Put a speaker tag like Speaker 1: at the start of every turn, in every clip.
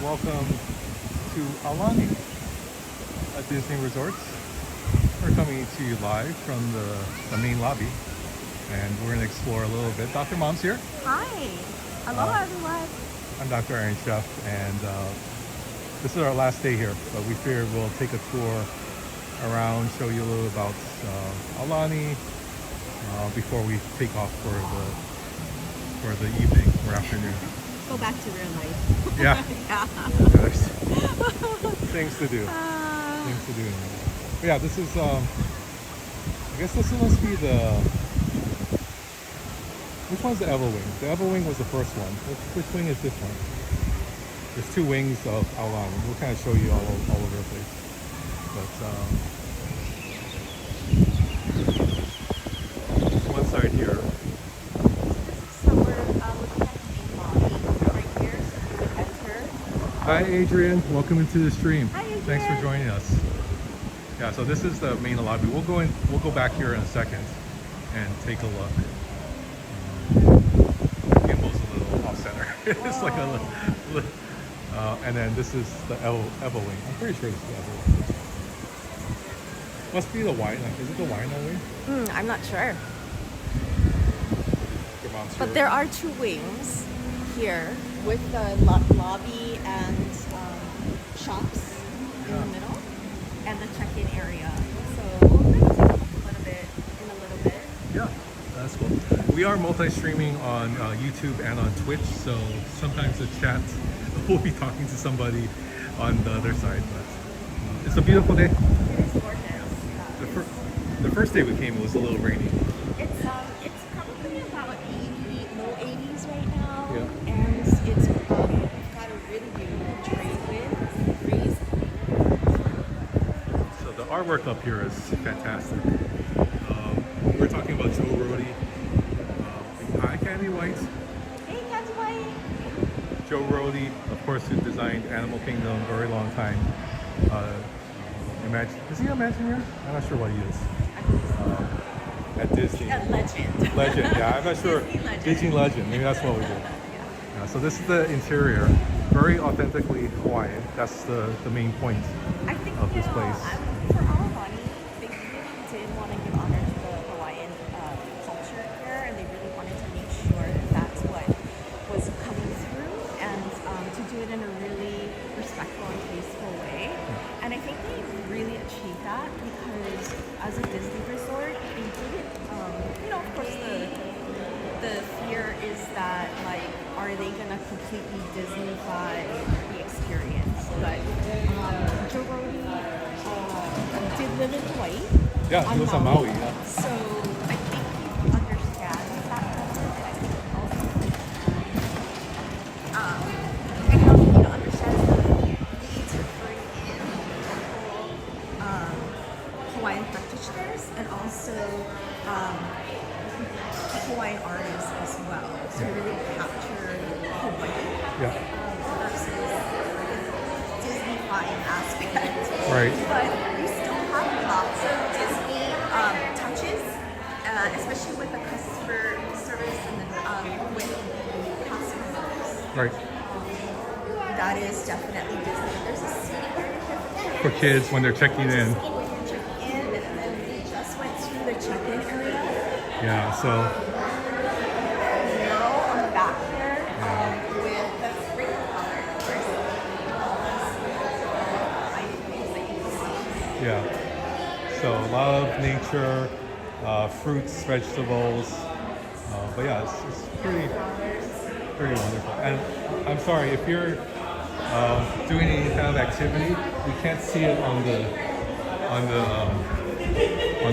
Speaker 1: Welcome to Aulani, a Disney resort. We're coming to you live from the main lobby, and we're going to explore a little bit. Dr. Mom's here.
Speaker 2: Hi. Aloha, everyone.
Speaker 1: I'm Dr. Aaron Chef, and this is our last day here, but we figured we'll take a tour around, show you a little about Aulani before we take off for the evening or afternoon.
Speaker 2: Go back to real life.
Speaker 1: Yeah.
Speaker 2: Yeah.
Speaker 1: There's things to do. Things to do. But yeah, this is I guess this must be which one's the Evo Wing? The Evo Wing was the first one. Which wing is this one? There's two wings of Aulani. We'll kind of show you all over the place. But one side here.
Speaker 2: So we're looking at the main lobby right here, so you would enter.
Speaker 1: Hi Adrian, welcome into the stream.
Speaker 2: Hi, Adrian.
Speaker 1: Thanks for joining us. Yeah, so this is the main lobby. We'll go back here in a second and take a look. Gimbal's a little off center. It's like a little, and then this is the Evo Wing. I'm pretty sure it's the Evo Wing. Must be the wine. Is it the wine wing?
Speaker 2: I'm not sure.
Speaker 1: Your mom's
Speaker 2: But
Speaker 1: here.
Speaker 2: there are two wings here with the lobby and shops in the middle and the check-in area. So we'll take a look a little bit in a little bit.
Speaker 1: Yeah, that's cool. We are multi-streaming on YouTube and on Twitch, so sometimes the chat we'll be talking to somebody on the other side. But it's a beautiful day.
Speaker 2: It is gorgeous.
Speaker 1: The first day we came, it was a little rainy.
Speaker 2: It's probably about 80, low 80s right now.
Speaker 1: Yeah.
Speaker 2: And it's got a really beautiful trade wind, breeze.
Speaker 1: So the artwork up here is fantastic. We're talking about Joe Rody. Hi, Candy White.
Speaker 2: Hey, Candy White.
Speaker 1: Joe Rody, of course, who designed Animal Kingdom a very long time. Is he an Imagineering? I'm not sure what he is. At Disney.
Speaker 2: A legend.
Speaker 1: Legend, yeah, I'm not sure.
Speaker 2: Disney legend.
Speaker 1: Disney legend, maybe that's what we do.
Speaker 2: Yeah.
Speaker 1: So this is the interior, very authentically Hawaiian. That's the main point
Speaker 2: I think
Speaker 1: of this place.
Speaker 2: For Aulani, they really did want to give honor to the Hawaiian culture here, and they really wanted to make sure that that's what was coming through, and to do it in a really respectful and tasteful way. And I think they really achieved that because as a Disney resort, they didn't, of course the fear is that, like, are they going to completely Disney-fy the experience? But Joe Rody did live in Hawaii.
Speaker 1: Yeah, he was on Maui, yeah.
Speaker 2: So I think he understands that culture, and I think also understands the need to bring in local Hawaiian practitioners and also Hawaiian artists as well to really capture Hawaii versus the Disney-flying aspect.
Speaker 1: Right.
Speaker 2: But we still have lots of Disney touches, especially with the customer service and then with the cast members.
Speaker 1: Right.
Speaker 2: That is definitely Disney. There's a seating area
Speaker 1: For kids when they're checking in.
Speaker 2: When you're checking in, and then we just went to the check-in area.
Speaker 1: Yeah, so
Speaker 2: Mural on the back here with the spring color.
Speaker 1: yeah. So a lot of nature, fruits, vegetables. But yeah, it's pretty wonderful. And I'm sorry if you're doing any kind of activity, we can't see it on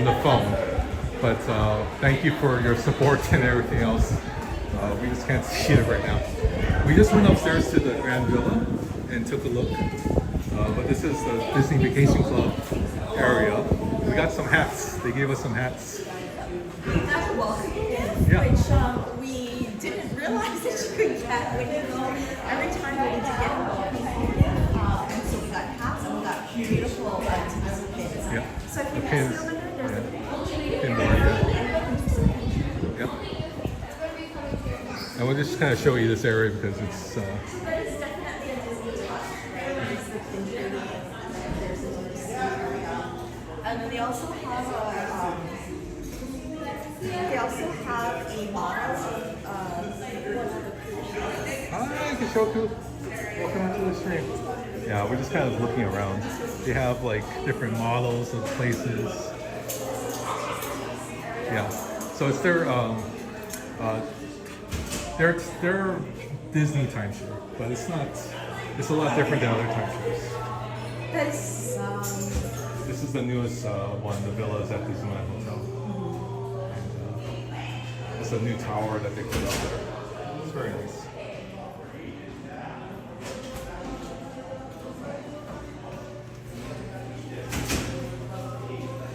Speaker 1: the phone. But thank you for your support and everything else. We just can't see it right now. We just went upstairs to the Grand Villa and took a look. But this is the Disney Vacation Club area. We got some hats. They gave us some hats.
Speaker 2: That's a welcome gift,
Speaker 1: Yeah.
Speaker 2: which we didn't realize that you could get when you go. Every time we need to get a welcome gift. And so we got hats and we got beautiful pins.
Speaker 1: Yeah.
Speaker 2: So if you
Speaker 1: The
Speaker 2: can
Speaker 1: pins.
Speaker 2: see over there, there's a
Speaker 1: Pinboard, yeah. Yep. And we'll just kind of show you this area because it's
Speaker 2: But it's definitely a Disney touch. the pin trading, and there's a DC area. And then they also have a model of one of the cruise ships.
Speaker 1: Hi, Kishoku. Welcome to the stream. Yeah, we're just kind of looking around. They have like different models of places. Yeah, so it's their Disney timeshare, but it's not. It's a lot different than other timeshares.
Speaker 2: That's
Speaker 1: This is the newest one, the villas at Disneyland Hotel. And, it's a new tower that they put up there. It's very nice.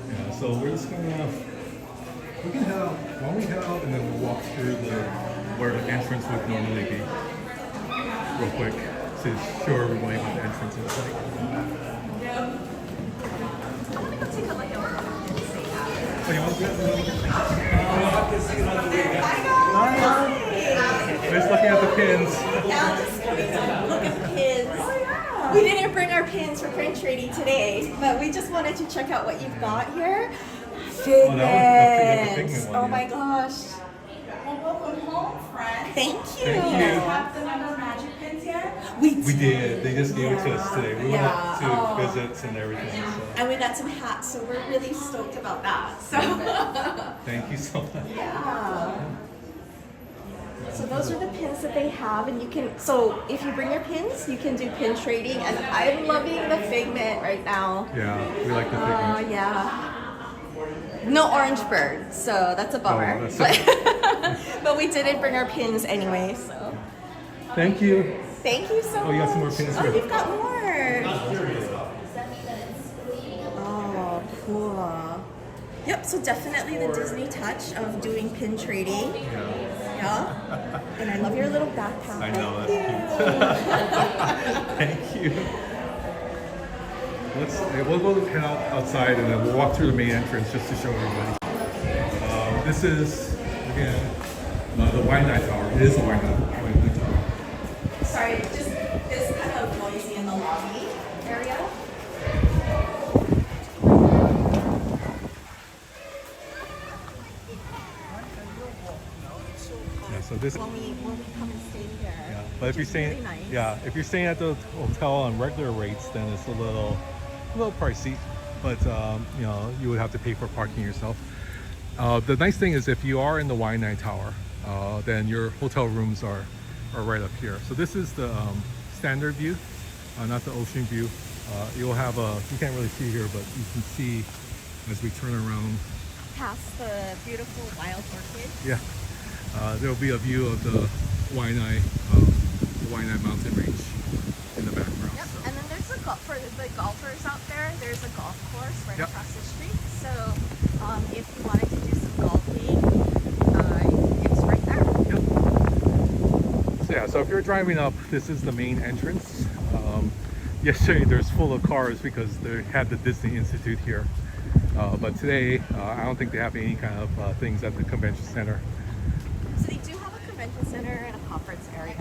Speaker 1: Yeah, so we're just gonna we can head out. Why don't we head out and then we'll walk through where the entrance would normally be, real quick, to show everybody what the entrance is like.
Speaker 2: I want to go take a look at what the pins they have.
Speaker 1: So you want to get
Speaker 2: Hi.
Speaker 1: just looking at the pins.
Speaker 2: Yeah, just coming to look at the pins. We didn't bring our pins for print trading today, but we just wanted to check out what you've got here.
Speaker 1: Oh, that was the
Speaker 2: Figments.
Speaker 1: pigment one,
Speaker 2: Oh
Speaker 1: yeah.
Speaker 2: my gosh.
Speaker 3: Well, welcome home, friends.
Speaker 2: Thank you.
Speaker 1: Thank
Speaker 3: Do
Speaker 1: you.
Speaker 3: you guys have the number magic pins yet?
Speaker 2: We
Speaker 1: We did. They just gave it to us today. We went up to
Speaker 2: Yeah.
Speaker 1: visits and everything. So
Speaker 2: And we got some hats, so we're really stoked about that. So
Speaker 1: thank you so much.
Speaker 2: yeah. So those are the pins that they have, and you can. So if you bring your pins, you can do pin trading, and I'm loving the figment right now.
Speaker 1: Yeah, we like the pigment.
Speaker 2: Yeah. No orange bird, so that's a bummer.
Speaker 1: Oh, that's
Speaker 2: But we didn't bring our pins anyway, so
Speaker 1: Thank you.
Speaker 2: thank you so much.
Speaker 1: Oh, you got some more pins
Speaker 2: Oh,
Speaker 1: here.
Speaker 2: you've got more. Oh, cool. Yep, so definitely the Disney touch of doing pin trading.
Speaker 1: Yeah,
Speaker 2: Yeah. And I love your little backpack.
Speaker 1: I know, that's cute. Thank you. We'll go head out outside and then we'll walk through the main entrance just to show everybody. This is, again, the Waianae Tower. It is a Waianae Tower.
Speaker 2: Sorry, just it's kind of noisy in the lobby area.
Speaker 1: Yeah, so this.
Speaker 2: When we come and stay here.
Speaker 1: Yeah, but if
Speaker 2: which
Speaker 1: you're
Speaker 2: is
Speaker 1: staying,
Speaker 2: really nice.
Speaker 1: yeah, if you're staying at the hotel on regular rates, then it's a little pricey. But you know, you would have to pay for parking yourself. The nice thing is, if you are in the Waianae Tower, then your hotel rooms are right up here. So this is the standard view, not the ocean view. You'll have you can't really see here, but you can see as we turn around.
Speaker 2: Past the beautiful wild orchid.
Speaker 1: Yeah, there'll be a view of the Waianae mountain range in the background.
Speaker 2: Yep,
Speaker 1: So.
Speaker 2: and then there's for the golfers out there, there's a golf course right
Speaker 1: Yep.
Speaker 2: across the street. So if you wanted to do some golfing, it's right there.
Speaker 1: Yep. So yeah, so if you're driving up, this is the main entrance. Yesterday there's full of cars because they had the Disney Institute here. But today, I don't think they have any kind of things at the convention center.
Speaker 2: So they do have a convention center and a conference area,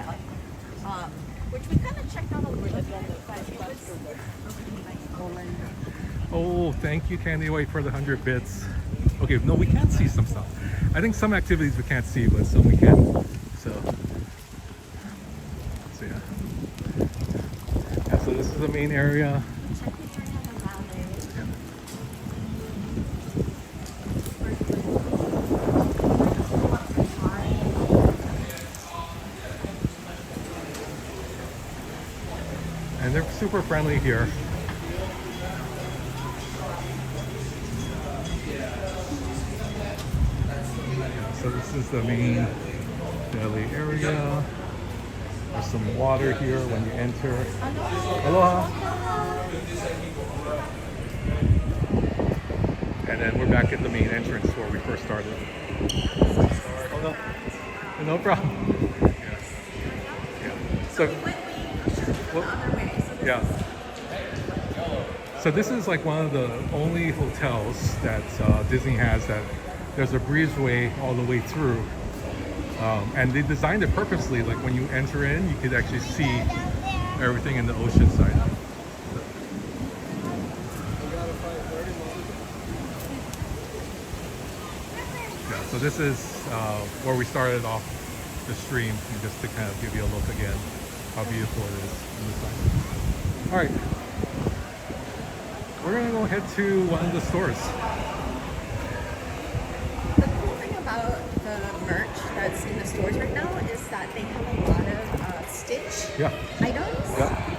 Speaker 2: which we kind of checked out a little bit, but it was really nice.
Speaker 1: Oh, thank you, Candy White, for the 100 bits. Okay, no, we can't see some stuff. I think some activities we can't see, but some we can. So yeah. Yeah, so this is the main area. Yeah. And they're super friendly here. So this is the main deli area. There's some water here when you enter. Aloha. And then we're back at the main entrance where we first started. Oh no, no problem. Yeah. Yeah. So, yeah. So this is like one of the only hotels that Disney has that there's a breezeway all the way through. And they designed it purposely, like when you enter in, you could actually see everything in the ocean side. this is where we started off the stream, and just to kind of give you a look again how beautiful it is on the side. All right, we're gonna go head to one of the stores.
Speaker 2: The cool thing about the merch that's in the stores right now is that they have a lot of stitch items.
Speaker 1: Yeah.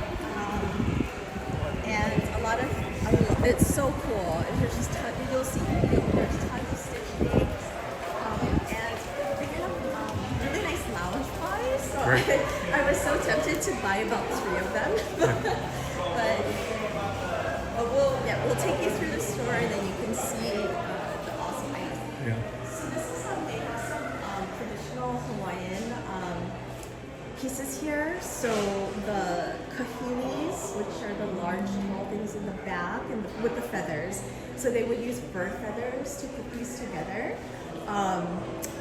Speaker 2: And a lot of, it's so cool. There's just you'll see, there's tons of stitch things. And they have really nice lounge pies. So I was so tempted to buy about 3 of them. but we'll take you through the store and then you can see the awesome items.
Speaker 1: Yeah.
Speaker 2: So this is they have some traditional Hawaiian pieces here. So the kahilis, which are the large tall things in the back and with the feathers. So they would use bird feathers to put these together.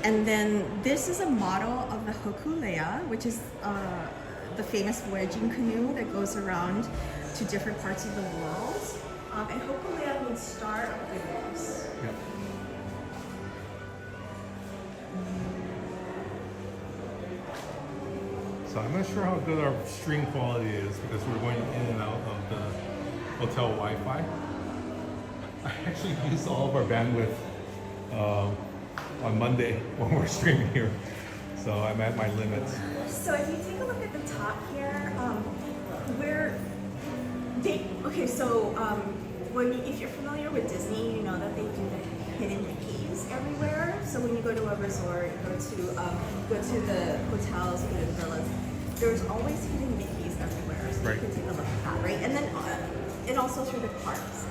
Speaker 2: And then this is a model of the hokulea, which is the famous voyaging canoe that goes around to different parts of the world. And hokulea means star of goodness.
Speaker 1: Yep. So I'm not sure how good our stream quality is because we're going in and out of the hotel Wi-Fi. I actually used all of our bandwidth on Monday when we're streaming here, so I'm at my limits.
Speaker 2: So if you take a look at the top here, if you're familiar with Disney, you know that they do the hidden Mickeys everywhere. So when you go to a resort, go to the hotels, go to the villas, there's always hidden Mickeys everywhere. So you can take a look at that, right? And then and also through the parks.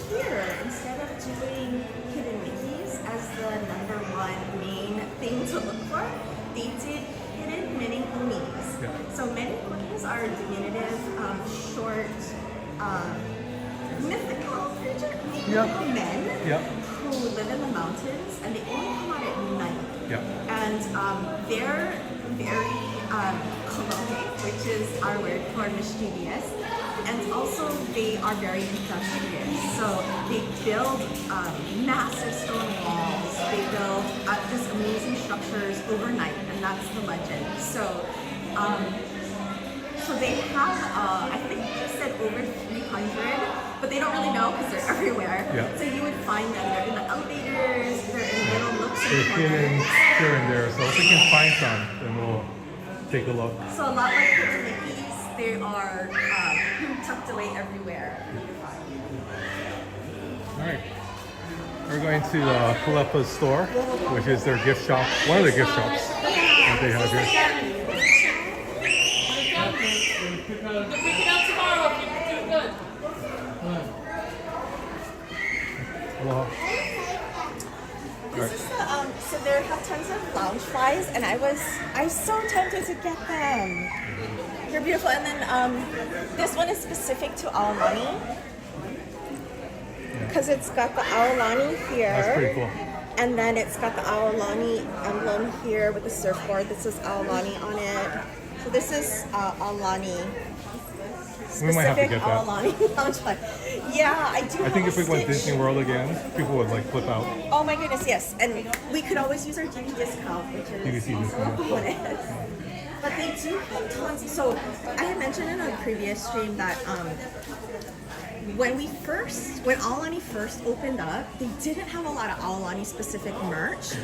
Speaker 2: Here, instead of doing hidden Mickeys as the #1 main thing to look for, they did hidden Menehunes.
Speaker 1: Yeah.
Speaker 2: So Menehunes are diminutive, short, mythical creatures, mythical men who live in the mountains, and they only come out at night. And they're very colorful, which is our word for mischievous. And also they are very industrious. So they build massive stone walls. They build just amazing structures overnight, and that's the legend. So they have, I think they said over 300, but they don't really know because they're everywhere. So you would find them. They're in the elevators. They're in little nooks and
Speaker 1: They're hidden here and there. So if we can find some, then we'll take a look.
Speaker 2: So a lot like the Mickeys, they are tucked away everywhere.
Speaker 1: All right. We're going to Kalepa's store, which is their gift shop, one of the gift shops that they have here.
Speaker 4: Pick it up tomorrow if you're doing good.
Speaker 1: Aloha.
Speaker 2: This is the, so they have tons of lounge flies, and I was so tempted to get them. They're beautiful, and then this one is specific to Aulani because it's got the Aulani here.
Speaker 1: That's pretty cool.
Speaker 2: And then it's got the Aulani emblem here with the surfboard that says Aulani on it. So this is Aulani.
Speaker 1: We might have to get that.
Speaker 2: Aulani lounge fly. Yeah, I do.
Speaker 1: I think if we went Disney World again, people would like flip out.
Speaker 2: Oh my goodness, yes. And we could always use our DD discount, which is
Speaker 1: DVC discount.
Speaker 2: what it is. But they do have tons. So I had mentioned in a previous stream that when Aulani first opened up, they didn't have a lot of Aulani specific merch,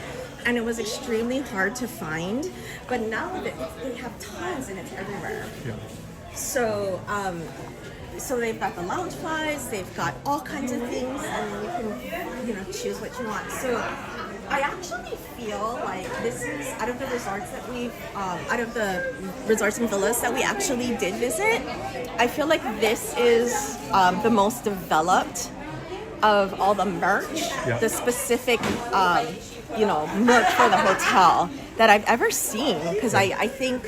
Speaker 2: and it was extremely hard to find. But now that they have tons and it's everywhere.
Speaker 1: Yeah.
Speaker 2: So, so they've got the lounge flies, they've got all kinds of things, and you can, choose what you want. So, I actually feel like this is out of the resorts and villas that we actually did visit. I feel like this is the most developed of all the merch, the specific, merch for the hotel that I've ever seen. Because I think.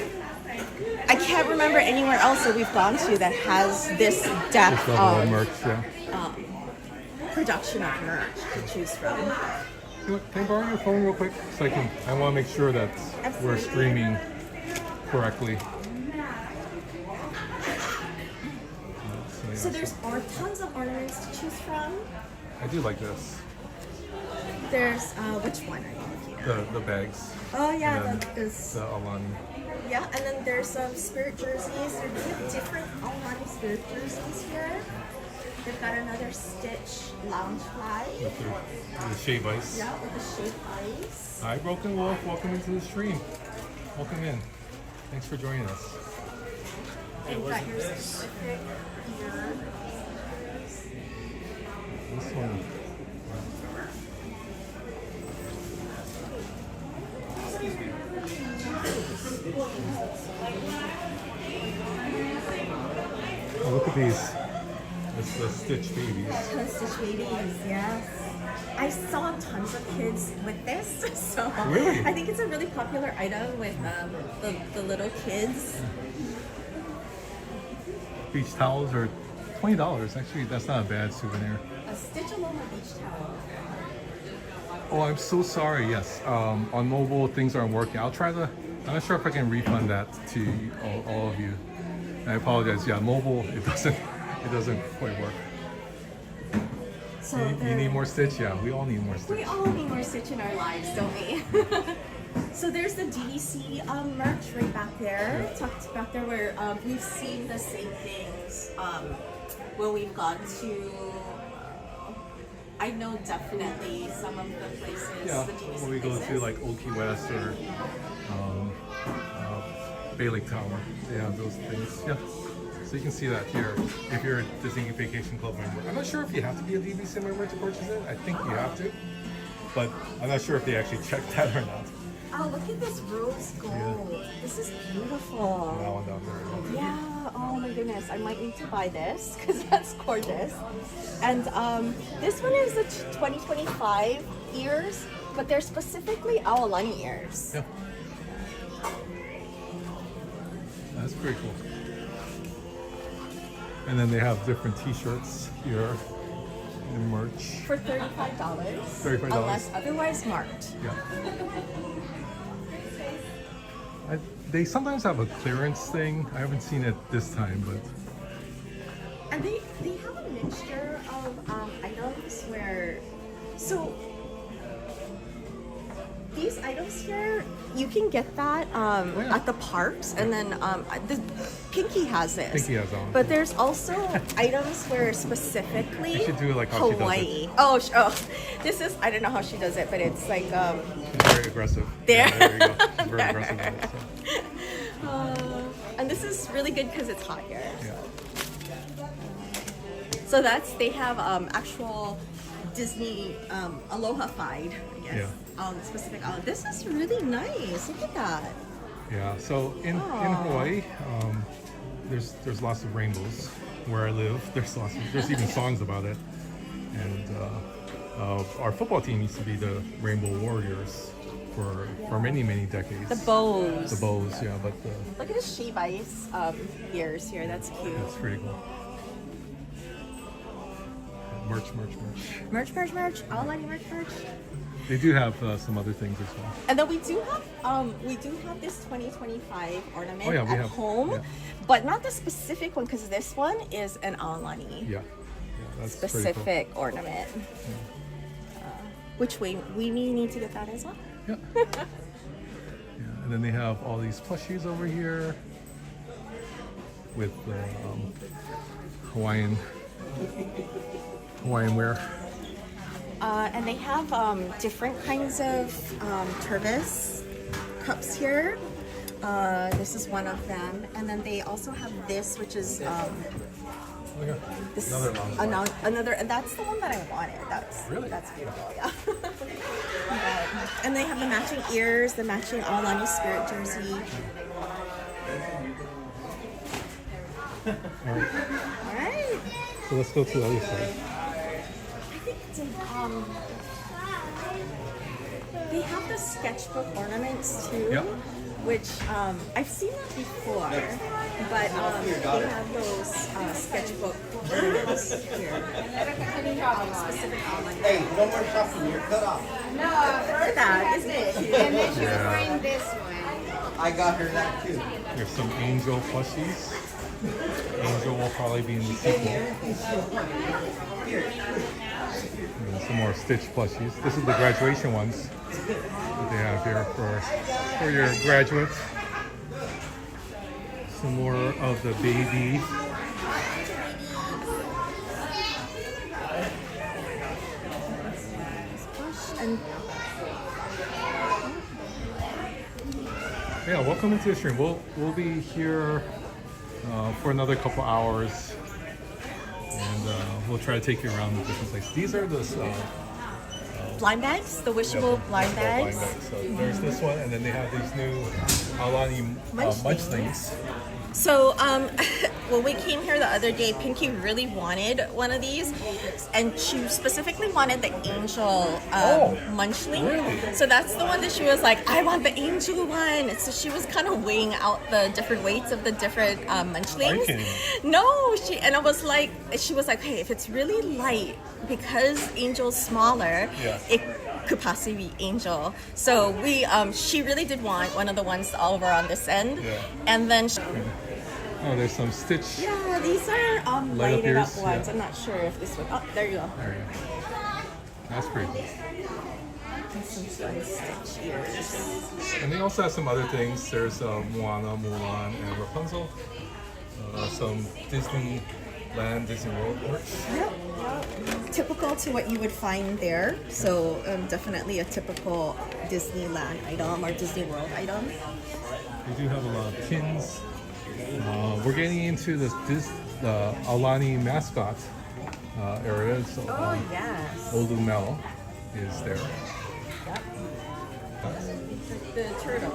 Speaker 2: I can't remember anywhere else that we've gone to that has this depth of
Speaker 1: merch,
Speaker 2: production of merch to choose from.
Speaker 1: Can I borrow your phone real quick? So I want to make sure that we're streaming correctly.
Speaker 2: So there's tons of ornaments to choose from.
Speaker 1: I do like this.
Speaker 2: there's which one are you looking at?
Speaker 1: The bags.
Speaker 2: Oh yeah,
Speaker 1: And then
Speaker 2: this.
Speaker 1: the Aulani.
Speaker 2: Yeah, and then there's some spirit jerseys. They have different Aulani spirit jerseys here. They've got another Stitch lounge flag.
Speaker 1: With the shave ice.
Speaker 2: Yeah, with the shaved ice.
Speaker 1: Hi, Broken Wolf. Welcome into the stream. Welcome in. Thanks for joining us.
Speaker 2: And you've got your specific here.
Speaker 1: This one. Oh, look at these. It's the Stitch babies.
Speaker 2: Stitch babies, yes. I saw tons of kids with this, so
Speaker 1: Really?
Speaker 2: I think it's a really popular item with the little kids.
Speaker 1: Beach towels are $20. Actually, that's not a bad souvenir.
Speaker 2: A Stitch Aloha beach towel.
Speaker 1: Oh, I'm so sorry. Yes, on mobile things aren't working. I'll try to. I'm not sure if I can refund that to all of you. I apologize. Yeah, mobile it doesn't quite work.
Speaker 2: So
Speaker 1: You need more Stitch? Yeah, we all need more Stitch.
Speaker 2: we all need more Stitch in our lives, don't we? So there's the DDC merch right back there. Tucked back there where we've seen the same things when we've gone to. I know definitely some of the places.
Speaker 1: Yeah,
Speaker 2: the DDC
Speaker 1: when we go
Speaker 2: places.
Speaker 1: to like Old Key West or Bay Lake Tower, they have those things. Yeah, so you can see that here if you're a Disney Vacation Club member. I'm not sure if you have to be a DVC member to purchase it. I think you have to, but I'm not sure if they actually check that or not.
Speaker 2: Oh, look at this rose gold.
Speaker 1: Yeah.
Speaker 2: This is beautiful.
Speaker 1: That one down there.
Speaker 2: Yeah, oh my goodness. I might need to buy this because that's gorgeous. And this one is the 2025 ears, but they're specifically Aulani ears.
Speaker 1: Yeah. That's pretty cool. And then they have different t-shirts here and merch.
Speaker 2: For $35.
Speaker 1: $35.
Speaker 2: Unless otherwise marked.
Speaker 1: Yeah. They sometimes have a clearance thing. I haven't seen it this time, but
Speaker 2: And they have a mixture of items where, so these items here, you can get that
Speaker 1: yeah.
Speaker 2: at the parks, and then the Pinky has this.
Speaker 1: Pinky has that one.
Speaker 2: But there's also items where specifically
Speaker 1: You should do it like how she does it.
Speaker 2: Hawaii. Oh, this is, I don't know how she does it, but it's like
Speaker 1: it's very aggressive.
Speaker 2: There.
Speaker 1: Yeah, there you go. She's very aggressive at it. So.
Speaker 2: and this is really good because it's hot here.
Speaker 1: Yeah.
Speaker 2: So they have actual Disney Aloha-fied, I guess.
Speaker 1: Yeah.
Speaker 2: Specific. This is really nice. Look at that.
Speaker 1: Yeah. So in Hawaii, there's lots of rainbows where I live. There's even songs about it. And our football team used to be the Rainbow Warriors for many decades.
Speaker 2: The bows.
Speaker 1: The bows, yeah. But
Speaker 2: Look at the shave ice ears here. That's cute.
Speaker 1: it's pretty cool. Merch.
Speaker 2: Merch. Aulani merch.
Speaker 1: They do have some other things as well.
Speaker 2: And then we do have this 2025 ornament
Speaker 1: Oh, yeah, we
Speaker 2: at
Speaker 1: have-
Speaker 2: home,
Speaker 1: yeah.
Speaker 2: but not the specific one because this one is an Aulani
Speaker 1: Yeah, that's
Speaker 2: specific ornament. Which we need to get that as well.
Speaker 1: pretty cool. Yeah. Yeah, and then they have all these plushies over here with Hawaiian wear.
Speaker 2: And they have different kinds of turvis cups here. This is one of them, and then they also have this, which is
Speaker 1: Oh, yeah.
Speaker 2: this
Speaker 1: Another long one.
Speaker 2: another, and that's the one that I wanted.
Speaker 1: Really?
Speaker 2: That's beautiful, yeah. And they have the matching ears, the matching Aulani spirit jersey.
Speaker 1: All right.
Speaker 2: All right.
Speaker 1: So let's go to the other side.
Speaker 2: I think it's they have the sketchbook ornaments too,
Speaker 1: Yep.
Speaker 2: which I've seen that before, but they have those sketchbook ornaments here. Specific Aulani.
Speaker 5: Hey, no more shopping, you're cut off.
Speaker 2: Look at that, isn't it cute?
Speaker 6: And then she was
Speaker 1: Yeah.
Speaker 6: wearing this one.
Speaker 5: I got her that too.
Speaker 1: There's some Angel plushies. Angel will probably be in the sequel. And some more Stitch plushies. This is the graduation ones that they have here for your graduates. Some more of the baby.
Speaker 2: And
Speaker 1: Yeah, welcome into the stream. We'll be here for another couple hours, and we'll try to take you around the different places. These are the
Speaker 2: blind bags, the wishable blind bags.
Speaker 1: So there's this one, and then they have these new Aulani munch things.
Speaker 2: So when we came here the other day, Pinky really wanted one of these, and she specifically wanted the angel munchling.
Speaker 1: Really?
Speaker 2: So that's the one that she was like, I want the angel one. So she was kind of weighing out the different weights of the different munchlings.
Speaker 1: Are you kidding me?
Speaker 2: No, she was like, hey, if it's really light, because angel's smaller,
Speaker 1: Yeah.
Speaker 2: it could possibly be angel. So she really did want one of the ones all over on this end.
Speaker 1: Yeah.
Speaker 2: And then
Speaker 1: Oh, there's some Stitch.
Speaker 2: yeah, these are
Speaker 1: Light up
Speaker 2: lighted up
Speaker 1: ears,
Speaker 2: ones.
Speaker 1: yeah.
Speaker 2: I'm not sure if this one. Oh, there you go.
Speaker 1: There you go. That's pretty cool.
Speaker 2: And some fun Stitch ears.
Speaker 1: And they also have some other things. There's Moana, Mulan, and Rapunzel. Some Disneyland, Disney World merch.
Speaker 2: Yep. Typical to what you would find there. So definitely a typical Disneyland item or Disney World item.
Speaker 1: We do have a lot of pins. We're getting into the Aulani mascot area. So,
Speaker 2: Oh yes.
Speaker 1: Ulu is there.
Speaker 2: The turtle.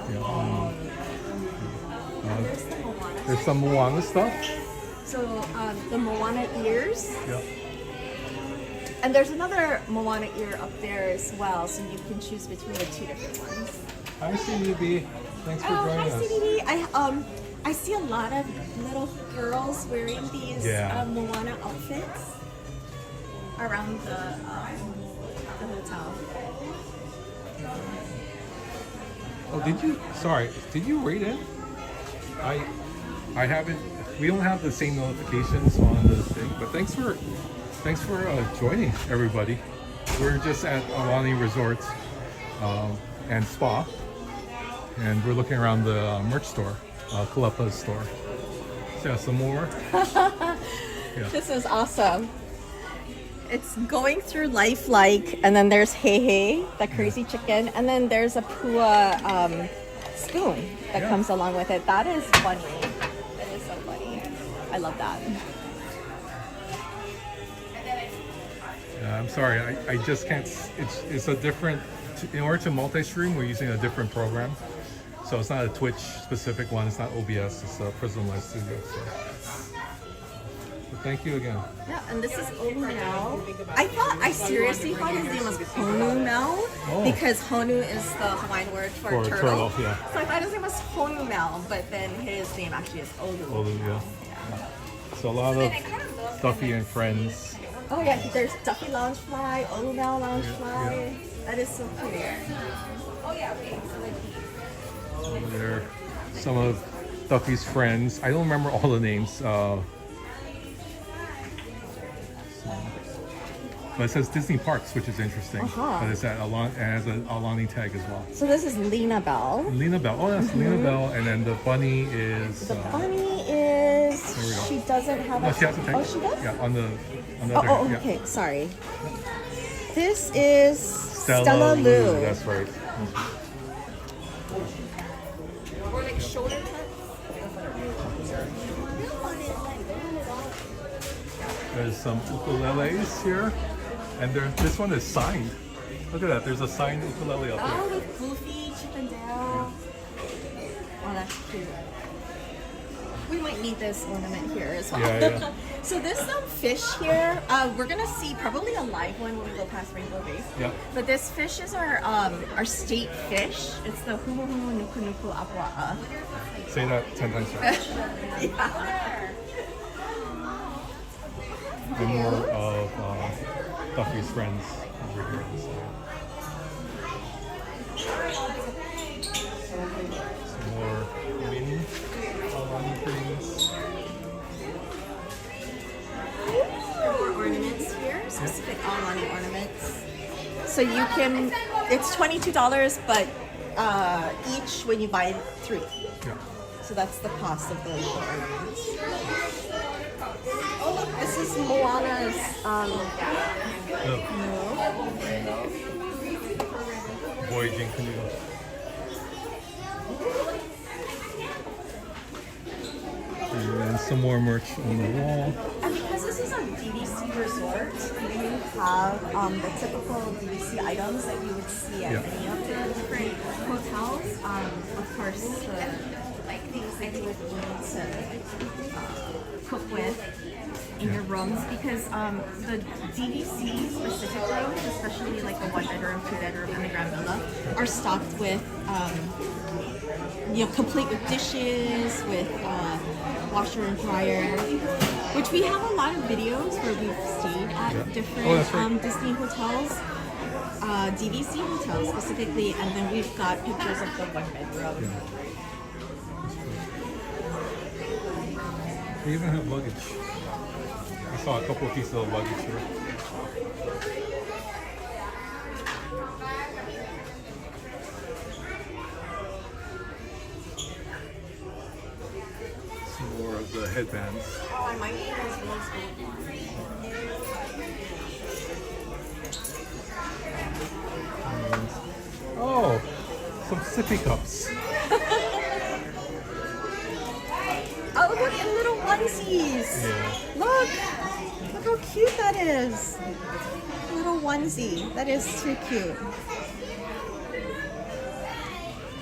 Speaker 2: Ulu.
Speaker 1: There's some Moana stuff.
Speaker 2: So the Moana ears.
Speaker 1: Yeah.
Speaker 2: And there's another Moana ear up there as well, so you can choose between the two different ones.
Speaker 1: Hi, CDB. Thanks for
Speaker 2: Oh,
Speaker 1: joining
Speaker 2: hi
Speaker 1: us.
Speaker 2: CDD. I see a lot of little girls wearing these
Speaker 1: Yeah.
Speaker 2: Moana outfits around the hotel.
Speaker 1: Oh, did you rate in? I haven't. We don't have the same notifications on the thing, but thanks for joining everybody. We're just at Aulani Resort and Spa, and we're looking around the merch store, Kalepa's store. So yeah, some more. Yeah.
Speaker 2: This is awesome. It's going through life like, and then there's Hey, the crazy chicken, and then there's a Pua spoon that comes along with it. That is funny. That is so funny. I love that.
Speaker 1: I'm sorry, I just can't. It's a different. In order to multi-stream, we're using a different program. So it's not a Twitch specific one. It's not OBS. It's a Prism Live Studio. So thank you again.
Speaker 2: Yeah, and this is Olu Mel. I seriously thought his name was Honu Mel because Honu is the Hawaiian word for turtle.
Speaker 1: Yeah.
Speaker 2: So I thought his name was Honu Mel, but then his name actually is Olu.
Speaker 1: Olu, yeah. So a lot of Duffy and Friends.
Speaker 2: Oh yeah, there's Duffy Loungefly, Olu Mel Loungefly. That is so cool.
Speaker 1: Over there, some of Duffy's friends. I don't remember all the names. But it says Disney Parks, which is interesting. But it's at Aulani, it has an Aulani tag as well.
Speaker 2: So this is Lena Bell.
Speaker 1: Lena Bell. Oh, that's Lena Bell. And then the bunny is.
Speaker 2: The bunny is.
Speaker 1: There we go.
Speaker 2: She doesn't have
Speaker 1: No,
Speaker 2: a.
Speaker 1: she has a tag.
Speaker 2: Oh, she does.
Speaker 1: Yeah, on the other hand. Yeah.
Speaker 2: Okay. Sorry. This is
Speaker 1: Stella Lou. That's right.
Speaker 2: Or like shoulder tucks.
Speaker 1: There's some ukuleles here. And this one is signed. Look at that. There's a signed ukulele up there.
Speaker 2: Oh, with Goofy, Chip and Dale. Oh, that's cute. We might need this ornament here as well.
Speaker 1: Yeah.
Speaker 2: So this fish here, we're gonna see probably a live one when we go past Rainbow Bay.
Speaker 1: Yeah.
Speaker 2: But this fish is our state fish. It's the Humu Humu Nuku Nuku Apua'a.
Speaker 1: Say that 10 times fast. And more of Duffy's friends over here on the side. Some more Minnie Aulani things.
Speaker 2: There are more ornaments here, specific So you can, it's $22, but each when you buy 3.
Speaker 1: Yeah.
Speaker 2: So that's the cost of the ornaments. Oh look, this is Moana's.
Speaker 1: Voyaging canoe. And then some more merch on the wall.
Speaker 2: And because this is a DVC resort, we have the typical DVC items that you would see at any of the different hotels. Of course, the things that you would need to cook with in your rooms, because the DVC specific rooms, especially like the 1-bedroom, 2-bedroom, and the Grand Villa, are stocked with complete with dishes, with washer and dryer, which we have a lot of videos where we've stayed at different Disney hotels, DVC hotels specifically, and then we've got pictures of the 1-bedroom.
Speaker 1: They even have luggage. I saw a couple of pieces of luggage here. Some more of the headbands.
Speaker 2: Oh, I might need those ones gold.
Speaker 1: Oh, some sippy cups.
Speaker 2: Oh, look at little onesies.
Speaker 1: Yeah.
Speaker 2: Look how cute that is. Little onesie. That is too cute.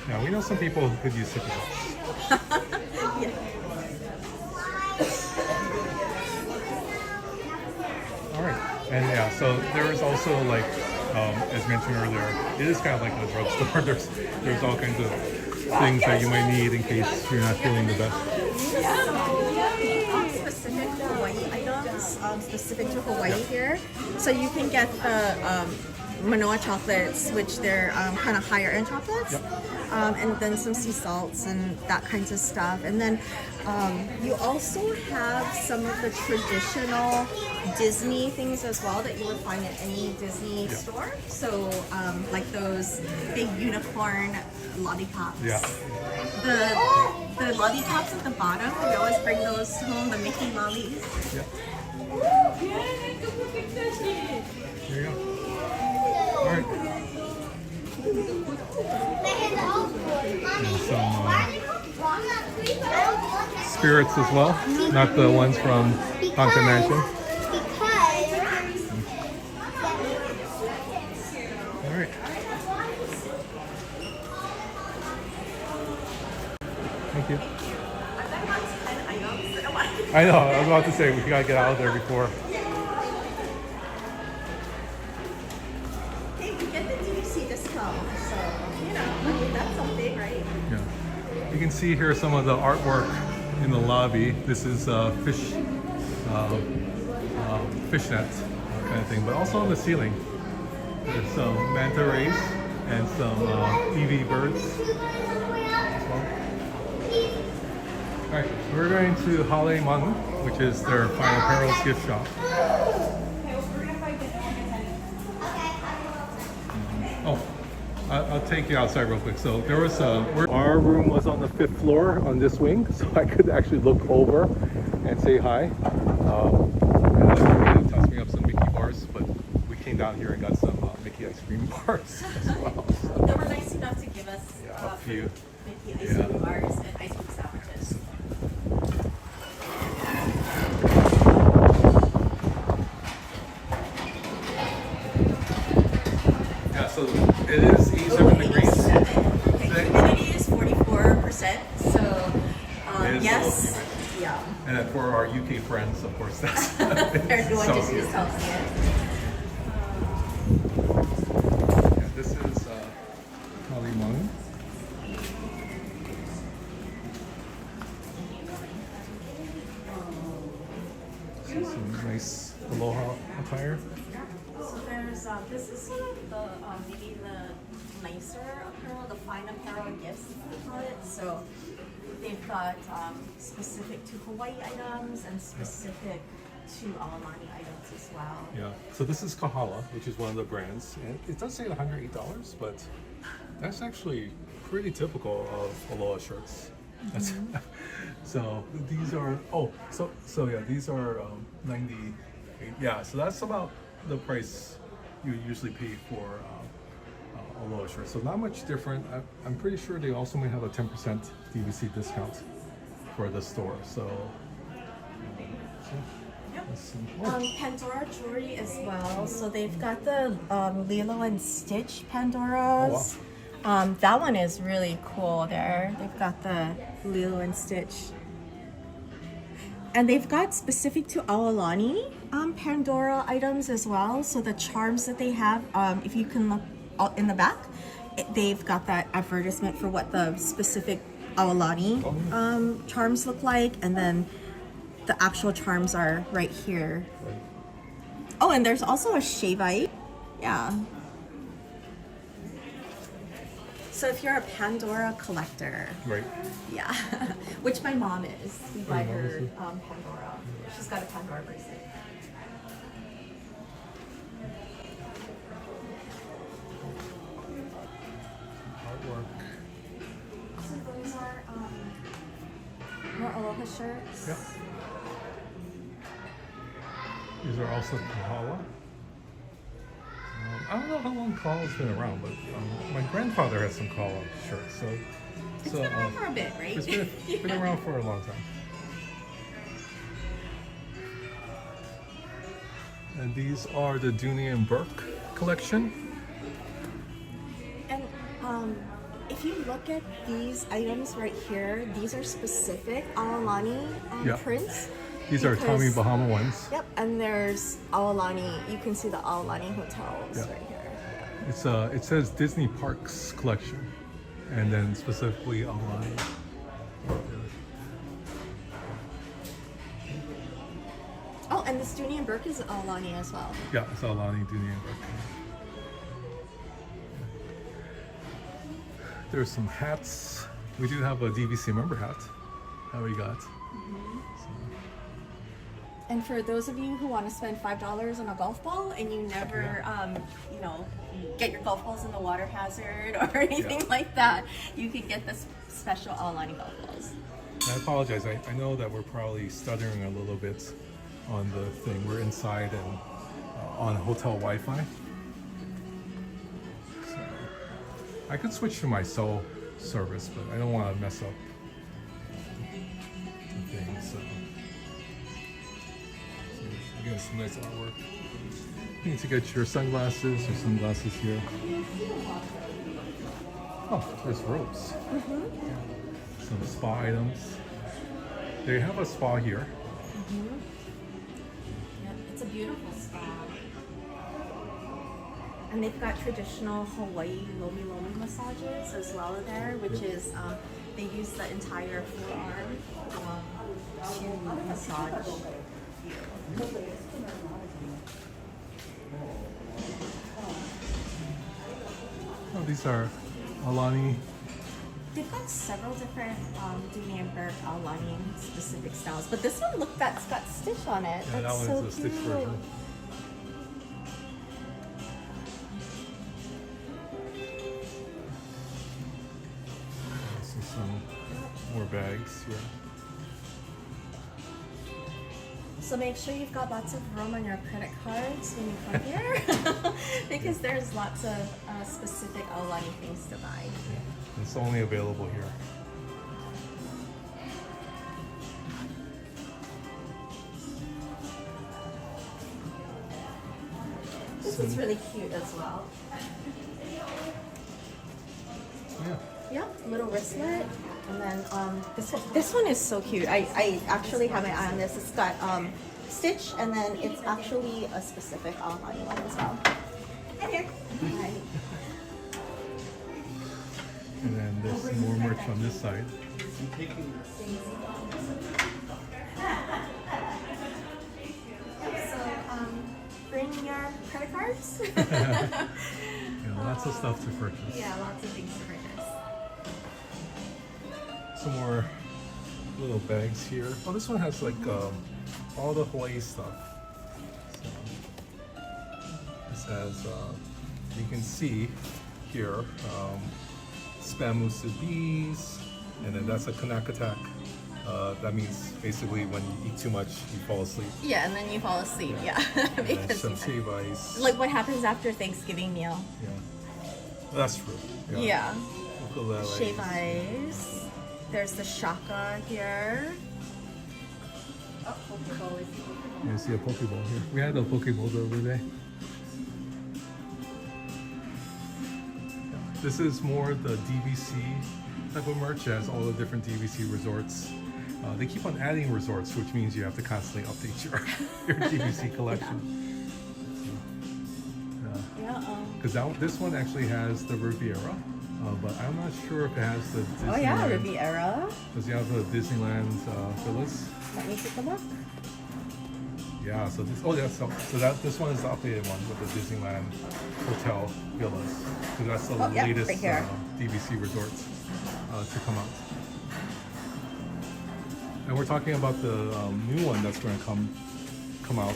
Speaker 1: Yeah, we know some people who could use sippy cups.
Speaker 2: Yeah.
Speaker 1: All right, and yeah, so there is also like, as mentioned earlier, it is kind of like a drugstore. There's all kinds of things that you might need in case you're not feeling the best.
Speaker 2: Specific Hawaii items, specific to Hawaii here. So you can get the Manoa chocolates, which they're kind of higher end chocolates, and then some sea salts and that kinds of stuff. And then you also have some of the traditional Disney things as well that you would find at any Disney store. So like those big unicorn lollipops.
Speaker 1: Yeah.
Speaker 2: The lollipops at the bottom, we always bring those home, the Mickey lollies.
Speaker 1: Yeah. There you go. All right. And some spirits as well, not the ones from Haunted Mansion. All right. Thank you. I know, I was about to say, we gotta get out of there before.
Speaker 2: Hey, we get the DVC discount, so, I mean, that's something, right?
Speaker 1: Yeah. You can see here some of the artwork in the lobby. This is fishnet kind of thing, but also on the ceiling. There's some manta rays and some EV birds as well. All right, we're going to Hale Manu, which is their fine apparel gift shop. Oh, I'll take you outside real quick. So there was our room was on the 5th floor on this wing, so I could actually look over and say hi. And tossed me up some Mickey bars, but we came down here and got some Mickey ice cream bars as well. So.
Speaker 2: They were nice enough to give us
Speaker 1: A few.
Speaker 2: Mickey ice cream bars and ice cream sandwiches.
Speaker 1: Yeah, so it is 87 degrees.
Speaker 2: Okay, humidity is 44%, so
Speaker 1: It is
Speaker 2: yes.
Speaker 1: low
Speaker 2: Yeah.
Speaker 1: And then for our UK friends, of course, that's
Speaker 2: Everyone just
Speaker 1: Celsius.
Speaker 2: uses Celsius.
Speaker 1: Yeah, this is Hale Manu. So some nice Aloha attire.
Speaker 2: So there's this is one of the maybe the nicer apparel, the fine apparel gifts we call it. So they've got specific to Hawaii items and specific to Aulani items as well.
Speaker 1: Yeah. So this is Kahala, which is one of the brands, and it does say $108, but that's actually pretty typical of Aloha shirts. That's so these are yeah, these are 98. Yeah, so that's about the price you usually pay for Aloha shirts. So not much different. I'm pretty sure they also may have a 10% DVC discount for the store. So.
Speaker 2: Pandora jewelry as well. So they've got the Lilo and Stitch Pandoras.
Speaker 1: Oh, wow.
Speaker 2: That one is really cool there. They've got the Lilo and Stitch. And they've got specific to Aulani Pandora items as well. So the charms that they have, if you can look in the back, they've got that advertisement for what the specific Aulani charms look like. And then the actual charms are right here. Oh, and there's also a Shavite. Yeah. So if you're a Pandora collector,
Speaker 1: Right.
Speaker 2: yeah, which my mom is. We buy
Speaker 1: mom
Speaker 2: her
Speaker 1: is too?
Speaker 2: Pandora. She's got a Pandora bracelet.
Speaker 1: Artwork.
Speaker 2: So those are more Aloha shirts.
Speaker 1: Yep. These are also Kahala. I don't know how long Kahala's been around, but my grandfather had some Kahala shirts, so
Speaker 2: It's been around for a bit, right?
Speaker 1: it's been around for a long time. And these are the Dooney and Burke collection.
Speaker 2: And if you look at these items right here, these are specific Aulani
Speaker 1: Yeah.
Speaker 2: prints.
Speaker 1: These are Tommy
Speaker 2: because-
Speaker 1: Bahama ones.
Speaker 2: Yep, and there's Aulani. You can see the Aulani hotels
Speaker 1: Yeah.
Speaker 2: right here.
Speaker 1: It's it says Disney Parks collection, and then specifically Aulani.
Speaker 2: Oh, and this Dooney and Burke is Aulani as well.
Speaker 1: Yeah, it's Aulani, Dooney and Burke. There's some hats. We do have a DVC member hat that we got.
Speaker 2: And for those of you who want to spend $5 on a golf ball and you never, get your golf balls in the water hazard or anything like that, you can get this special Aulani golf balls.
Speaker 1: I apologize. I know that we're probably stuttering a little bit on the thing. We're inside and on hotel Wi-Fi. So, I could switch to my cell service, but I don't want to mess up the thing. So again, some nice artwork. You need to get your sunglasses. Your sunglasses here. Oh, there's robes. Some spa items. They have a spa here.
Speaker 2: Yep, it's a beautiful spa. And they've got traditional Hawaii lomi lomi massages as well there, which is they use the entire forearm to massage you.
Speaker 1: Oh, these are Aulani.
Speaker 2: They've got several different Dooney and Burke Aulani specific styles, but this one, look, that's got Stitch on it.
Speaker 1: Yeah,
Speaker 2: That's
Speaker 1: that
Speaker 2: so
Speaker 1: one is a Stitch
Speaker 2: cute.
Speaker 1: version. I see some more bags here.
Speaker 2: So make sure you've got lots of room on your credit cards when you come here, because there's lots of specific Aulani things to buy.
Speaker 1: It's only available here.
Speaker 2: This is really cute as well.
Speaker 1: Yeah.
Speaker 2: Yeah, little wristlet, and then this one is so cute. I actually have my eye on this. It's got Stitch, and then it's actually a specific Aulani one as well. Hi there. Hi.
Speaker 1: And then there's more merch on this side.
Speaker 2: So bring your credit cards.
Speaker 1: Yeah, lots of stuff to purchase.
Speaker 2: Yeah, lots of things to purchase.
Speaker 1: Some more little bags here. Oh, this one has like all the Hawaii stuff. So, this has, you can see here, spam bees, and then that's a kanak attack. That means basically when you eat too much, you fall asleep.
Speaker 2: Yeah, and then you fall asleep. Yeah,
Speaker 1: And
Speaker 2: because
Speaker 1: some shave ice.
Speaker 2: like what happens after Thanksgiving meal.
Speaker 1: Yeah, that's true.
Speaker 2: Yeah.
Speaker 1: Ukulele.
Speaker 2: Shave ice. There's the shaka here. Oh, Pokeball is
Speaker 1: You see a Pokeball here. We had a Pokeball the other day. This is more the DVC type of merch. It has all the different DVC resorts. They keep on adding resorts, which means you have to constantly update your DVC collection.
Speaker 2: Yeah.
Speaker 1: Because this one actually has the Riviera, but I'm not sure if it has the Disneyland.
Speaker 2: Oh yeah, Riviera.
Speaker 1: Does it have the Disneyland villas?
Speaker 2: Let me take a look.
Speaker 1: Yeah, so this this one is the updated one with the Disneyland Hotel villas. So that's the
Speaker 2: Oh, yeah,
Speaker 1: latest
Speaker 2: right here.
Speaker 1: DVC resorts to come out. And we're talking about the new one that's going to come out,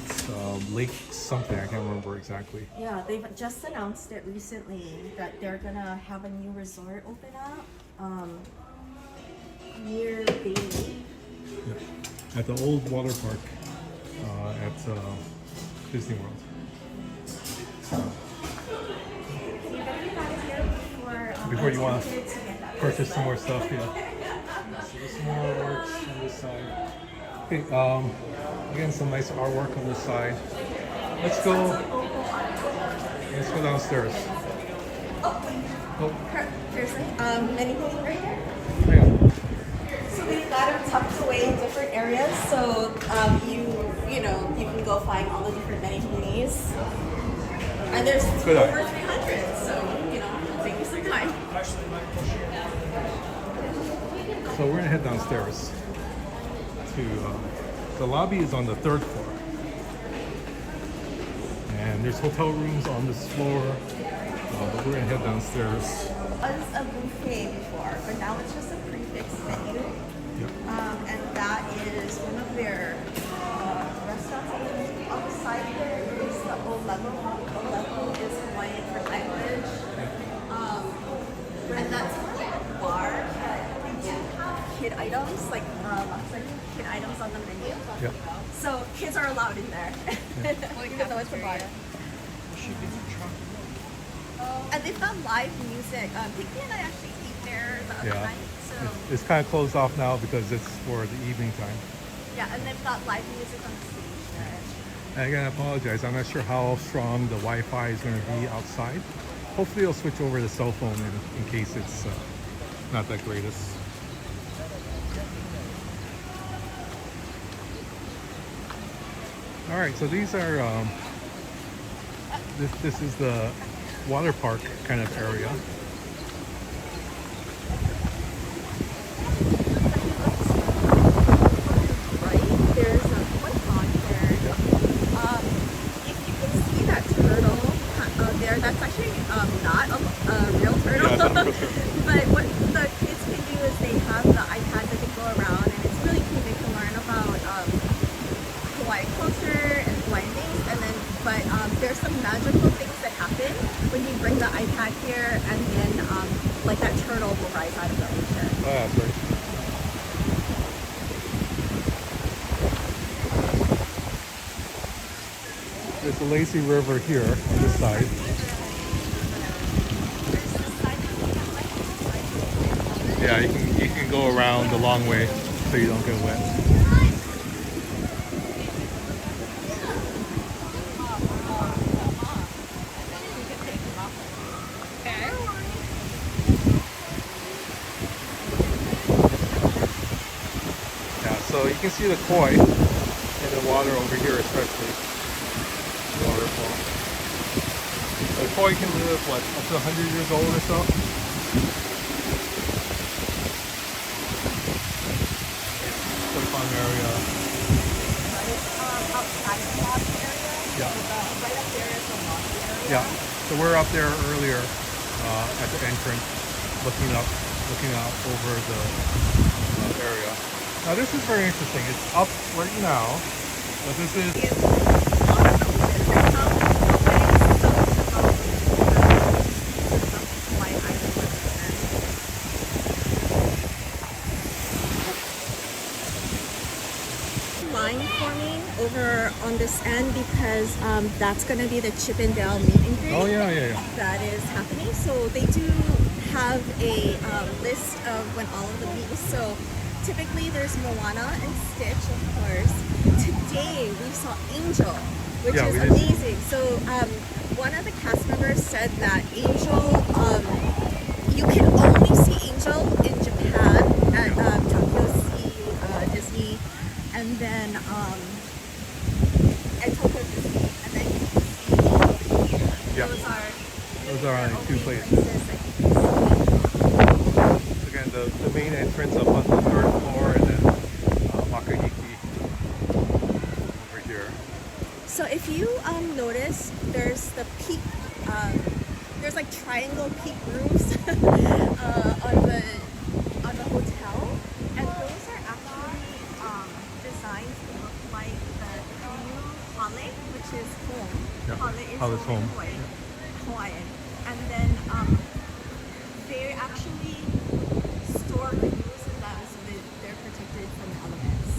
Speaker 1: Lake something, I can't remember exactly.
Speaker 2: Yeah, they've just announced it recently that they're gonna have a new resort open up near Bailey.
Speaker 1: Yeah. At the old water park at Disney World. Before you want to purchase some more stuff, yeah. So there's some more works on this side. Okay, again, some nice artwork on this side. Let's go downstairs. Oh,
Speaker 2: There's Menehune right here.
Speaker 1: yeah.
Speaker 2: So we've got them tucked away in different areas, so you can go find all the different Menehunes. And there's
Speaker 1: Good
Speaker 2: over
Speaker 1: eye.
Speaker 2: 300, so take you some time.
Speaker 1: So we're gonna head downstairs to the lobby is on the 3rd floor, and there's hotel rooms on this floor. But we're gonna head downstairs.
Speaker 2: It was a buffet before, but now it's just a prefix menu.
Speaker 1: Yep.
Speaker 2: And that is one of their restaurants on the side there is the Olevo. Olevo is Hawaiian for language. And that's like a bar, but they do have kid items, like kid items on the menu.
Speaker 1: Yep.
Speaker 2: So kids are allowed in there. Even though it's a bar. And they've got live music. Pinky and I actually ate there the other
Speaker 1: Yeah.
Speaker 2: night. So
Speaker 1: It's kind of closed off now because it's for the evening time.
Speaker 2: yeah, and they've got live music on the stage there.
Speaker 1: And again, I apologize. I'm not sure how strong the Wi-Fi is going to be outside. Hopefully, it'll switch over to cell phone in case it's not that greatest. All right, so these are this is the water park kind of area.
Speaker 2: Right, there's a koi pond here. If you can see that turtle there, that's actually not a real turtle.
Speaker 1: Yeah, not a real turtle.
Speaker 2: But what the kids can do is they have the iPad that they go around, and it's really cool. They can learn about Hawaiian culture and Hawaiian things, and then there's some magical things that happen when you bring the iPad here, and then like that turtle will rise out of the ocean.
Speaker 1: Oh, that's right. There's a lazy river here on this side. Yeah, you can go around the long way so you don't get wet. Yeah, so you can see the koi in the water over here, especially the waterfall. The koi can live what, up to 100 years old or so. Koi pond area.
Speaker 2: Outside of the lobby area.
Speaker 1: Yeah.
Speaker 2: Right up there is the lobby area.
Speaker 1: Yeah, so we're up there earlier at the entrance, looking out over the area. Now this is very interesting. It's up right now, but this is
Speaker 2: line forming over on this end because that's going to be the Chip and Dale meet and greet.
Speaker 1: oh yeah.
Speaker 2: That is happening. So they do have a list of when all of the meet. So typically there's Moana and Stitch, of course. Today we saw Angel, which
Speaker 1: Yeah,
Speaker 2: is
Speaker 1: we did.
Speaker 2: amazing. So one of the cast members said that Angel, you can only see Angel in Japan at Tokyo Disney, and then at Tokyo Disney, and then you can see Angel here.
Speaker 1: Yeah.
Speaker 2: Those are
Speaker 1: only two places.
Speaker 2: that you can see.
Speaker 1: Again, the main entrance up on the third floor, and then Makahiki over here.
Speaker 2: So if you notice, there's the peak, there's like triangle peak roofs on the hotel, and those are actually designed to look like the new hale, which is home.
Speaker 1: Yeah,
Speaker 2: Hale is
Speaker 1: hale is home.
Speaker 2: Hawaiian, and then they actually store canoes in them so that they're protected from the elements.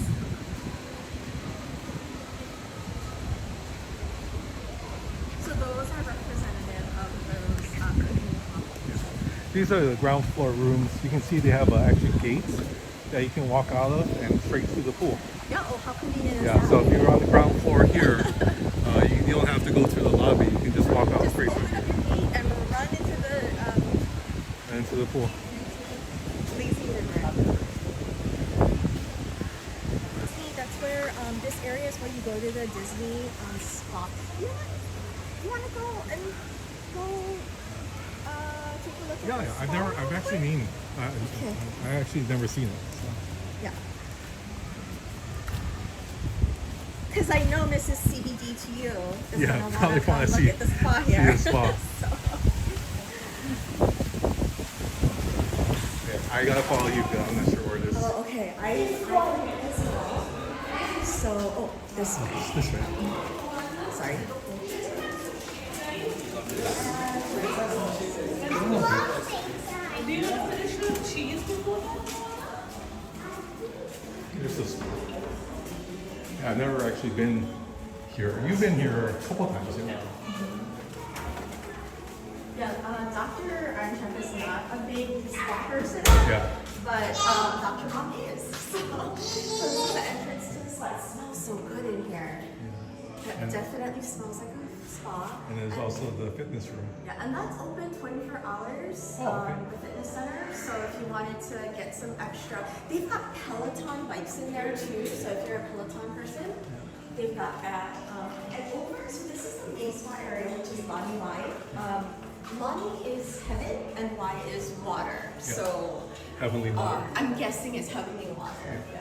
Speaker 2: So those are representative of those canoe complexes.
Speaker 1: These are the ground floor rooms. You can see they have actually gates that you can walk out of and straight to the pool.
Speaker 2: Yeah, oh, how convenient is
Speaker 1: Yeah,
Speaker 2: that?
Speaker 1: so if you're on the ground floor here, you don't have to go through the lobby. You can just walk out
Speaker 2: Just
Speaker 1: straight
Speaker 2: open up your gate and run into the
Speaker 1: into the pool.
Speaker 2: lazy river. See, that's where this area is where you go to the Disney spa. You want to go and take a look at
Speaker 1: Yeah,
Speaker 2: the
Speaker 1: yeah.
Speaker 2: spa
Speaker 1: I've
Speaker 2: real
Speaker 1: actually
Speaker 2: quick? Okay.
Speaker 1: I actually never seen it. So.
Speaker 2: Yeah. Because I know Mrs. CBD to you is
Speaker 1: Yeah,
Speaker 2: gonna
Speaker 1: probably
Speaker 2: come
Speaker 1: wanna
Speaker 2: look
Speaker 1: see-
Speaker 2: at the spa
Speaker 1: see
Speaker 2: here.
Speaker 1: the spa.
Speaker 2: So,
Speaker 1: Yeah, I gotta follow you, but I'm not sure where it is.
Speaker 2: oh, okay. I forget this one. So, oh, this way.
Speaker 1: It's this way.
Speaker 2: Sorry.
Speaker 4: Do you want to finish the cheese before that?
Speaker 1: There's this. Yeah, I've never actually been here. You've been here a couple times, yeah?
Speaker 2: Yeah, Dr. Arnchef is not a big spa person,
Speaker 1: Yeah.
Speaker 2: but Dr. Mom is. So this is the entrance to the spa. It smells so good in here. It
Speaker 1: And-
Speaker 2: definitely smells like a spa.
Speaker 1: And there's also the fitness room.
Speaker 2: Yeah, and that's open 24 hours,
Speaker 1: Oh, okay.
Speaker 2: the fitness center. So if you wanted to get some extra, they've got Peloton bikes in there too. So if you're a Peloton person, they've got that. And over, so this is the main spa area, which is Lani Mai. Lani is heaven and Mai is water. So
Speaker 1: Heavenly water.
Speaker 2: I'm guessing it's heavenly water. Yeah.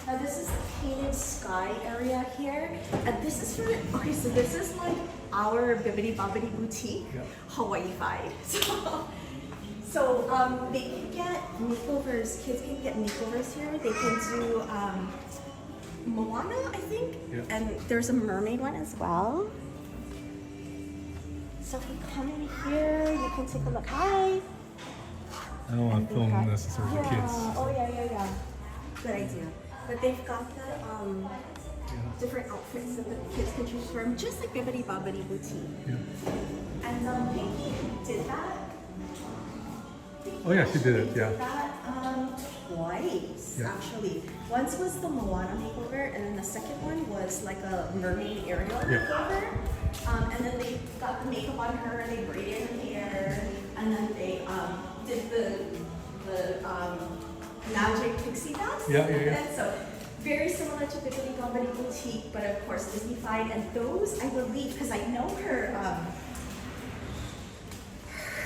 Speaker 2: Now this is the painted sky area here, and this is for, okay, so this is like our Bibbidi Bobbidi boutique,
Speaker 1: Yeah.
Speaker 2: Hawaii-fied. So they can get makeovers, kids can get makeovers here. They can do Moana, I think,
Speaker 1: Yeah.
Speaker 2: and there's a mermaid one as well. So if you come in here, you can take a look. Hi.
Speaker 1: I don't want to
Speaker 2: They've
Speaker 1: film
Speaker 2: got-
Speaker 1: necessarily for kids.
Speaker 2: Oh yeah. Good idea. But they've got the different outfits that the kids can choose from, just like Bibbidi Bobbidi Boutique.
Speaker 1: Yeah.
Speaker 2: And Pinky did that.
Speaker 1: Oh yeah, she did it. Yeah.
Speaker 2: Did that twice
Speaker 1: Yeah.
Speaker 2: actually. Once was the Moana makeover, and then the second one was like a mermaid Ariel makeover. And then they got the makeup on her, and they braided her hair, and then they did the magic pixie dust.
Speaker 1: Yeah.
Speaker 2: And so very similar to the Bibbidi Bobbidi Boutique, but of course Disney-fied. And those, I believe, because I know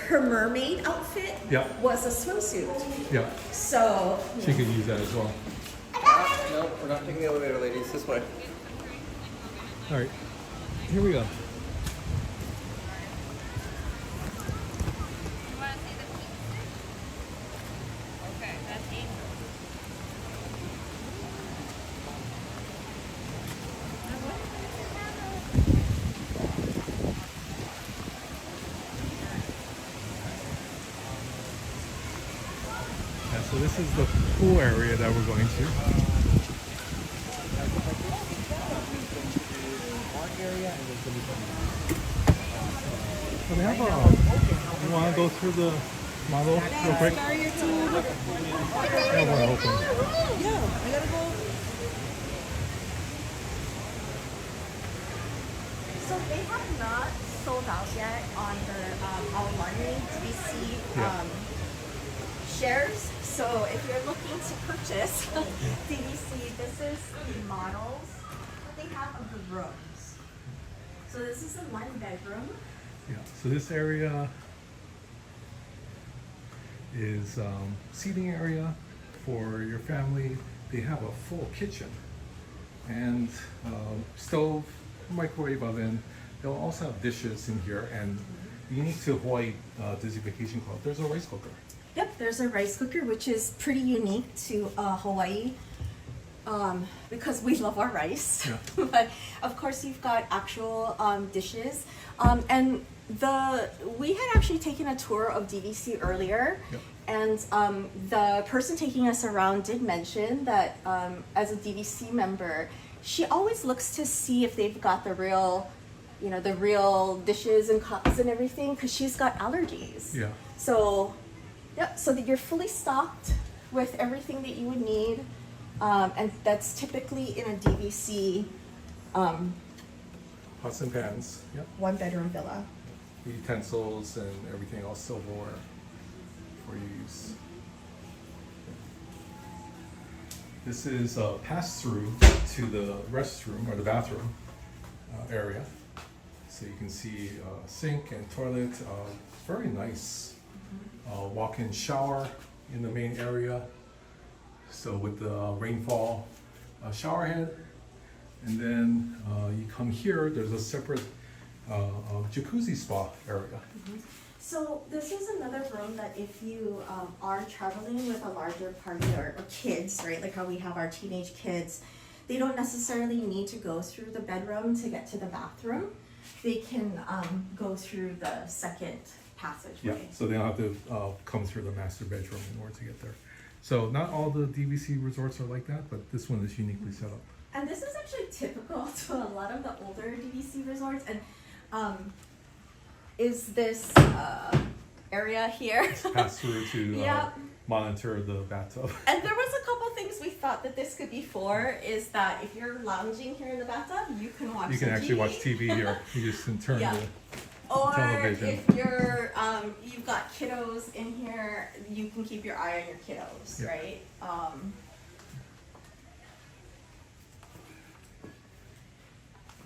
Speaker 2: her mermaid outfit
Speaker 1: Yeah.
Speaker 2: was a swimsuit.
Speaker 1: Yeah.
Speaker 2: So
Speaker 1: She could use that as well.
Speaker 5: No, we're not taking the elevator, ladies. This way.
Speaker 1: All right. Here we go.
Speaker 4: Okay, that's Angel.
Speaker 1: this is the pool area that we're going to. So they have a. You want to go through the model real quick? Yeah, I want to open.
Speaker 2: So they have not sold out yet on the Aulani DVC shares. So if you're looking to purchase DVC, this is the models that they have of the rooms. So this is the 1-bedroom.
Speaker 1: Yeah. So this area is seating area for your family. They have a full kitchen and stove, microwave oven. They'll also have dishes in here, and unique to Hawaii Disney Vacation Club, there's a rice cooker.
Speaker 2: Yep, there's a rice cooker, which is pretty unique to Hawaii because we love our rice.
Speaker 1: Yeah.
Speaker 2: But of course, you've got actual dishes, and we had actually taken a tour of DVC earlier.
Speaker 1: Yep.
Speaker 2: And the person taking us around did mention that as a DVC member, she always looks to see if they've got the real, the real dishes and cups and everything, because she's got allergies.
Speaker 1: Yeah.
Speaker 2: So, yeah, so that you're fully stocked with everything that you would need, and that's typically in a DVC
Speaker 1: Pots and pans. Yep.
Speaker 2: 1-bedroom villa.
Speaker 1: Utensils and everything else, silverware for use. This is a pass-through to the restroom or the bathroom area. So you can see sink and toilet, very nice. Walk-in shower in the main area. So with the rainfall shower head. And then you come here, there's a separate jacuzzi spa area.
Speaker 2: So this is another room that if you are traveling with a larger party or kids, right, like how we have our teenage kids, they don't necessarily need to go through the bedroom to get to the bathroom. They can go through the second passageway.
Speaker 1: Yeah, so they don't have to come through the master bedroom in order to get there. So not all the DVC resorts are like that, but this one is uniquely set up.
Speaker 2: And this is actually typical to a lot of the older DVC resorts. And is this area here?
Speaker 1: Pass through to
Speaker 2: Yep.
Speaker 1: monitor the bathtub.
Speaker 2: And there was a couple things we thought that this could be for, is that if you're lounging here in the bathtub, you can watch
Speaker 1: You can
Speaker 2: some
Speaker 1: actually
Speaker 2: TV.
Speaker 1: watch TV here. You just can turn
Speaker 2: Yeah.
Speaker 1: the
Speaker 2: Or
Speaker 1: television.
Speaker 2: if you're you've got kiddos in here, you can keep your eye on your kiddos,
Speaker 1: Yeah.
Speaker 2: right?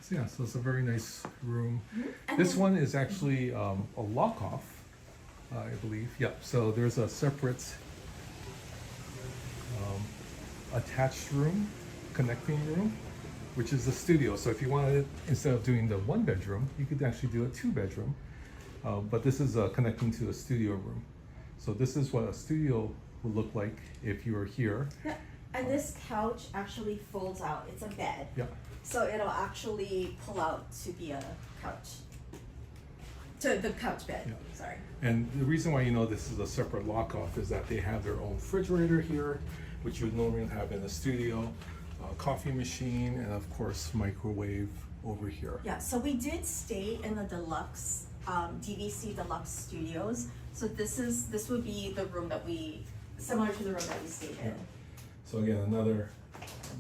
Speaker 1: So yeah, so it's a very nice room.
Speaker 2: And
Speaker 1: This
Speaker 2: then-
Speaker 1: one is actually a lock-off, I believe. Yep, so there's a separate attached room, connecting room, which is the studio. So if you wanted, instead of doing the 1-bedroom, you could actually do a 2-bedroom. But this is connecting to a studio room. So this is what a studio would look like if you were here.
Speaker 2: Yeah. And this couch actually folds out. It's a bed.
Speaker 1: Yeah.
Speaker 2: So it'll actually pull out to be a couch. To the couch bed,
Speaker 1: Yeah.
Speaker 2: sorry.
Speaker 1: And the reason why you know this is a separate lock-off is that they have their own refrigerator here, which you would normally have in a studio, coffee machine, and of course microwave over here.
Speaker 2: Yeah, so we did stay in the deluxe, DVC Deluxe Studios. So this would be the room that similar to the room that we stayed in.
Speaker 1: Yeah. So again, another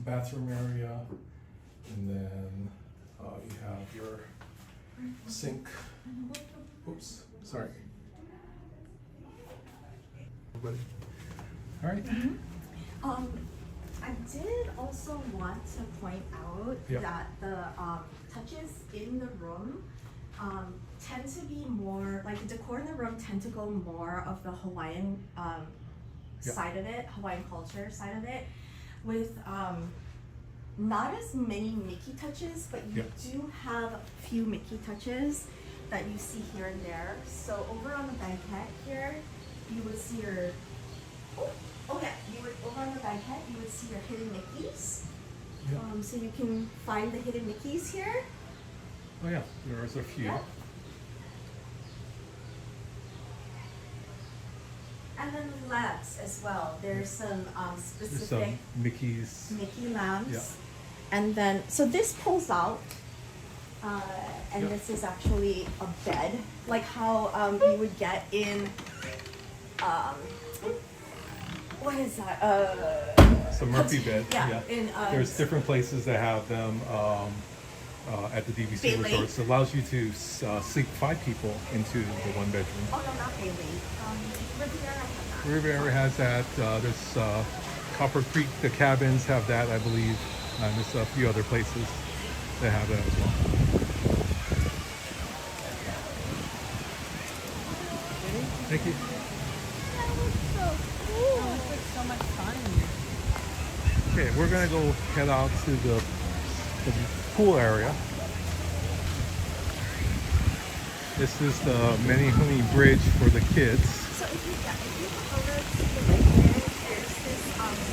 Speaker 1: bathroom area, and then you have your sink. Oops, sorry. Everybody. All right.
Speaker 2: I did also want to point out
Speaker 1: Yeah.
Speaker 2: that the touches in the room tend to be more, like the decor in the room tend to go more of the Hawaiian
Speaker 1: Yeah.
Speaker 2: side of it, Hawaiian culture side of it, with not as many Mickey touches, but you
Speaker 1: Yeah.
Speaker 2: do have a few Mickey touches that you see here and there. So over on the banquette here, you would see your, over on the banquette, you would see your hidden Mickeys.
Speaker 1: Yeah.
Speaker 2: So you can find the hidden Mickeys here.
Speaker 1: Oh yeah, there's a few.
Speaker 2: Yeah. And and then lamps as well. There's some
Speaker 1: There's
Speaker 2: specific
Speaker 1: some Mickey's.
Speaker 2: Mickey lamps.
Speaker 1: Yeah.
Speaker 2: And then, so this pulls out, and
Speaker 1: Yep.
Speaker 2: this is actually a bed, like how you would get in, what is that?
Speaker 1: It's a Murphy bed.
Speaker 2: Yeah, in,
Speaker 1: There's different places that have them at the DVC
Speaker 2: Bailey.
Speaker 1: resorts. It allows you to sleep 5 people into the 1 bedroom.
Speaker 2: Oh no, not Bailey. Riviera has that.
Speaker 1: Riviera has that. There's Copper Creek, the cabins have that, I believe. And there's a few other places that have that as well. Thank you.
Speaker 2: That looks so cool. That looks like so much fun.
Speaker 1: Okay, we're gonna go head out to the pool area. This is the Menehune Bridge for the kids.
Speaker 2: So if you color to the right there, there's this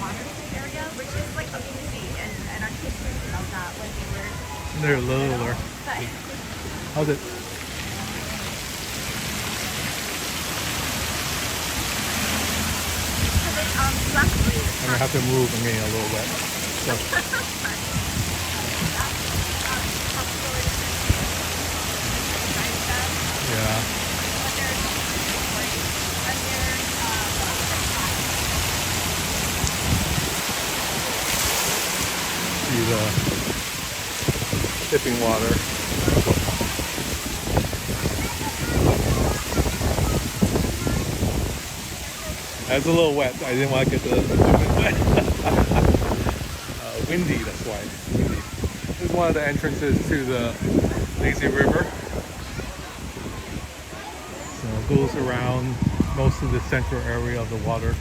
Speaker 2: water area, which is like amazing, and our kids really love that when they were
Speaker 1: They're littler.
Speaker 2: But
Speaker 1: How's it?
Speaker 2: luckily,
Speaker 1: I'm gonna have to move. I'm getting a little wet. So, yeah. See the dipping water. That's a little wet. I didn't want to get the equipment wet. Windy, that's why. Windy. This is one of the entrances to the lazy river. So it goes around most of the central area of the water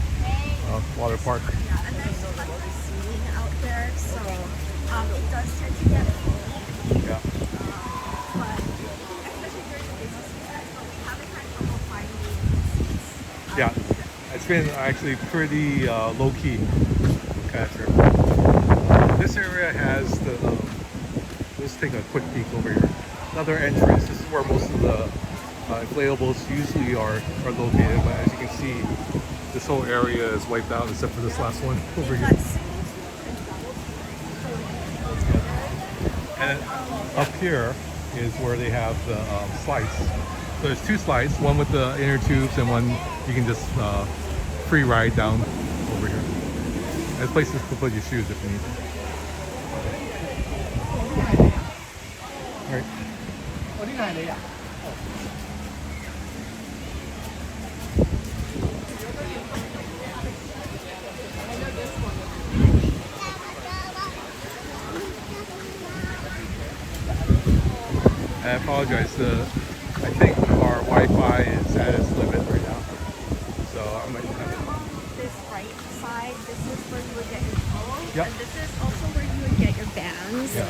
Speaker 1: park.
Speaker 2: Yeah, and there's tons of seating out there, so it does tend to get cold.
Speaker 1: Yeah.
Speaker 2: But especially during the busy season, but we haven't had trouble finding seats.
Speaker 1: Yeah. It's been actually pretty low-key kind of trip. This area has the, let's take a quick peek over here. Another entrance. This is where most of the inflatables usually are located, but as you can see, this whole area is wiped out except for this last one over here. And up here is where they have the slides. So there's 2 slides, one with the inner tubes and one you can just free ride down over here. There's places to put your shoes if you need. All right. I apologize. I think our Wi-Fi is at its limit right now, so I might have it.
Speaker 2: This right side, this is where you would get your clothes,
Speaker 1: Yep.
Speaker 2: and this is also where you would get your bands.
Speaker 1: Yeah.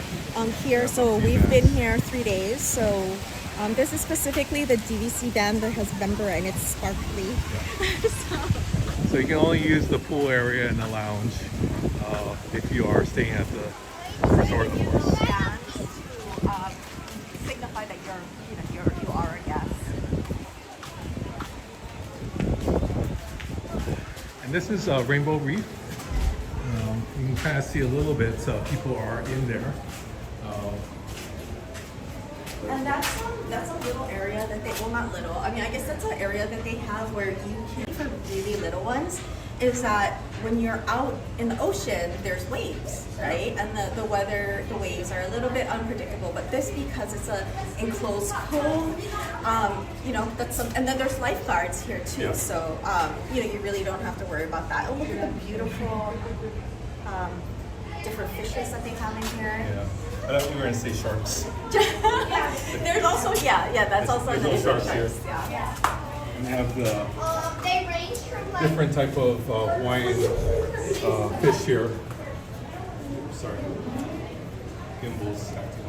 Speaker 2: Here, so we've been here 3 days. So this is specifically the DVC band that has member, and it's sparkly.
Speaker 1: So you can only use the pool area and the lounge if you are staying at the resort, of course.
Speaker 2: Bands to signify that you are a guest.
Speaker 1: And this is Rainbow Reef. You can kind of see a little bit. People are in there.
Speaker 2: And that's a little area that they, well, not little, I mean, I guess that's an area that they have where you can, for really little ones, is that when you're out in the ocean, there's waves, right? And the weather, the waves are a little bit unpredictable, but this, because it's a enclosed cove, that's some, and then there's lifeguards here too,
Speaker 1: Yeah.
Speaker 2: so, you really don't have to worry about that. Oh, look at the beautiful, different fishes that they have in here.
Speaker 1: Yeah. I thought we were going to say sharks.
Speaker 2: There's also, that's also
Speaker 1: There's
Speaker 2: the
Speaker 1: no sharks here.
Speaker 2: yeah.
Speaker 1: We have the
Speaker 3: They range from like
Speaker 1: different type of Hawaiian fish here. Sorry. Gimbals acting.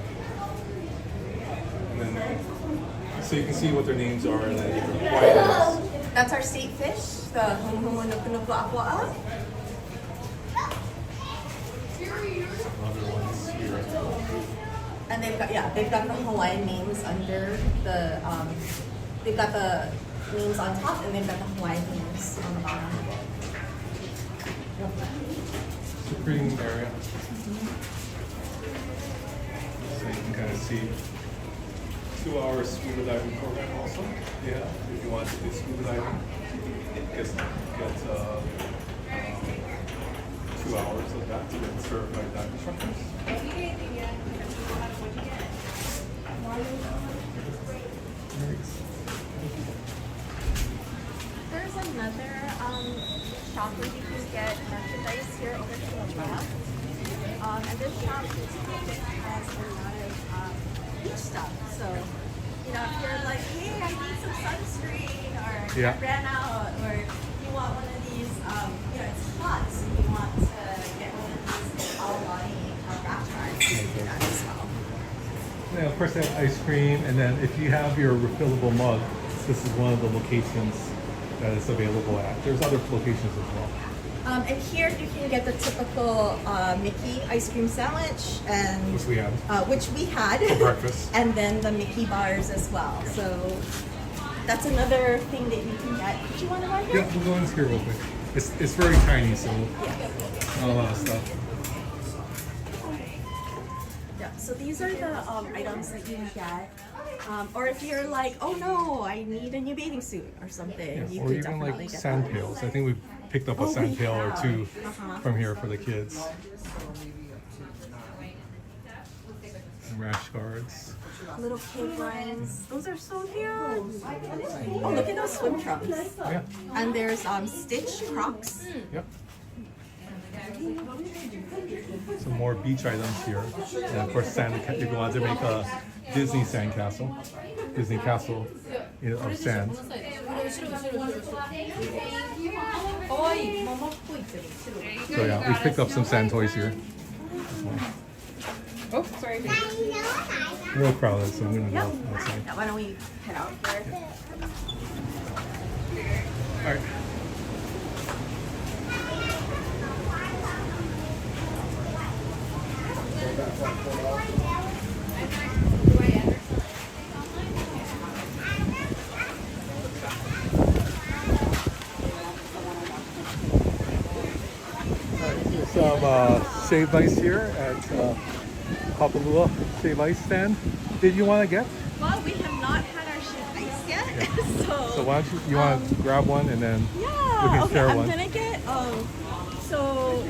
Speaker 1: And then, so you can see what their names are and then your Hawaiian names.
Speaker 2: That's our state fish, the humuhunukunukuapua'a.
Speaker 1: Other ones here.
Speaker 2: And they've got the Hawaiian names under the, they've got the names on top, and they've got the Hawaiian names on the bottom.
Speaker 1: It's a pretty neat area. So you can kind of see 2-hour scuba diving program also. Yeah, if you want to do scuba diving, get 2 hours of that to get served by dive instructors.
Speaker 2: There's another shop where you can get merchandise here over to the left. And this shop has a lot of beach stuff. So, you know, if you're like, hey, I need some sunscreen, or
Speaker 1: Yeah.
Speaker 2: I ran out, or you want one of these, you know, it's hot, so you want to get one of these Aulani wrap guards, you can do that as well.
Speaker 1: Yeah, of course they have ice cream, and then if you have your refillable mug, this is one of the locations that it's available at. There's other locations as well.
Speaker 2: And here you can get the typical Mickey ice cream sandwich, and
Speaker 1: Which we have.
Speaker 2: which we had
Speaker 1: For breakfast.
Speaker 2: and then the Mickey bars as well.
Speaker 1: Yeah.
Speaker 2: So that's another thing that you can get. Did you want to run here?
Speaker 1: Yeah, we'll go in here real quick. It's very tiny, so not a lot of stuff.
Speaker 2: Yeah. So these are the items that you can get. Or if you're like, oh no, I need a new bathing suit or something,
Speaker 1: Yeah,
Speaker 2: you
Speaker 1: or
Speaker 2: could
Speaker 1: even
Speaker 2: definitely
Speaker 1: like
Speaker 2: get
Speaker 1: sand
Speaker 2: that.
Speaker 1: pails. I think we picked up a
Speaker 2: Oh, we
Speaker 1: sand pail or
Speaker 2: have.
Speaker 1: two
Speaker 2: Uh-huh.
Speaker 1: from here for the kids. And rash guards.
Speaker 2: Little kid ones. Those are so cute. Oh, look at those swim trunks.
Speaker 1: Yeah,
Speaker 2: And there's Stitch Crocs.
Speaker 1: yep. Some more beach items here. And of course, if you want to make a Disney sand castle. Disney castle of sand. So yeah, we picked up some sand toys here.
Speaker 2: Oh, sorry.
Speaker 1: Real crowded, so I'm gonna
Speaker 2: Yep.
Speaker 1: go outside.
Speaker 2: Yeah, why don't we head out here?
Speaker 1: All right. There's some shaved ice here at Papalua Shave Ice stand. Did you want to get?
Speaker 2: Well, we have not had our shaved ice yet,
Speaker 1: So why don't you want to grab one and then we
Speaker 2: yeah.
Speaker 1: can
Speaker 2: Okay,
Speaker 1: share
Speaker 2: I'm
Speaker 1: one.
Speaker 2: gonna get. So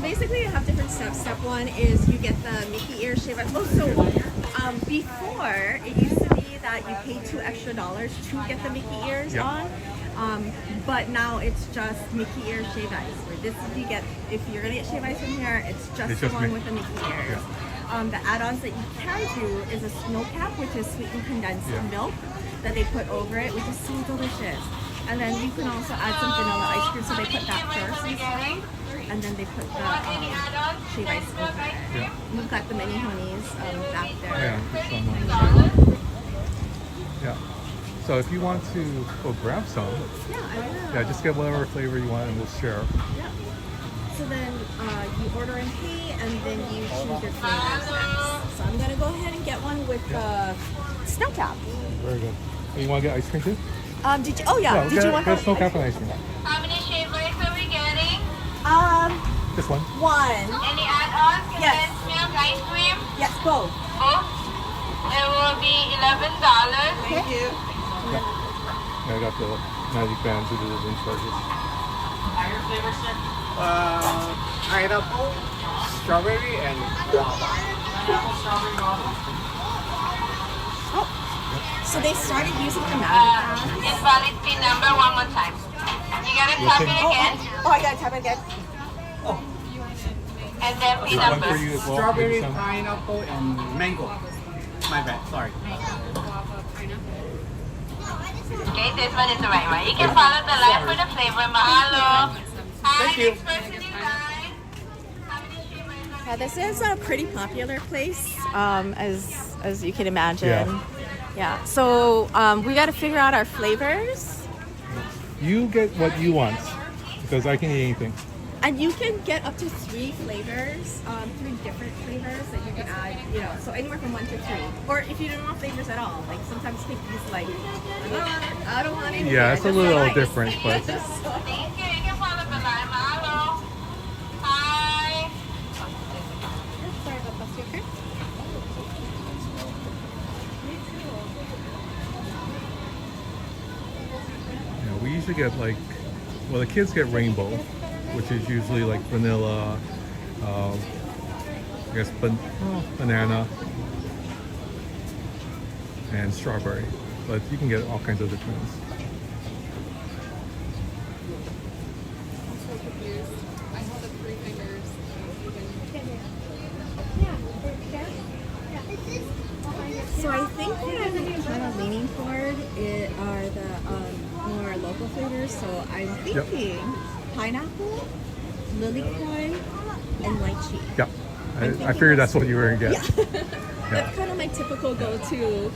Speaker 2: basically, you have different steps. Step one is you get the Mickey ear shave ice. Oh, so before it used to be that you paid $2 extra to get the Mickey ears
Speaker 1: Yep.
Speaker 2: on. But now it's just Mickey ear shave ice. Where this is you get if you're gonna get shave ice in here, it's just
Speaker 1: It's
Speaker 2: the
Speaker 1: just
Speaker 2: one
Speaker 1: Mickey.
Speaker 2: with the Mickey ears.
Speaker 1: Yeah.
Speaker 2: The add-ons that you can do is a snow cap, which is sweetened condensed
Speaker 1: Yeah.
Speaker 2: milk that they put over it, which is so delicious. And then you can also add some vanilla ice cream, so they put that first instead, and then they put the shave ice over it.
Speaker 1: Yeah.
Speaker 2: We've got the Menehunes back there.
Speaker 1: Yeah, there's some. Yeah. So if you want to go grab some,
Speaker 2: Yeah, I will.
Speaker 1: yeah, just get whatever flavor you want and we'll share.
Speaker 2: Yeah. So then you order and pay, and then you choose your flavors next. So I'm gonna go ahead and get one with the snow cap.
Speaker 1: Very good. You want to get ice cream too?
Speaker 2: Did you? Oh yeah. Did
Speaker 1: get,
Speaker 2: you want
Speaker 1: get
Speaker 2: the
Speaker 1: snow cap and ice cream?
Speaker 4: How many shave ice are we getting?
Speaker 1: Just one.
Speaker 2: One.
Speaker 4: Any add-ons?
Speaker 2: Yes.
Speaker 4: Condensed milk ice cream?
Speaker 2: Yes, both.
Speaker 4: Both? It will be $11.
Speaker 2: Thank you.
Speaker 1: Yeah, I got the magic bands with the delivery charges.
Speaker 4: Higher flavor set?
Speaker 5: Pineapple, strawberry, and guava.
Speaker 4: Pineapple, strawberry, guava.
Speaker 2: So they started using the magic bands.
Speaker 4: Invalid PIN number one more time. You gotta tap it again,
Speaker 2: Oh, I gotta tap it again.
Speaker 4: and then PIN
Speaker 1: There's one
Speaker 4: number.
Speaker 1: for you as well.
Speaker 5: Strawberry,
Speaker 1: maybe some.
Speaker 5: pineapple, and mango. My bad, sorry.
Speaker 4: Okay, this one is the right one. You can follow the line for the flavor. Mahalo. Hi,
Speaker 5: Thank you.
Speaker 4: next person in line. How many shave ice are
Speaker 2: Yeah, this is a pretty popular place, as you can imagine.
Speaker 1: Yeah.
Speaker 2: So we got to figure out our flavors,
Speaker 1: You get what you want because I can eat anything.
Speaker 2: and you can get up to 3 flavors, 3 different flavors that you can add you know, so anywhere from 1 to 3. Or if you don't want flavors at all, like sometimes take these like, I don't want anything.
Speaker 1: Yeah,
Speaker 2: I
Speaker 1: it's a
Speaker 2: just
Speaker 1: little
Speaker 2: want ice.
Speaker 1: different, but
Speaker 4: Thank you. You can follow the line. Mahalo. Hi.
Speaker 2: Sorry about that, okay?
Speaker 1: yeah, we usually get like, well, the kids get rainbow, which is usually like vanilla, I guess banana and strawberry, but you can get all kinds of different ones.
Speaker 2: So I think what I'm kind of leaning toward are the more local flavors. So I'm thinking pineapple, lilikoi, and lychee.
Speaker 1: Yeah, I figured that's what you were gonna get.
Speaker 2: Yeah. That's kind of my typical go-to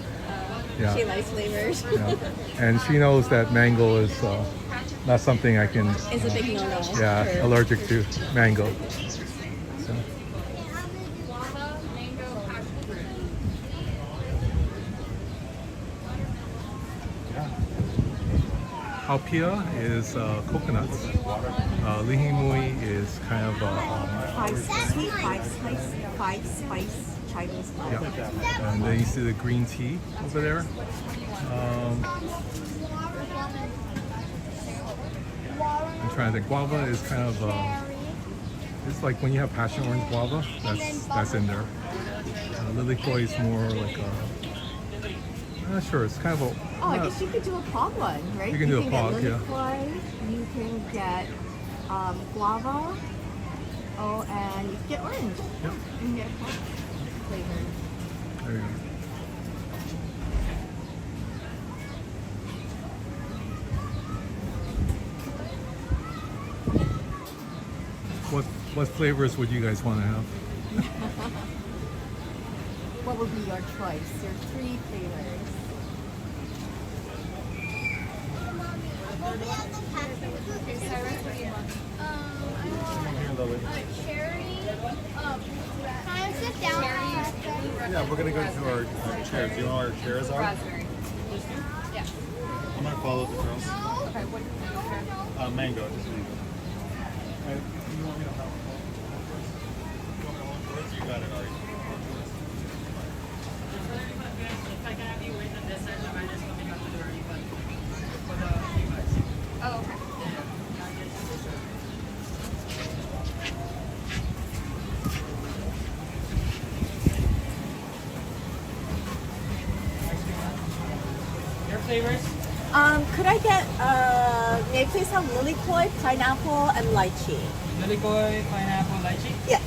Speaker 1: Yeah.
Speaker 2: she likes flavors.
Speaker 1: Yeah. And she knows that mango is not something I can.
Speaker 2: It's a big no-no.
Speaker 1: Yeah,
Speaker 2: for-
Speaker 1: allergic to mango. So. Haupia is coconuts. Lihimui is kind of
Speaker 2: five spice Chinese blend.
Speaker 1: yeah. And then you see the green tea over there. I'm trying to think. Guava is kind of it's like when you have passion orange guava. That's in there. Lilikoi is more like I'm not sure. It's kind of a.
Speaker 2: Oh, I guess you could do a pog one, right?
Speaker 1: You can do a pog,
Speaker 2: get
Speaker 1: yeah.
Speaker 2: lilikoi, you can get guava. Oh, and you can get orange.
Speaker 1: Yep.
Speaker 2: You can get a pog flavor.
Speaker 1: There you go. What flavors would you guys want to have?
Speaker 2: What would be your choice? Your 3 flavors.
Speaker 3: Cherry. Can I sit down?
Speaker 6: Yeah, we're gonna go to our chairs. Do you know where our chairs are?
Speaker 7: Raspberry. Yeah.
Speaker 6: I'm gonna follow the girls.
Speaker 7: Okay, what do you want?
Speaker 6: Mango, just mango. Right, you want me to have first? You got it, Ari.
Speaker 7: Oh, okay.
Speaker 5: Your flavors?
Speaker 2: Could I get may I please have lilikoi, pineapple, and lychee?
Speaker 5: Lilikoi, pineapple, lychee?
Speaker 2: Yes.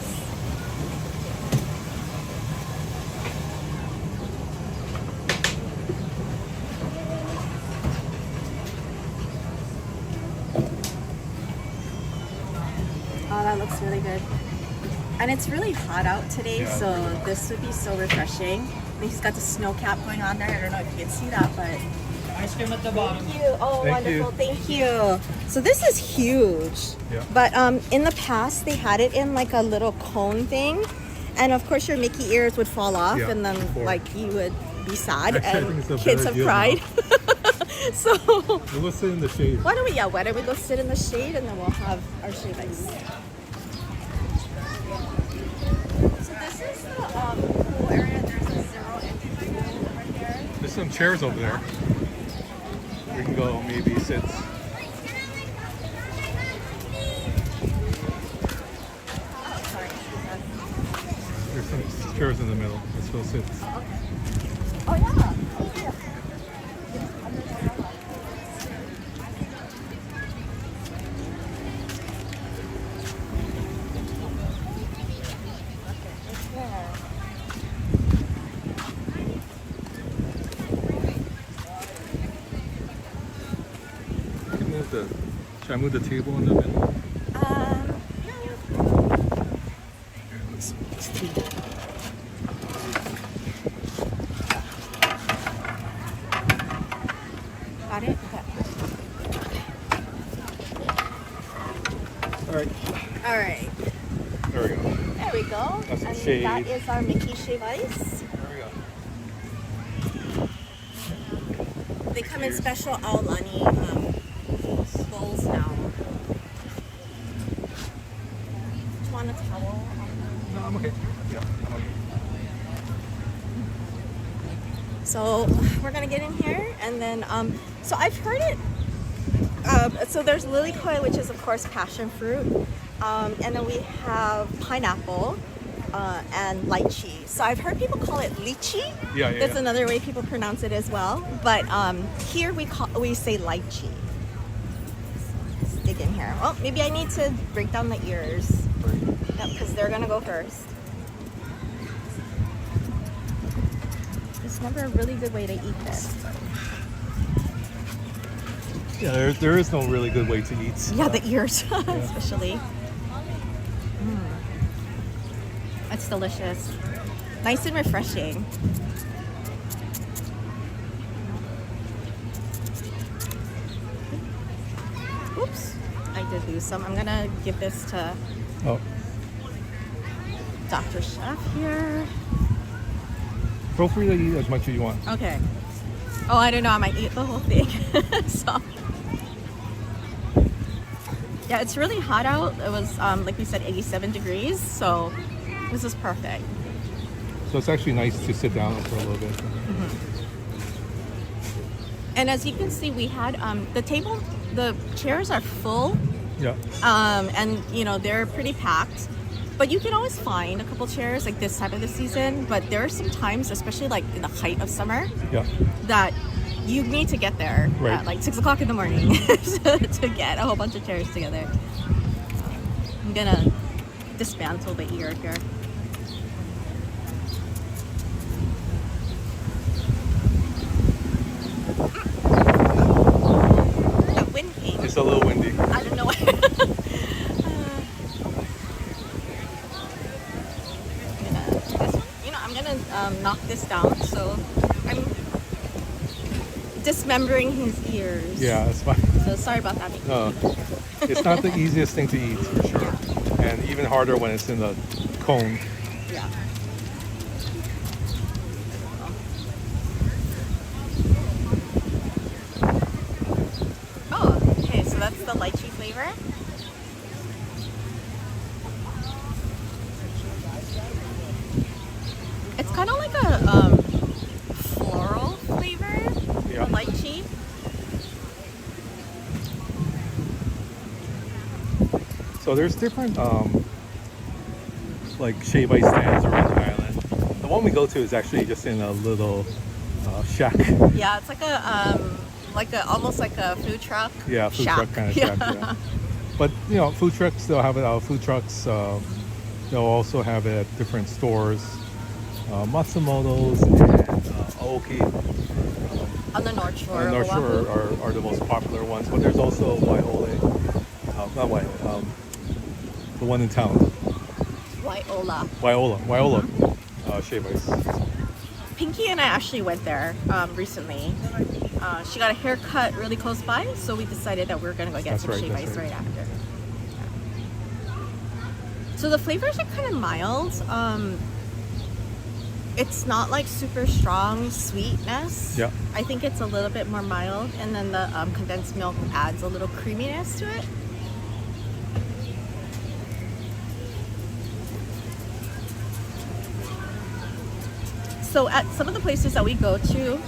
Speaker 2: Oh, that looks really good. And it's really hot out today,
Speaker 1: Yeah.
Speaker 2: so this would be so refreshing. He's got the snow cap going on there. I don't know if you can see that, but
Speaker 5: Ice cream at the bottom.
Speaker 2: thank you. Oh,
Speaker 1: Thank
Speaker 2: wonderful.
Speaker 1: you.
Speaker 2: Thank you. So this is huge.
Speaker 1: Yeah.
Speaker 2: But in the past, they had it in like a little cone thing. And of course, your Mickey ears would fall off,
Speaker 1: Yeah,
Speaker 2: and then
Speaker 1: before.
Speaker 2: like you would be sad.
Speaker 1: Actually, I think
Speaker 2: and
Speaker 1: it's a
Speaker 2: kids
Speaker 1: better
Speaker 2: have
Speaker 1: deal
Speaker 2: cried. So
Speaker 1: We'll go sit in the shade.
Speaker 2: why don't we go sit in the shade, and then we'll have our shade ice. So this is the pool area. There's a 0 entry pool over here.
Speaker 1: There's some chairs over there. We can go maybe sit.
Speaker 2: Oh, sorry.
Speaker 1: There's some chairs in the middle. Let's go sit.
Speaker 2: Oh yeah. Oh, yeah.
Speaker 1: You can move the. Should I move the table in the middle? Here, let's do.
Speaker 2: Got it? Okay.
Speaker 1: All right.
Speaker 2: All right.
Speaker 1: There we go.
Speaker 2: There we go.
Speaker 1: Got some
Speaker 2: And
Speaker 1: shade.
Speaker 2: that is our Mickey shave ice.
Speaker 1: There we go.
Speaker 2: They come in special Aulani bowls now. Do you want a towel?
Speaker 1: No, I'm okay. Yeah, I'm okay.
Speaker 2: So we're gonna get in here, and then so I've heard it. So there's lily koi, which is of course passion fruit, and then we have pineapple and lychee. So I've heard people call it lychee.
Speaker 1: Yeah.
Speaker 2: That's another way people pronounce it as well. But here we say lychee. Let's dig in here. Well, maybe I need to break down the ears. Yep, because they're gonna go first. There's never a really good way to eat this.
Speaker 1: Yeah, there is no really good way to eat.
Speaker 2: Yeah, the ears, especially. It's delicious. Nice and refreshing. Oops, I did lose some. I'm gonna give this to Dr. Chef here.
Speaker 1: Feel free to eat as much as you want.
Speaker 2: Okay. Oh, I don't know. I might eat the whole thing. So. Yeah, it's really hot out. It was, like we said, 87 degrees. So this is perfect.
Speaker 1: So it's actually nice to sit down for a little bit.
Speaker 2: And as you can see, we had the chairs are full.
Speaker 1: Yeah.
Speaker 2: And you know, they're pretty packed. But you can always find a couple chairs like this time of the season. But there are some times, especially like in the height of summer, that you need to get there at like 6 o'clock in the morning to get a whole bunch of chairs together. I'm gonna dismantle the ear here. That wind came.
Speaker 1: It's a little windy.
Speaker 2: I don't know why. I'm gonna knock this down. So I'm dismembering his ears.
Speaker 1: Yeah, that's fine.
Speaker 2: So sorry about that.
Speaker 1: No, it's not the easiest thing to eat for sure, and even harder when it's in the cone.
Speaker 2: Yeah. Oh, okay. So that's the lychee flavor. It's kind of like a floral flavor, the lychee.
Speaker 1: So there's different like shave ice stands around the island. The one we go to is actually just in a little shack.
Speaker 2: Yeah, it's like a almost like a food truck.
Speaker 1: Yeah, food
Speaker 2: shack.
Speaker 1: truck kind of shack. Yeah. But you know, food trucks, they'll have it out. Food trucks, they'll also have it at different stores. Matsumoto's and Aoki
Speaker 2: On the North Shore.
Speaker 1: North Shore are the most popular ones, but there's also not Waiole, the one in town. Waiole shave ice.
Speaker 2: Pinky and I actually went there recently. She got a haircut really close by, so we decided that we were gonna go get some shave ice right after. Yeah. So the flavors are kind of mild. It's not like super strong sweetness.
Speaker 1: Yeah.
Speaker 2: I think it's a little bit more mild, and then the condensed milk adds a little creaminess to it. So at some of the places that we go to,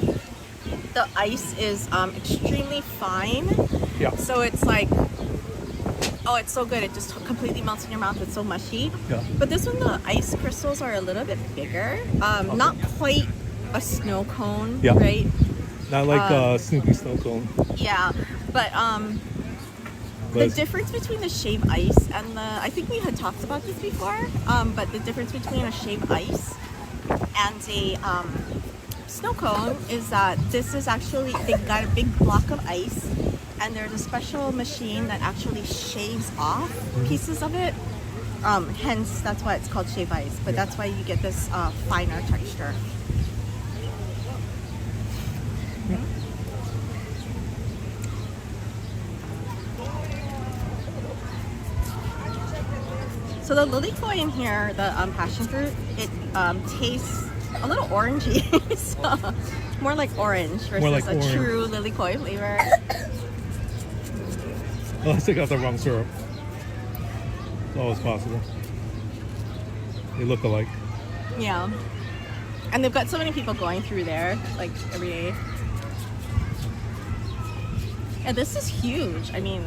Speaker 2: the ice is extremely fine.
Speaker 1: Yeah.
Speaker 2: So it's like, oh, it's so good. It just completely melts in your mouth. It's so mushy.
Speaker 1: Yeah.
Speaker 2: But this one, the ice crystals are a little bit bigger. Not quite a snow cone, right?
Speaker 1: Not like Snoopy snow cone.
Speaker 2: Yeah. But the difference between the shave ice and I think we had talked about this before, but the difference between a shave ice and a snow cone is that this is actually, they got a big block of ice, and there's a special machine that actually shaves off pieces of it. Hence, that's why it's called shave ice, but that's why you get this finer texture. So the lilikoi in here, the passion fruit, it tastes a little orangey, so more like orange versus
Speaker 1: More like
Speaker 2: a
Speaker 1: orange.
Speaker 2: true lilikoi flavor.
Speaker 1: Unless they got the wrong syrup. It's always possible. They look alike.
Speaker 2: Yeah. And they've got so many people going through there, like every day. And this is huge. I mean,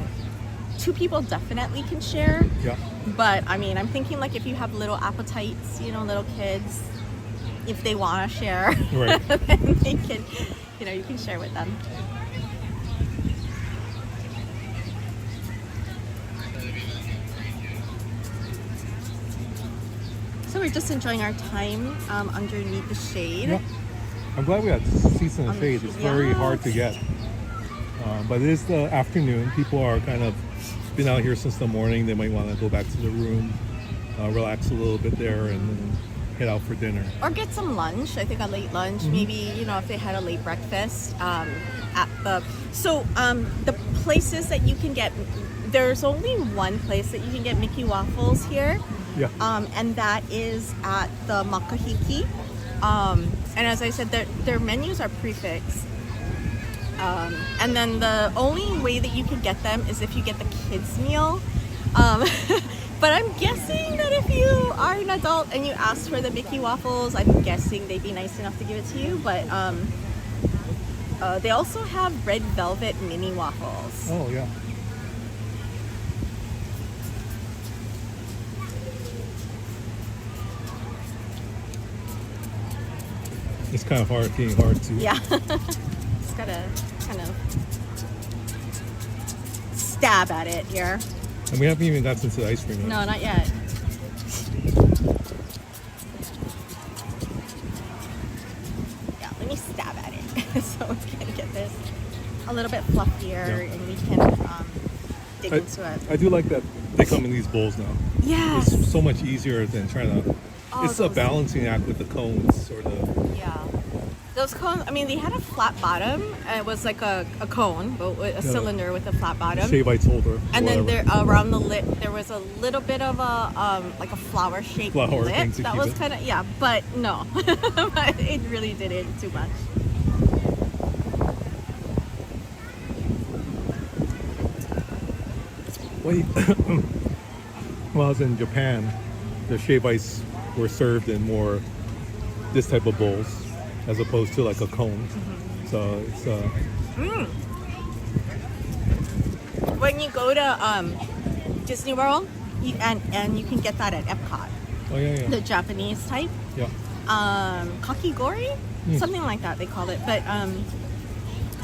Speaker 2: 2 people definitely can share.
Speaker 1: Yeah.
Speaker 2: But I mean, I'm thinking like if you have little appetites, you know, little kids, if they want to share,
Speaker 1: Right.
Speaker 2: then they can, you know, you can share with them. So we're just enjoying our time underneath the shade.
Speaker 1: Yeah. I'm glad we had seats in the
Speaker 2: On the
Speaker 1: shade. It's very
Speaker 2: yes.
Speaker 1: hard to get. But it is the afternoon. People are kind of been out here since the morning. They might want to go back to the room, relax a little bit there, and then head out for dinner.
Speaker 2: Or get some lunch. I think a late lunch. Maybe, you know, if they had a late breakfast at the... So the places that you can get... There's only one place that you can get Mickey waffles here.
Speaker 1: Yeah.
Speaker 2: And that is at the Makahiki. And as I said, their menus are prefixed. And then the only way that you can get them is if you get the kids meal. But I'm guessing that if you are an adult and you ask for the Mickey waffles, I'm guessing they'd be nice enough to give it to you. But they also have red velvet mini waffles.
Speaker 1: Oh, yeah. It's kind of getting hard to...
Speaker 2: Yeah. Just gotta kind of stab at it here.
Speaker 1: And we haven't even gotten into the ice cream yet.
Speaker 2: No, not yet. Yeah, let me stab at it so we can get this a little bit fluffier and we can dig into it.
Speaker 1: I do like that they come in these bowls now.
Speaker 2: Yes.
Speaker 1: It's so much easier than trying to... it's a
Speaker 2: those-
Speaker 1: balancing act with the cones, sort of.
Speaker 2: Yeah. Those cones, I mean, they had a flat bottom. It was like a cone, but with a cylinder with a flat bottom.
Speaker 1: Shave-ites holder.
Speaker 2: And then
Speaker 1: whatever.
Speaker 2: there around the lip, there was a little bit of a like a flower-shaped
Speaker 1: Flower
Speaker 2: lip.
Speaker 1: thing to
Speaker 2: That
Speaker 1: keep
Speaker 2: was
Speaker 1: it.
Speaker 2: kind of but no, but it really didn't too much.
Speaker 1: Wait. When I was in Japan, the shave-ites were served in more this type of bowls as opposed to like a cone. So it's
Speaker 2: When you go to Disney World, and you can get that at Epcot,
Speaker 1: oh yeah.
Speaker 2: the Japanese type,
Speaker 1: Yeah.
Speaker 2: kakigori, something like that they call it. But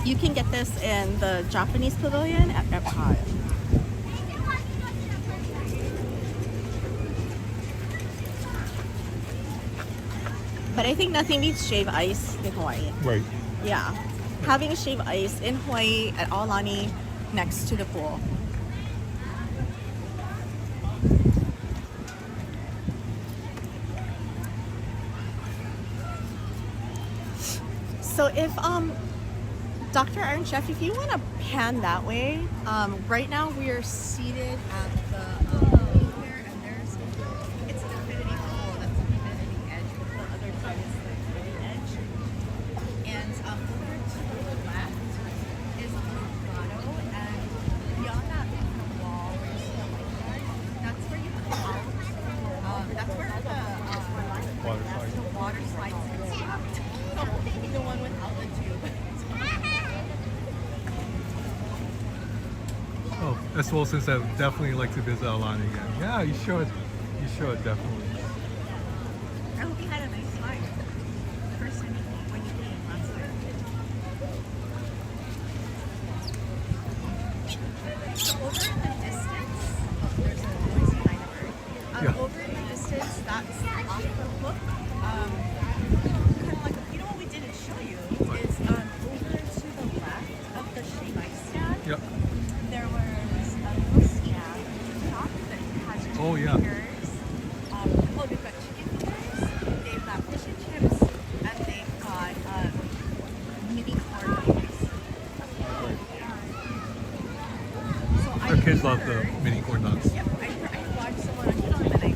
Speaker 2: you can get this in the Japanese pavilion at Epcot. But I think nothing beats shave ice in Hawaii.
Speaker 1: Right.
Speaker 2: Yeah. Having shave ice in Hawaii at Aulani next to the pool. So if Dr. Iron Chef, if you want to pan that way, right now we are seated at the pool here, and there's it's an infinity pool. That's the infinity edge, but the other side is the infinity edge. And over to the left is a grotto, and beyond that wall where you see the lifeguard, that's where you come out. That's where the water slides instruct. The one without the tube.
Speaker 1: Oh, S. Wilson said definitely like to visit Aulani again. Yeah, you should. You should definitely.
Speaker 2: I hope you had a nice time. The first time when you came last time. So over in the distance, there's a noisy line of earth.
Speaker 1: Yeah.
Speaker 2: Over in the distance, that's off the hook. Kind of like, you know what we didn't show you is over to the left of the shave ice stand.
Speaker 1: Yep.
Speaker 2: There was a little stand shop that has chicken
Speaker 1: Oh, yeah.
Speaker 2: fingers. They've got chicken fingers, they've got fish and chips, and they've got mini corn dogs. So
Speaker 1: Our kids love the mini corn dogs.
Speaker 2: Yep, I watched someone on YouTube and I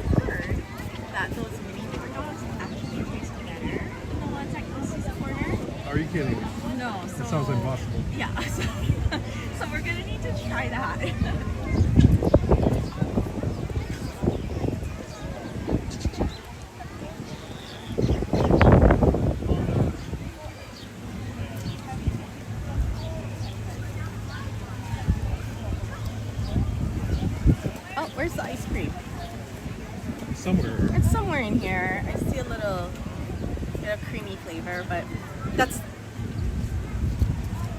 Speaker 1: Are you kidding?
Speaker 2: No, so
Speaker 1: That sounds impossible.
Speaker 2: Yeah, so we're gonna need to try that. Oh, where's the ice cream?
Speaker 1: Somewhere.
Speaker 2: It's somewhere in here. I see a little bit of creamy flavor, but that's,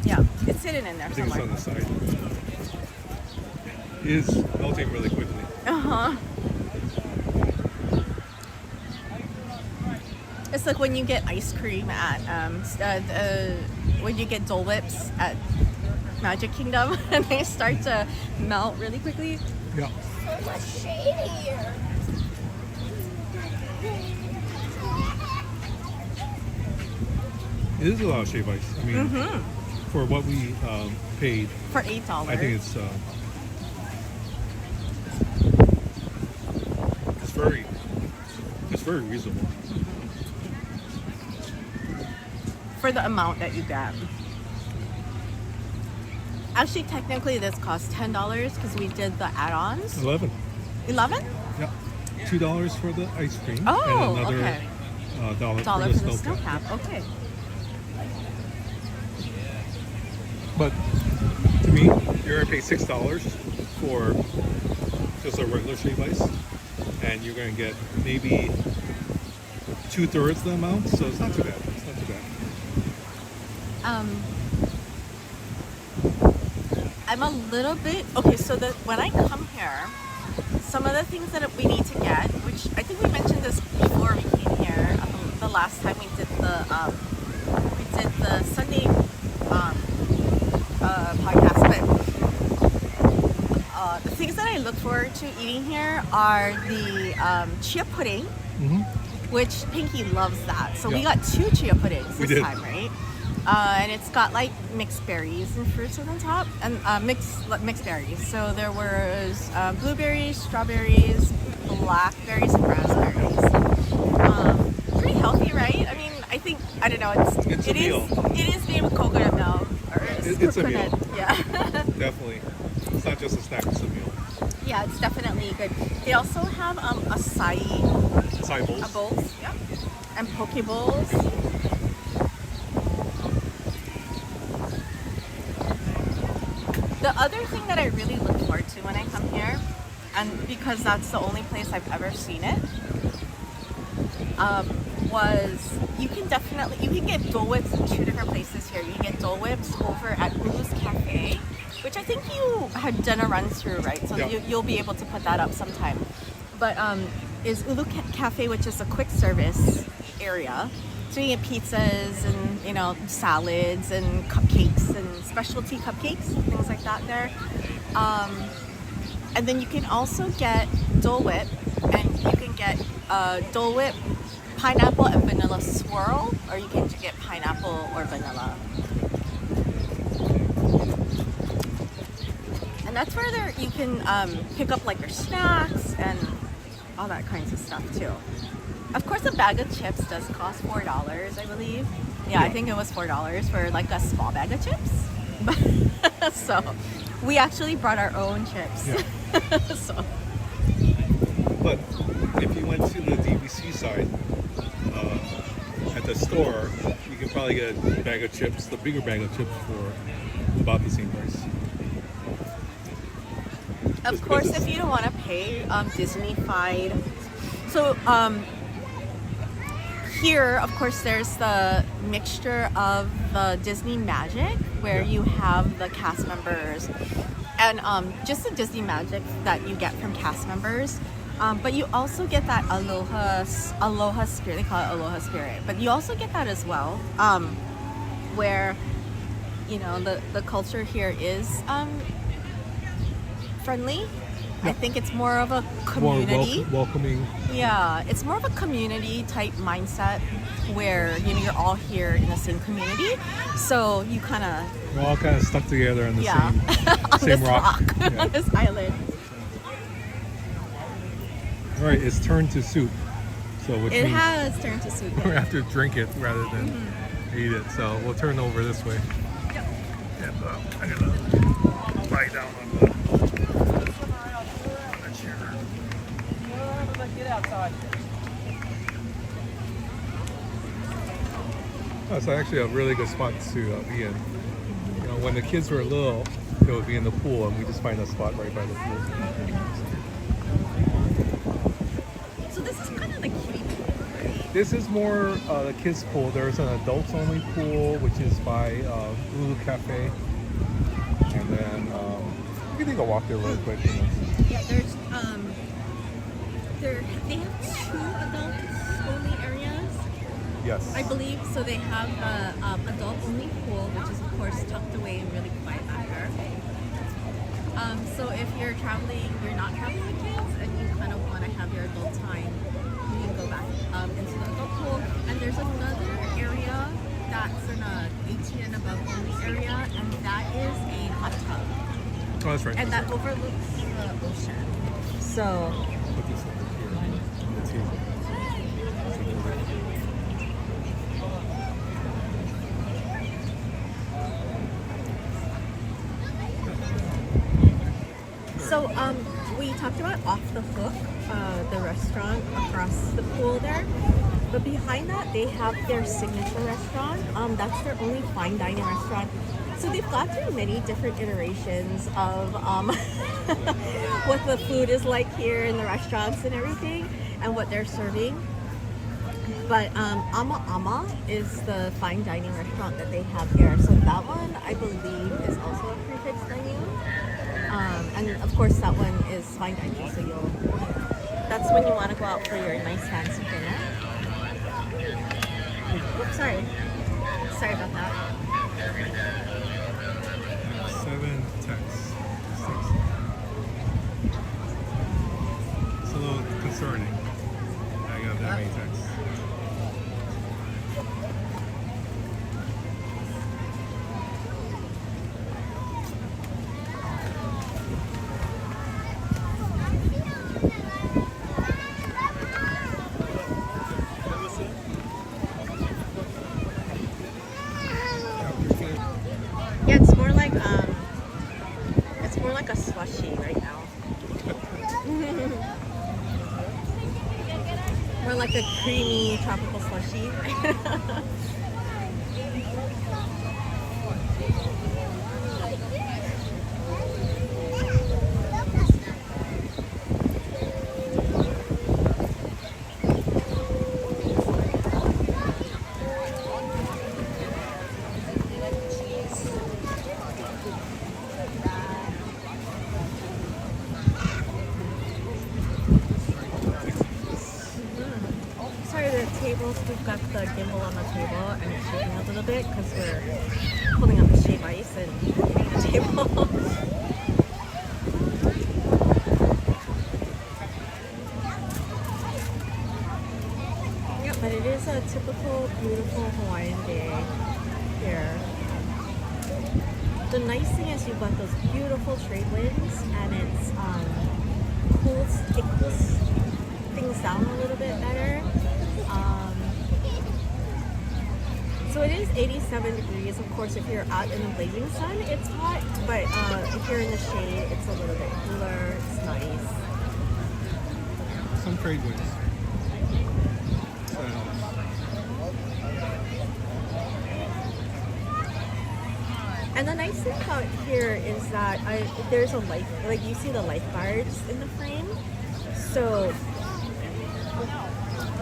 Speaker 2: yeah, it's hidden in there
Speaker 1: I think it's
Speaker 2: somewhere.
Speaker 1: on the side. It is melting really quickly.
Speaker 2: Uh-huh. It's like when you get ice cream at when you get Dole Whips at Magic Kingdom and they start to melt really quickly.
Speaker 1: Yeah.
Speaker 3: So much shade here.
Speaker 1: It is a lot of shave ice. I mean, for what we paid,
Speaker 2: For $8.
Speaker 1: I think it's very reasonable.
Speaker 2: for the amount that you get. Actually, technically, this costs $10 because we did the add-ons.
Speaker 1: 11.
Speaker 2: 11?
Speaker 1: Yeah. $2 for the ice cream.
Speaker 2: Oh,
Speaker 1: and another
Speaker 2: okay.
Speaker 1: dollar
Speaker 2: $1
Speaker 1: for the snow cap.
Speaker 2: cap. Okay.
Speaker 1: But to me, you're gonna pay $6 for just a regular shave ice, and you're gonna get maybe 2/3 the amount. So it's not too bad. It's not too bad.
Speaker 2: I'm a little bit okay. So when I come here, some of the things that we need to get, which I think we mentioned this before we came here, the last time we did the Sunday podcast, but the things that I look forward to eating here are the chia pudding, which Pinky loves that. So we
Speaker 1: Yeah.
Speaker 2: got 2 chia puddings
Speaker 1: We
Speaker 2: this
Speaker 1: did.
Speaker 2: time, right? And it's got like mixed berries and fruits on the top, and mixed berries. So there was blueberries, strawberries, blackberries, and raspberries. Pretty healthy, right? I mean, I think I don't know.
Speaker 1: It's a meal.
Speaker 2: It is made with coconut milk. Or
Speaker 1: It's a meal.
Speaker 2: coconut, yeah.
Speaker 1: Definitely. It's not just a snack, it's a meal.
Speaker 2: Yeah, it's definitely good. They also have acai
Speaker 1: Acai bowls.
Speaker 2: bowls, yeah, and poke bowls. The other thing that I really look forward to when I come here, and because that's the only place I've ever seen it, was you can get Dole Whips in 2 different places here. You can get Dole Whips over at Ulu Café, which I think you had done a run through, right? So
Speaker 1: Yeah.
Speaker 2: you'll be able to put that up sometime. But is Ulu Café, which is a quick service area. So you get pizzas and salads and cupcakes and specialty cupcakes, things like that there. And then you can also get Dole Whip, and you can get Dole Whip pineapple and vanilla swirl, or you can get pineapple or vanilla. And that's where you can pick up like your snacks and all that kinds of stuff too. Of course, a bag of chips does cost $4, I believe. Yeah, I think it was $4 for like a small bag of chips. So we actually brought our own chips.
Speaker 1: Yeah.
Speaker 2: So
Speaker 1: But if you went to the DVC side, at the store, you can probably get a bag of chips, the bigger bag of chips, for about the same price.
Speaker 2: of course, if you don't want to pay Disney-fied, so here, of course, there's the mixture of the Disney Magic, where you have the cast members, and just the Disney Magic that you get from cast members. But you also get that Aloha Spirit. They call it Aloha Spirit. But you also get that as well, where the culture here is friendly. I think it's more of a community.
Speaker 1: More welcoming.
Speaker 2: Yeah, it's more of a community type mindset where you're all here in the same community. So you kind of
Speaker 1: We're all kind of stuck together on the
Speaker 2: on
Speaker 1: same
Speaker 2: this
Speaker 1: rock. Yeah.
Speaker 2: on this island.
Speaker 1: All right, it's turned to soup. So which
Speaker 2: It
Speaker 1: means
Speaker 2: has turned to soup.
Speaker 1: we have to drink it rather than ate it. So we'll turn over this way. And I'm gonna lie down on the chair.
Speaker 5: Get outside.
Speaker 1: That's actually a really good spot to be in. You know, when the kids were little, they would be in the pool, and we just find a spot right by the pool.
Speaker 2: So this is kind of the kiddie pool, right?
Speaker 1: This is more the kids' pool. There's an adults-only pool, which is by Ulu Café, and then we can take a walk there real quick. You know.
Speaker 2: Yeah, there's they have 2 adults-only areas,
Speaker 1: Yes.
Speaker 2: I believe. So they have the adult-only pool, which is of course tucked away and really quiet back there. So if you're not traveling with kids, and you kind of want to have your adult time, you can go back into the adult pool. And there's another area that's an 18 and above only area, and that is a hot tub,
Speaker 1: Oh, that's right.
Speaker 2: and that overlooks the ocean. So.
Speaker 1: Put this over here on the table.
Speaker 2: So we talked about Off the Hook, the restaurant across the pool there. But behind that, they have their signature restaurant. That's their only fine dining restaurant. So they've got through many different iterations of what the food is like here in the restaurants and everything, and what they're serving. But Ama Ama is the fine dining restaurant that they have here. So that one, I believe, is also a prefix menu. And of course, that one is fine dining. So that's when you want to go out for your nice fancy dinner. Oops, sorry about that.
Speaker 1: 7 texts. 6. It's a little concerning. I got that many texts.
Speaker 2: Yeah, it's more like a slushy right now. More like a creamy tropical slushy. We've got the gimbal on the table and it's shaking a little bit because we're pulling out the shave ice and moving the table. Yeah, but it is a typical beautiful Hawaiian day here. The nice thing is you've got those beautiful trade winds, and it cools things down a little bit better. So it is 87 degrees. Of course, if you're out in the blazing sun, it's hot. But if you're in the shade, it's a little bit cooler. It's nice.
Speaker 1: Some trade winds.
Speaker 2: And the nice thing about here is that there's a you see the lifeguards in the frame. So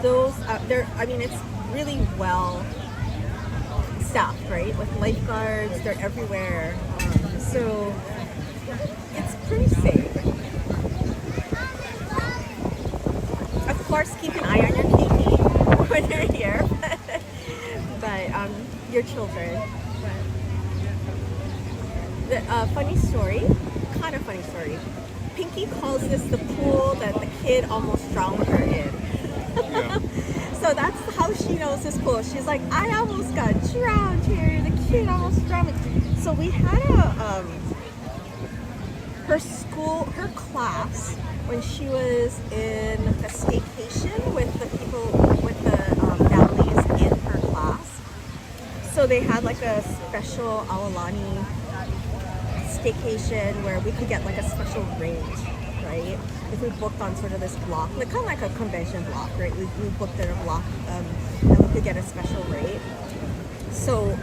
Speaker 2: those, it's really well staffed, right? With lifeguards, they're everywhere. So it's pretty safe. Of course, keep an eye on your keiki when you're here, but your children. The funny story. Pinky calls this the pool that the kid almost drowned her in.
Speaker 1: Yeah.
Speaker 2: So that's how she knows this pool. She's like, I almost got drowned here. The kid almost drowned me. So we had her class, when she was in a staycation with the families in her class. So they had like a special Aulani staycation where we could get like a special rate, right? If we booked on sort of this block, like kind of like a convention block, right? We booked in a block and we could get a special rate. So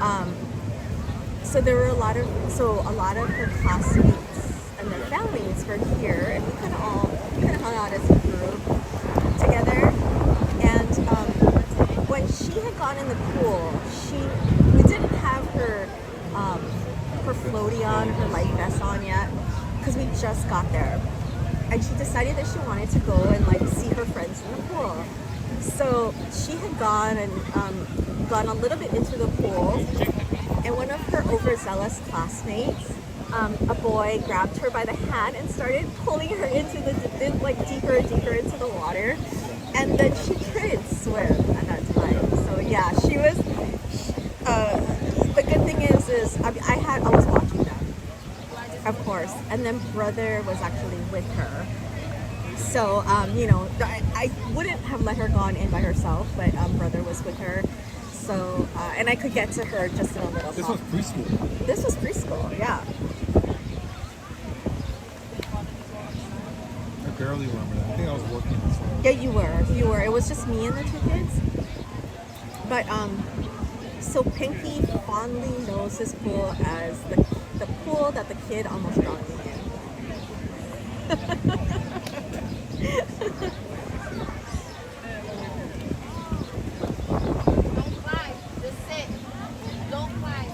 Speaker 2: so there were a lot of her classmates and their families were here, and we kind of hung out as a group together. And when she had gone in the pool, we didn't have her floaty on, her life vest on yet, because we just got there. And she decided that she wanted to go and like see her friends in the pool. So she had gone and gone a little bit into the pool, and one of her overzealous classmates, a boy, grabbed her by the hand and started pulling her into deeper and deeper into the water. And then she couldn't swim at that time. So yeah, she was. The good thing is I was watching them, of course, and then brother was actually with her. So you know, I wouldn't have let her gone in by herself, but brother was with her. So and I could get to her just in a little.
Speaker 1: This was preschool.
Speaker 2: This was preschool, yeah.
Speaker 1: I barely remember that. I think I was working this one.
Speaker 2: Yeah, you were. It was just me and the two kids. But so Pinky fondly knows this pool as the pool that the kid almost drowned me in.
Speaker 3: Don't climb. Just sit. Don't climb.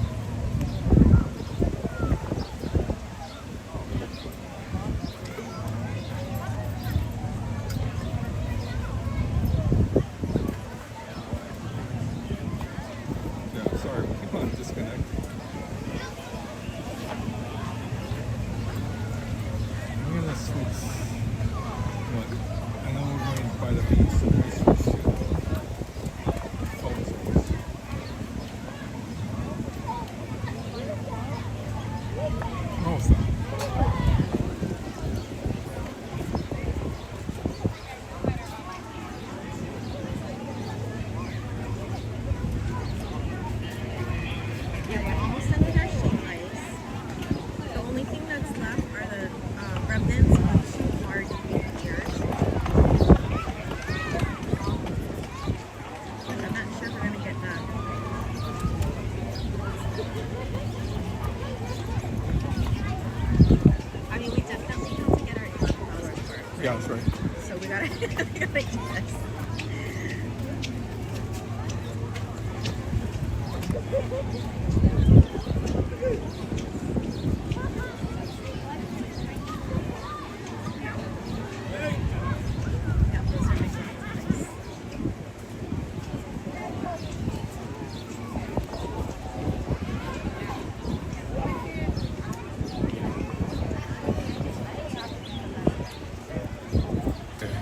Speaker 1: Yeah, sorry, we keep on disconnecting. Look at the sweets. Look, I know we're going by the beach, so there's sweets too. All the sweets. Almost done.
Speaker 2: Yeah, we're almost done with our sheet ice. The only thing that's left are the remnants of 2 hard beers. I'm not sure if we're gonna get that. I mean, we definitely have to get our $8 first.
Speaker 1: Yeah, that's right.
Speaker 2: So we gotta, we gotta eat this. Yeah, those are nice.
Speaker 1: Okay.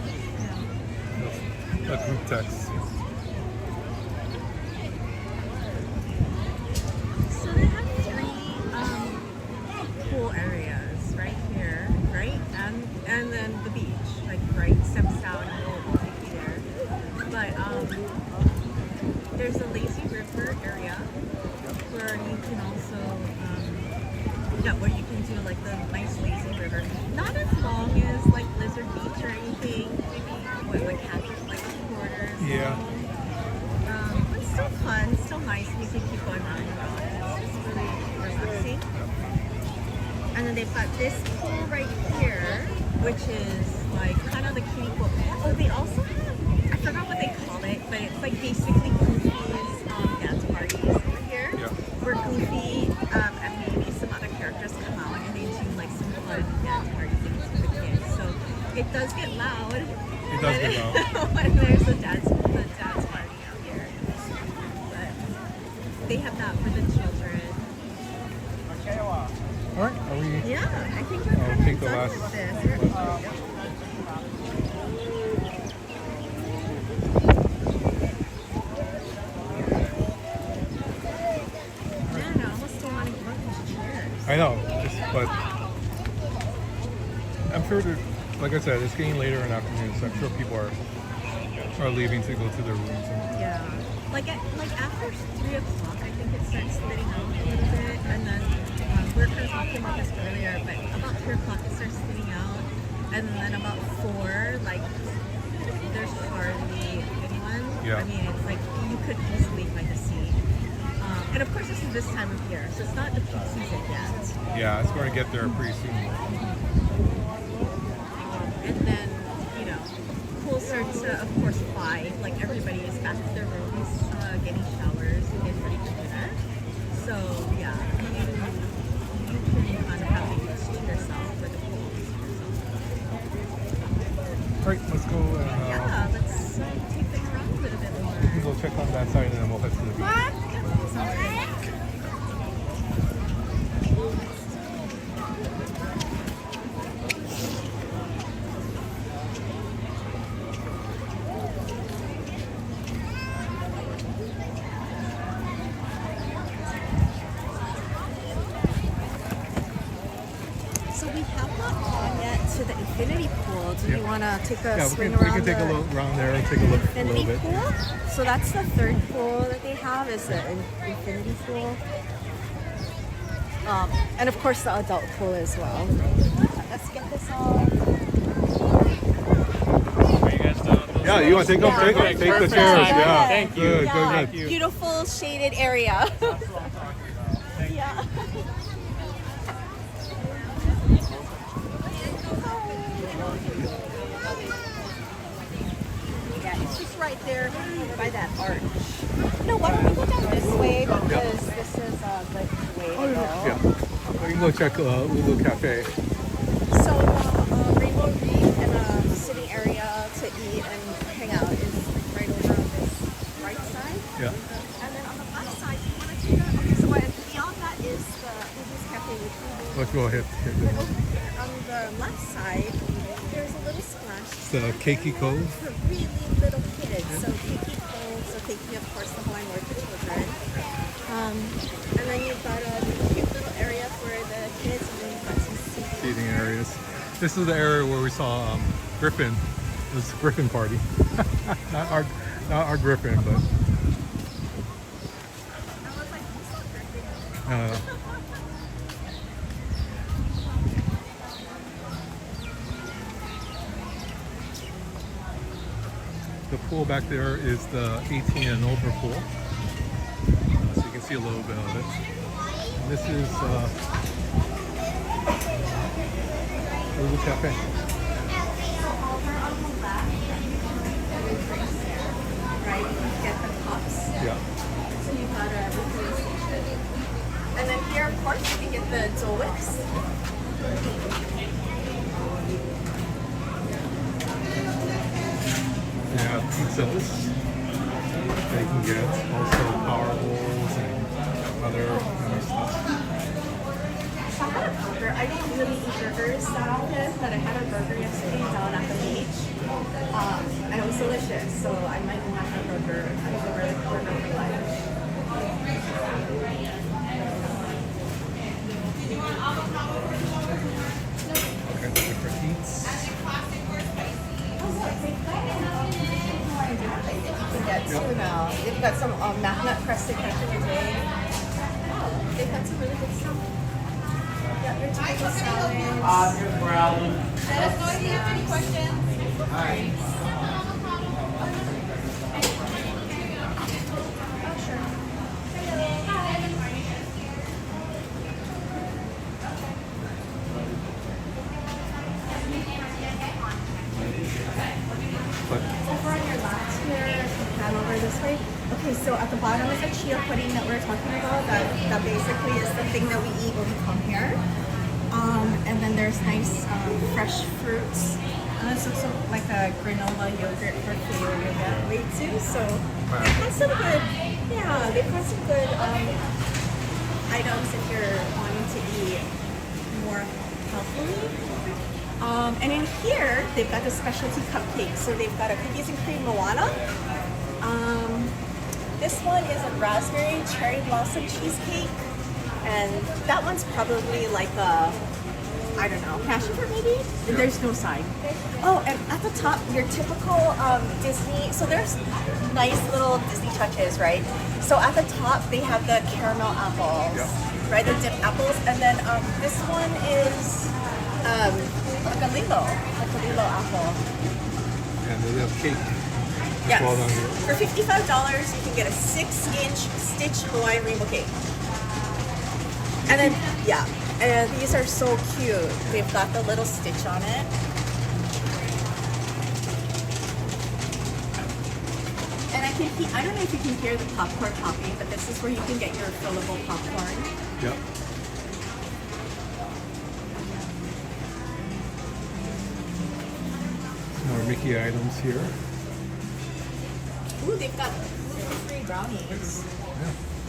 Speaker 1: A group text.
Speaker 2: So they have 3 pool areas right here, right? And then the beach, like right steps down and we'll take you there. But there's a lazy river area where you can also where you can do like the nice lazy river. Not as long as like Lizard Beach or anything. Maybe like half like 2/4.
Speaker 1: Yeah.
Speaker 2: But still fun, still nice. You can keep going around and around. It's really relaxing. And then they've got this pool right here, which is like kind of the kiddie pool. Oh, they also have, I forgot what they call it, but it's like basically Goofy's dance parties over here.
Speaker 1: Yeah.
Speaker 2: Where Goofy and maybe some other characters come out and they do like some fun dance party things for the kids. So it does get loud.
Speaker 1: It does get loud.
Speaker 2: When there's a dance party out here. But they have that for the children.
Speaker 1: All right, are we?
Speaker 2: Yeah, I think we're
Speaker 1: I'll
Speaker 2: kind
Speaker 1: take
Speaker 2: of
Speaker 1: the
Speaker 2: done
Speaker 1: last-
Speaker 2: with this. Man, I almost don't want to give up these chairs.
Speaker 1: I know, but I'm sure that, like I said, it's getting later in the afternoon, so I'm sure people are leaving to go to their rooms. And,
Speaker 2: Yeah. Like after 3 o'clock, I think it starts thinning out a little bit, and then we're kind of talking about this earlier, but about 2 o'clock it starts thinning out, and then about 4, like there's hardly anyone.
Speaker 1: Yeah.
Speaker 2: I mean, it's like you could easily find a seat. And of course, this is this time of year, so it's not the peak season yet.
Speaker 1: Yeah, it's going to get there pretty soon.
Speaker 2: And then, you know, pools start to, of course, fly. Like everybody is back to their rooms, getting showers, and getting ready for dinner. So yeah, you can kind of have the use to yourself for the pool.
Speaker 1: All right, let's go and
Speaker 2: Yeah, let's take them around a little bit more.
Speaker 1: we'll go check on that side and then we'll head to the beach.
Speaker 2: So we have not gone yet to the infinity pool. Do you want to take a
Speaker 1: Yeah,
Speaker 2: swing
Speaker 1: we
Speaker 2: around
Speaker 1: can take a
Speaker 2: the
Speaker 1: look around there and take a look a
Speaker 2: infinity
Speaker 1: little bit.
Speaker 2: pool? So that's the 3rd pool that they have, is the infinity pool. And of course the adult pool as well. Let's get this all.
Speaker 1: Yeah, you want to take them? Take them. Take the chairs. Yeah.
Speaker 5: Thank you.
Speaker 1: Good,
Speaker 2: Yeah.
Speaker 1: good, good.
Speaker 2: Beautiful shaded area. Yeah. Yeah, it's just right there by that arch. No, why don't we go down this way because this is a good way to go.
Speaker 1: Yeah. We can go check Ulu Café.
Speaker 2: So, Rainbow Reef and a sitting area to eat and hang out is right over on this right side.
Speaker 1: Yeah.
Speaker 2: And then on the left side, you want to take a, okay, so beyond that is the Ulu's Cafe, which we will.
Speaker 1: Let's go ahead.
Speaker 2: But over here on the left side, there's a little splash.
Speaker 1: It's the Keiki Cove.
Speaker 2: For really little kids. So Keiki Cove, so thinking of course the Hawaiian word for children. And then you've got a cute little area for the kids, and then you've got some
Speaker 1: Seating areas. This is the area where we saw Griffin. It was a Griffin party. not our Griffin, but.
Speaker 2: I was like, who's that Griffin?
Speaker 1: The pool back there is the 18 and over pool. So you can see a little bit of it. And this is Ulu Café.
Speaker 2: Over on the left, there's drinks there, right? You get the cups.
Speaker 1: Yeah.
Speaker 2: So you've got a refilling station. And then here, of course, you can get the Dole-Whips.
Speaker 1: Yeah, pizzas that you can get. Also power bowls and other stuff.
Speaker 2: I had a burger. I don't really eat burgers that often, but I had a burger yesterday down at the beach. And it was delicious, so I might want a burger. I have a burger for lunch.
Speaker 1: Okay, different eats.
Speaker 2: You can get two now. They've got some nut crusted pepper today. Oh, they've got some really good stuff. Yeah, your tomato salads.
Speaker 3: Let us know if you have any questions.
Speaker 1: But
Speaker 2: Over on your left here, pan over this way. Okay, so at the bottom is a chia pudding that we're talking about. That basically is the thing that we eat when we come here. And then there's nice fresh fruits. And this looks like a granola yogurt for Kalepa that way too. So they've got some good, yeah, they've got some good items if you're wanting to eat more healthily. And in here, they've got the specialty cupcakes. So they've got a cookies and cream Moana. This one is a raspberry cherry blossom cheesecake. And that one's probably like a I don't know, cash for maybe? There's no sign. Oh, and at the top, your typical Disney, so there's nice little Disney touches, right? So at the top, they have the caramel apples, right? The dipped apples. And then this one is like a lilo apple.
Speaker 1: And they have cake.
Speaker 2: Yes.
Speaker 1: Well done here.
Speaker 2: For $55, you can get a 6-inch stitch Hawaiian rainbow cake. And then, yeah, and these are so cute. They've got the little stitch on it. And I don't know if you can hear the popcorn popping, but this is where you can get your fillable popcorn.
Speaker 1: Yep. More Mickey items here.
Speaker 2: Ooh, they've got gluten-free brownies.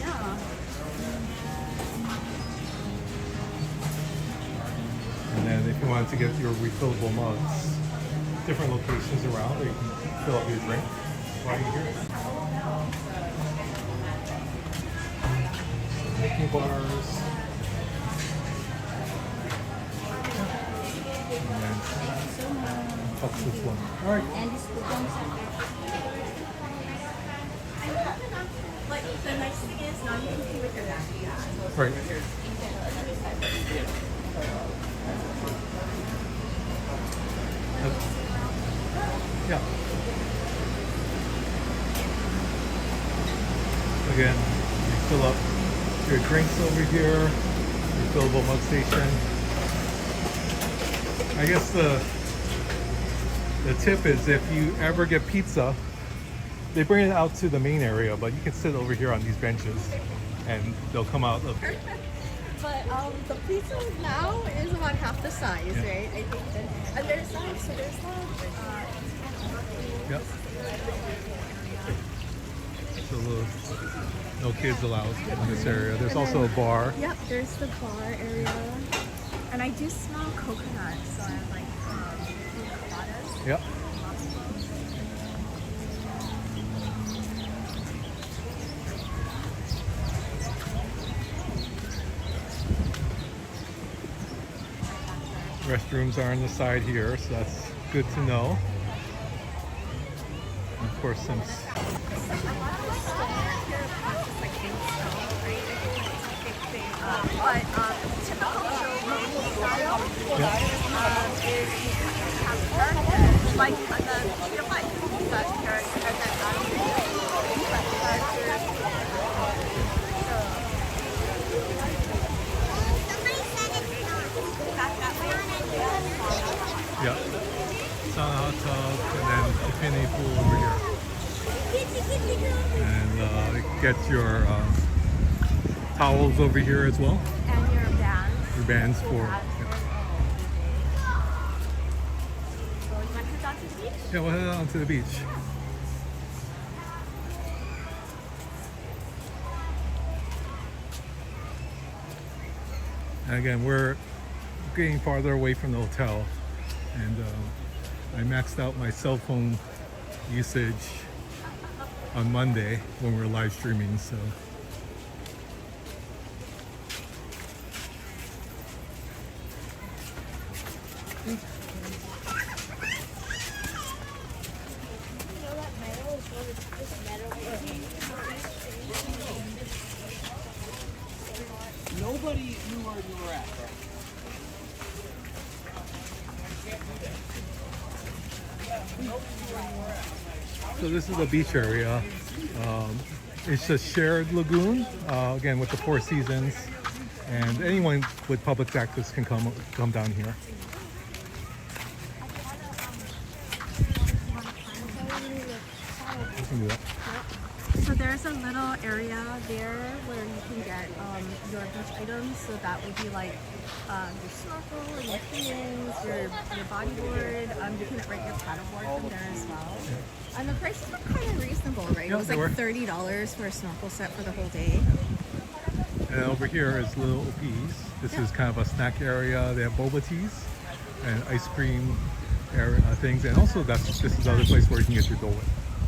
Speaker 2: Yeah.
Speaker 1: And then if you wanted to get your refillable mugs, different locations around where you can fill up your drink while you're here. Mickey bars. And then that's this one. All right.
Speaker 7: And this coupons
Speaker 2: Like, the nice thing is now you can pay with your back.
Speaker 1: Right. Yeah. Again, you fill up your drinks over here, your fillable mug station. I guess the tip is if you ever get pizza, they bring it out to the main area, but you can sit over here on these benches and they'll come out of
Speaker 2: But the pizza now is about half the size, right? I think. And there's that. So there's that.
Speaker 1: Yep. So no kids allowed in this area. There's also a bar.
Speaker 2: Yep. There's the bar area, and I do smell coconut, so I'm like coladas.
Speaker 1: Yep. Restrooms are on the side here, so that's good to know. And of course, some
Speaker 2: But typical showroom style is have characters like the real life that characters and
Speaker 1: yeah, sauna hot tub, and then infinity pool over here. And get your towels over here as well.
Speaker 2: and your bands.
Speaker 1: Your bands for.
Speaker 2: So you want to head down to the beach?
Speaker 1: Yeah, we'll head on to the beach. And again, we're getting farther away from the hotel, and I maxed out my cell phone usage on Monday when we were live streaming, so.
Speaker 5: Nobody knew where you were at, bro.
Speaker 1: So this is the beach area. It's a shared lagoon, again with the Four Seasons, and anyone with public access can come down here. You can do that.
Speaker 2: So there's a little area there where you can get your beach items. So that would be like your snorkel, your fins, your bodyboard. You can rent your paddleboard from there as well. And the prices were kind of reasonable, right?
Speaker 1: Yeah,
Speaker 2: It was
Speaker 1: they
Speaker 2: like
Speaker 1: were.
Speaker 2: $30 for a snorkel set for the whole day.
Speaker 1: And over here is Little Opies. This is kind of a snack area. They have boba teas and ice cream area, things, and also this is another place where you can get your Dole Whip.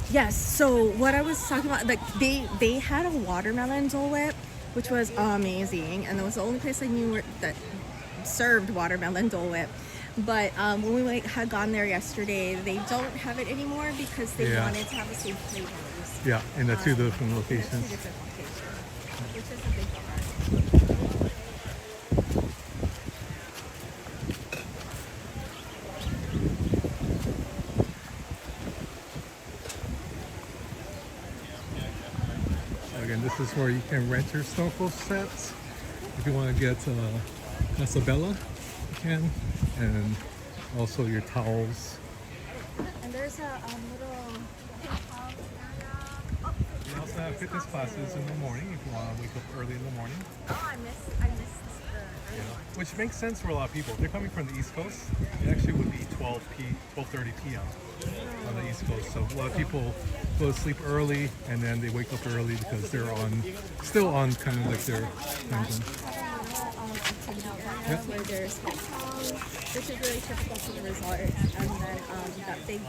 Speaker 2: Yes. So what I was talking about, like they had a watermelon Dole Whip, which was amazing, and that was the only place I knew that served watermelon Dole Whip. But when we had gone there yesterday, they don't have it anymore because they
Speaker 1: Yeah.
Speaker 2: wanted to have the same flavors.
Speaker 1: Yeah, in the two different
Speaker 2: in the two
Speaker 1: locations.
Speaker 2: different locations, which is a big bummer.
Speaker 1: Again, this is where you can rent your snorkel sets. If you want to get Casabella, you can, and also your towels.
Speaker 2: And there's a little pink house area.
Speaker 1: We also have fitness classes in the morning if you want to wake up early in the morning.
Speaker 2: Oh, I missed the early one.
Speaker 1: Which makes sense for a lot of people. If they're coming from the East Coast, it actually would be 12:30 p.m. on the East Coast. So a lot of people go to sleep early and then they wake up early because they're still on kind of like their time zone.
Speaker 2: Area where there's hotels, which is really typical for the resort, and then that big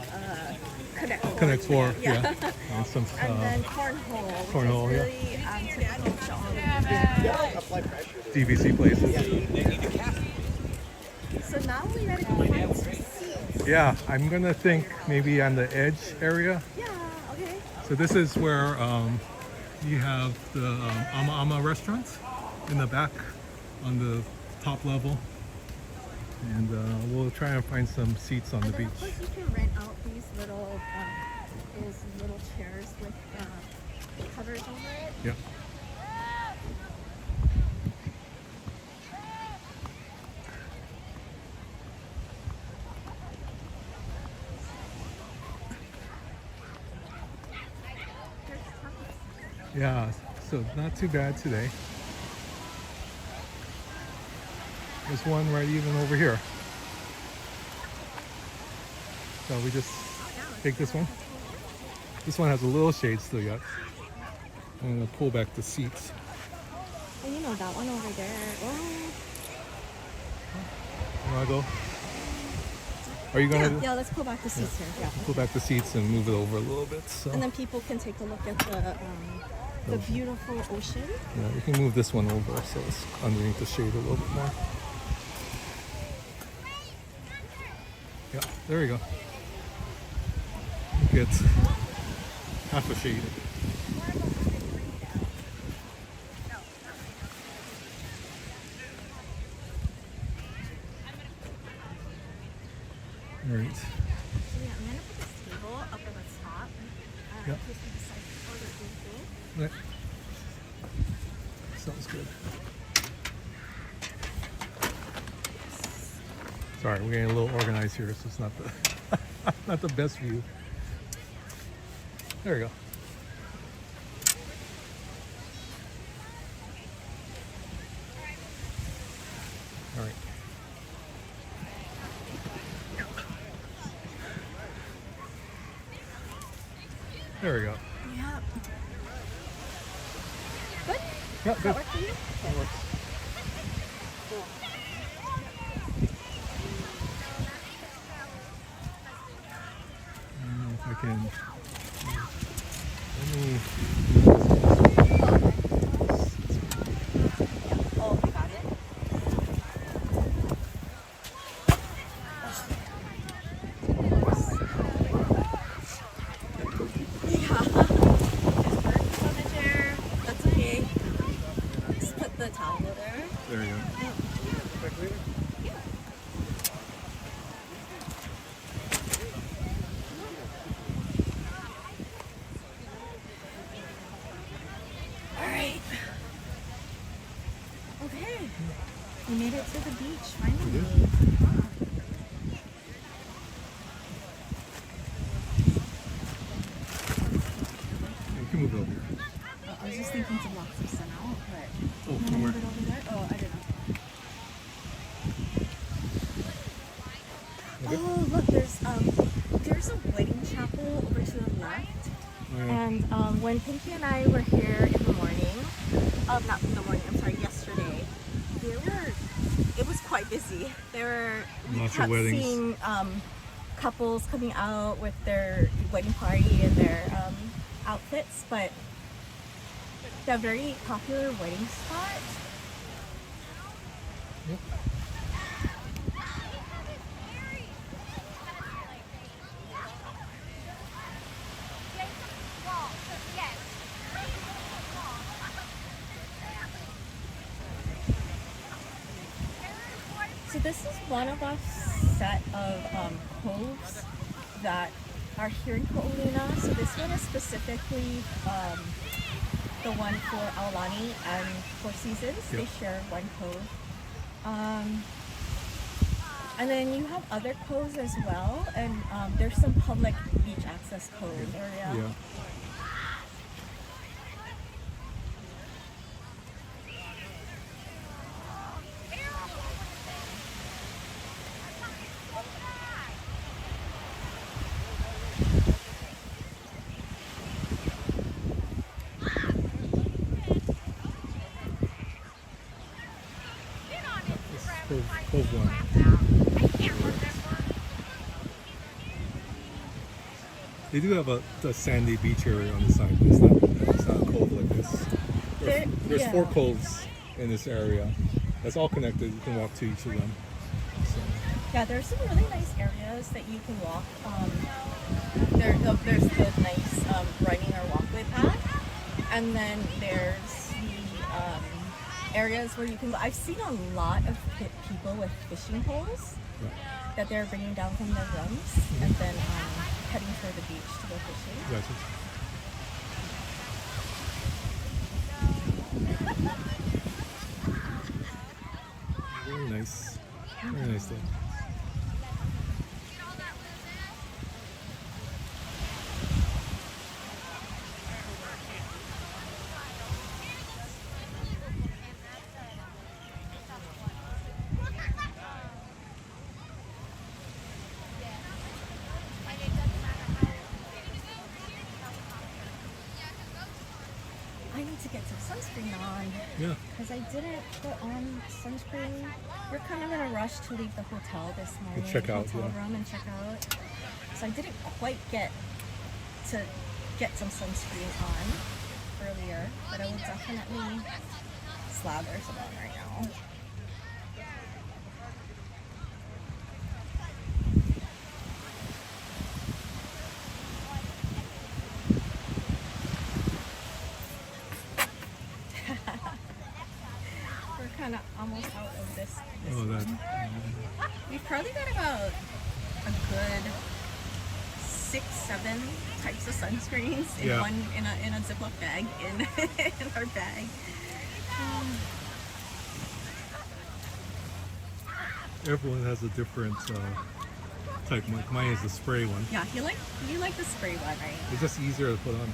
Speaker 1: Connect Four,
Speaker 2: yeah.
Speaker 1: And some
Speaker 2: And then cornhole, which
Speaker 1: cornhole,
Speaker 2: is
Speaker 1: yeah.
Speaker 2: really typical to all of the
Speaker 1: DVC places.
Speaker 2: So now we gotta go find some seats.
Speaker 1: Yeah, I'm gonna think maybe on the edge area.
Speaker 2: Yeah, okay.
Speaker 1: So this is where you have the Ama restaurant in the back on the top level. And we'll try and find some seats on the
Speaker 2: And then
Speaker 1: beach.
Speaker 2: of course you can rent out these little chairs with covers over it.
Speaker 1: Yep.
Speaker 2: There's tons.
Speaker 1: Yeah, so not too bad today. There's one right even over here. So we just take this one. This one has a little shade still yet. I'm gonna pull back the seats.
Speaker 2: Oh, you know that one over there. Oh.
Speaker 1: You wanna go? Are you gonna
Speaker 2: Yeah, let's pull back the seats here. Yeah.
Speaker 1: pull back the seats and move it over a little bit? So
Speaker 2: And then people can take a look at the beautiful ocean.
Speaker 1: yeah, we can move this one over so it's underneath the shade a little bit more. Yeah, there we go. Get half a shade. All right.
Speaker 2: So yeah, I'm gonna put this table up at the top.
Speaker 1: Yep.
Speaker 2: In case we decide to order anything.
Speaker 1: Right. Sounds good. Sorry, we're getting a little organized here, so it's not the not the best view. There we go. All right. There we go.
Speaker 2: Yeah. Good?
Speaker 1: Yeah,
Speaker 2: Does
Speaker 1: good.
Speaker 2: that work for you?
Speaker 1: That works. I don't know if I can. Let me.
Speaker 2: Oh, we got it. That's okay. Just put the towel there.
Speaker 1: There we go.
Speaker 2: Alright. Okay. We made it to the beach finally.
Speaker 1: You can move it over here.
Speaker 2: I was just thinking to block the sun out, but
Speaker 1: Oh,
Speaker 2: you
Speaker 1: from
Speaker 2: want
Speaker 1: where?
Speaker 2: to move it over there? Oh, I don't know.
Speaker 1: Okay.
Speaker 2: Oh, look, there's a wedding chapel over to the left.
Speaker 1: Oh, yeah.
Speaker 2: And when Pinky and I were here in the morning, not in the morning, I'm sorry, yesterday, it was quite busy. We
Speaker 1: Lots of
Speaker 2: kept
Speaker 1: weddings.
Speaker 2: seeing couples coming out with their wedding party and their outfits, but the very popular wedding spot,
Speaker 1: Yep.
Speaker 2: this is one of a set of coves that are here in Ko Olina. So this one is specifically the one for Aulani and Four Seasons.
Speaker 1: Yep.
Speaker 2: They share one cove. And then you have other coves as well, and there's some public beach access cove area.
Speaker 1: Yeah. Cove one. They do have a sandy beach area on the side, but it's not a cove like this. There's
Speaker 2: yeah.
Speaker 1: 4 coves in this area. That's all connected. You can walk to each of them. So,
Speaker 2: Yeah, there's some really nice areas that you can walk. There's the nice running or walkway path, and then there's the areas where you can go. I've seen a lot of people with fishing poles that they're bringing down from their rooms and then heading toward the beach to go fishing.
Speaker 1: gotcha. Very nice. Very nice day.
Speaker 2: I need to get some sunscreen on
Speaker 1: Yeah.
Speaker 2: because I didn't put on sunscreen. We're kind of in a rush to leave the hotel this morning.
Speaker 1: check out,
Speaker 2: hotel
Speaker 1: yeah.
Speaker 2: room and check out. So I didn't quite get to get some sunscreen on earlier, but I will definitely slather some on right now. We're kind of almost out of this
Speaker 1: Oh, that.
Speaker 2: one. We've probably got about a good 6-7 types of sunscreens in
Speaker 1: Yeah.
Speaker 2: one in a Ziploc bag in in our bag.
Speaker 1: Everyone has a different type. Mine is the spray one.
Speaker 2: Yeah, you like the spray one, right?
Speaker 1: It's just easier to put on.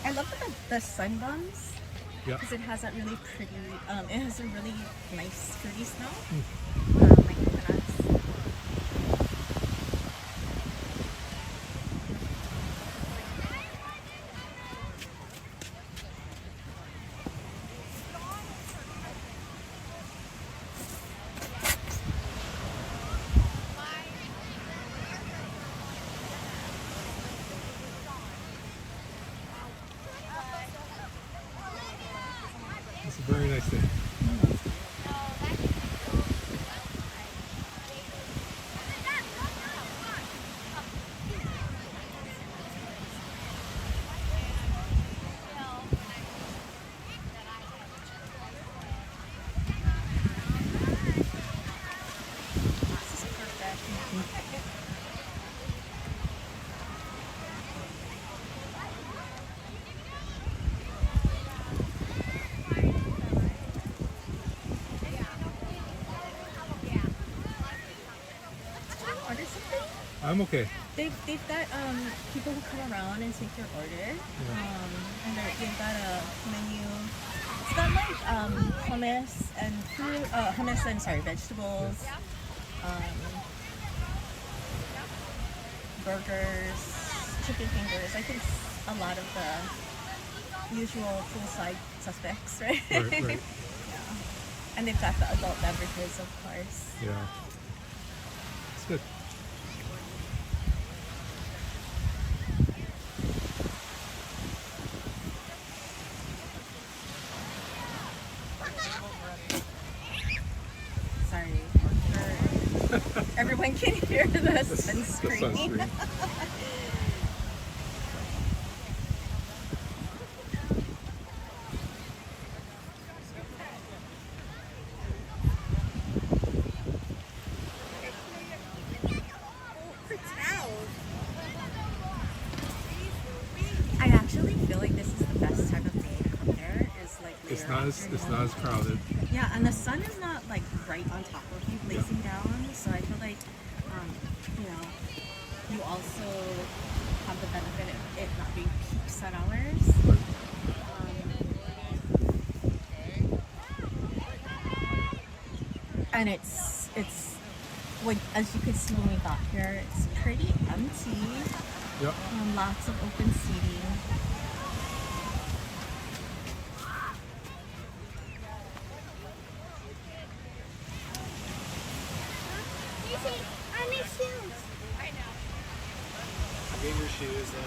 Speaker 2: I love the sun buns
Speaker 1: Yeah.
Speaker 2: because it has that really pretty. It has a really nice fruity smell. Like coconuts.
Speaker 1: It's a very nice day.
Speaker 2: This is perfect. Order something?
Speaker 1: I'm okay.
Speaker 2: They've got people who come around and take your order. And they've got a menu. It's got like hummus and food, hummus and vegetables, burgers, chicken fingers. I think a lot of the usual poolside suspects, right?
Speaker 1: Right.
Speaker 2: Yeah. And they've got the adult beverages, of course.
Speaker 1: Yeah. It's good.
Speaker 2: Sorry. Everyone can hear the
Speaker 1: The
Speaker 2: sunscreen.
Speaker 1: sunscreen. it's not as crowded.
Speaker 2: Yeah, and the sun is not like right on top of you, blazing down. So I feel like, you know, you also have the benefit of it not being peak sun hours. And it's when, as you could see when we got here, it's pretty empty.
Speaker 1: Yep.
Speaker 2: Lots of open seating.
Speaker 3: I need shoes. I know.
Speaker 6: I gave your shoes and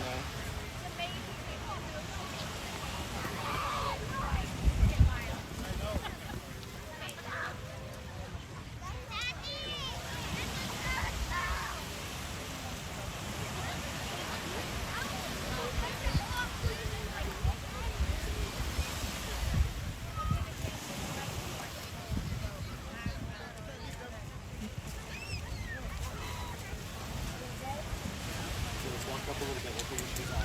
Speaker 6: so let's walk up a little bit. We'll put your shoes on.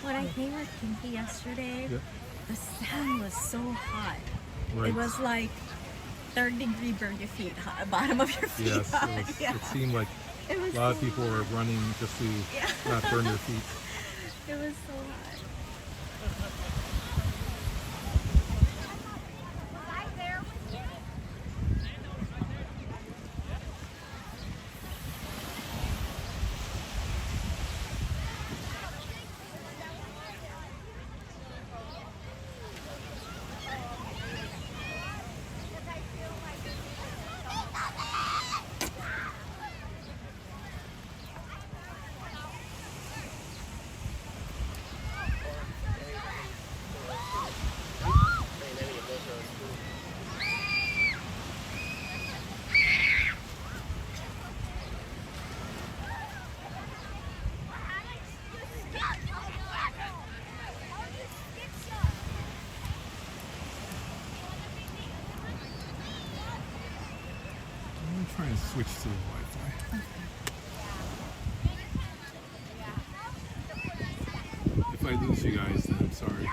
Speaker 2: When I came with Pinky yesterday,
Speaker 1: Yeah.
Speaker 2: the sand was so hot.
Speaker 1: Right.
Speaker 2: It was like 3rd-degree burn your feet, hot, bottom of your feet.
Speaker 1: Yes,
Speaker 2: hot.
Speaker 1: it, was,
Speaker 2: Yeah.
Speaker 1: it seemed like
Speaker 2: It was
Speaker 1: a lot of
Speaker 2: so
Speaker 1: people were running just to
Speaker 2: Yeah.
Speaker 1: not burn their feet.
Speaker 2: It was so hot.
Speaker 3: Was I there with you?
Speaker 1: I'm trying to switch to the Wi-Fi. If I lose you guys, then I'm sorry.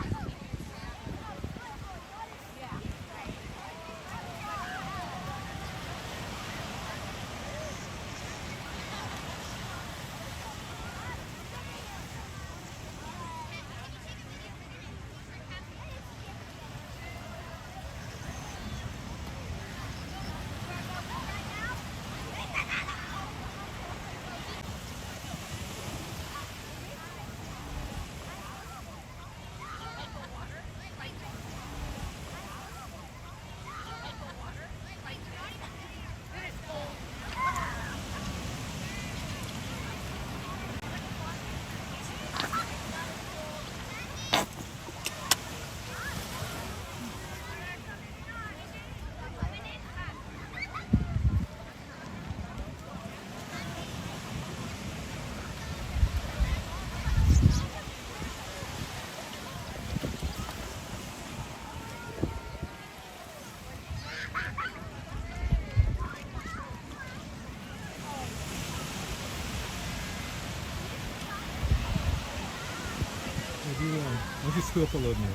Speaker 1: Why don't you scoot up a little more?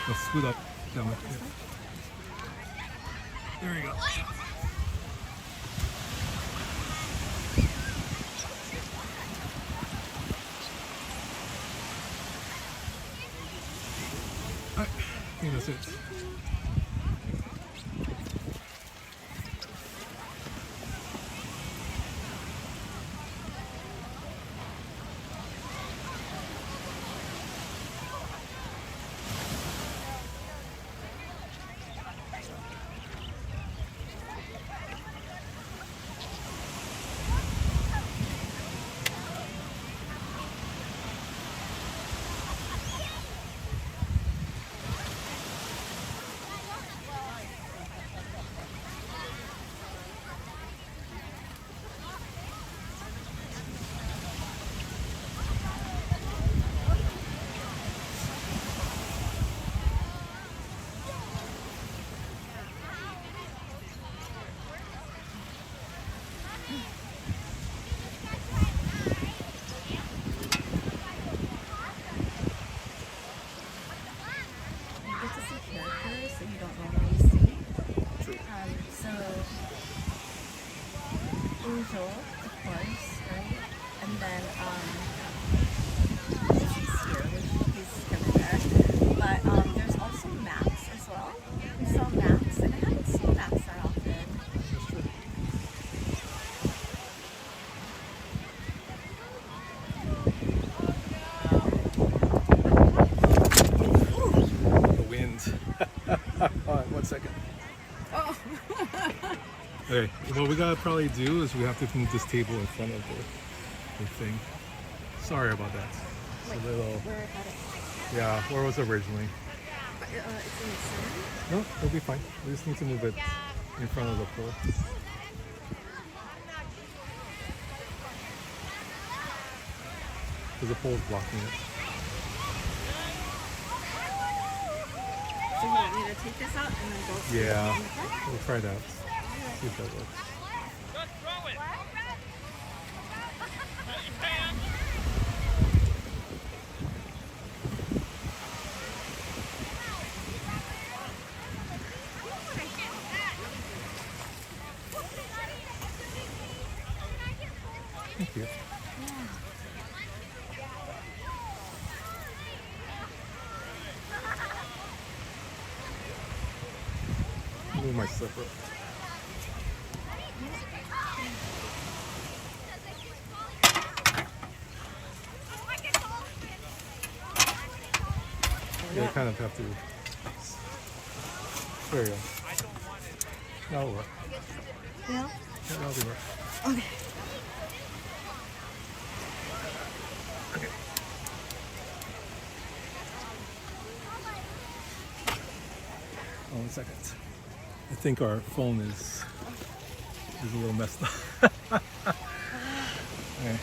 Speaker 1: Let's scoot up. That way. Yeah. There you go. I think that's it. Okay, what we gotta probably do is we have to move this table in front of the thing. Sorry about that. It's a little.
Speaker 2: Where had it?
Speaker 1: Yeah, where was it originally?
Speaker 2: It's in the center.
Speaker 1: No, it'll be fine. We just need to move it in front of the pool. Because the pool's blocking it.
Speaker 2: So you want me to take this out and then go?
Speaker 1: Yeah, we'll try that. See if that works. Thank you. Move my slipper. Yeah, you kind of have to. There you go. That'll work.
Speaker 2: Yeah.
Speaker 1: Yeah, that'll be work.
Speaker 2: Okay.
Speaker 1: Oh, 1 second. I think our phone is a little messed up. Okay.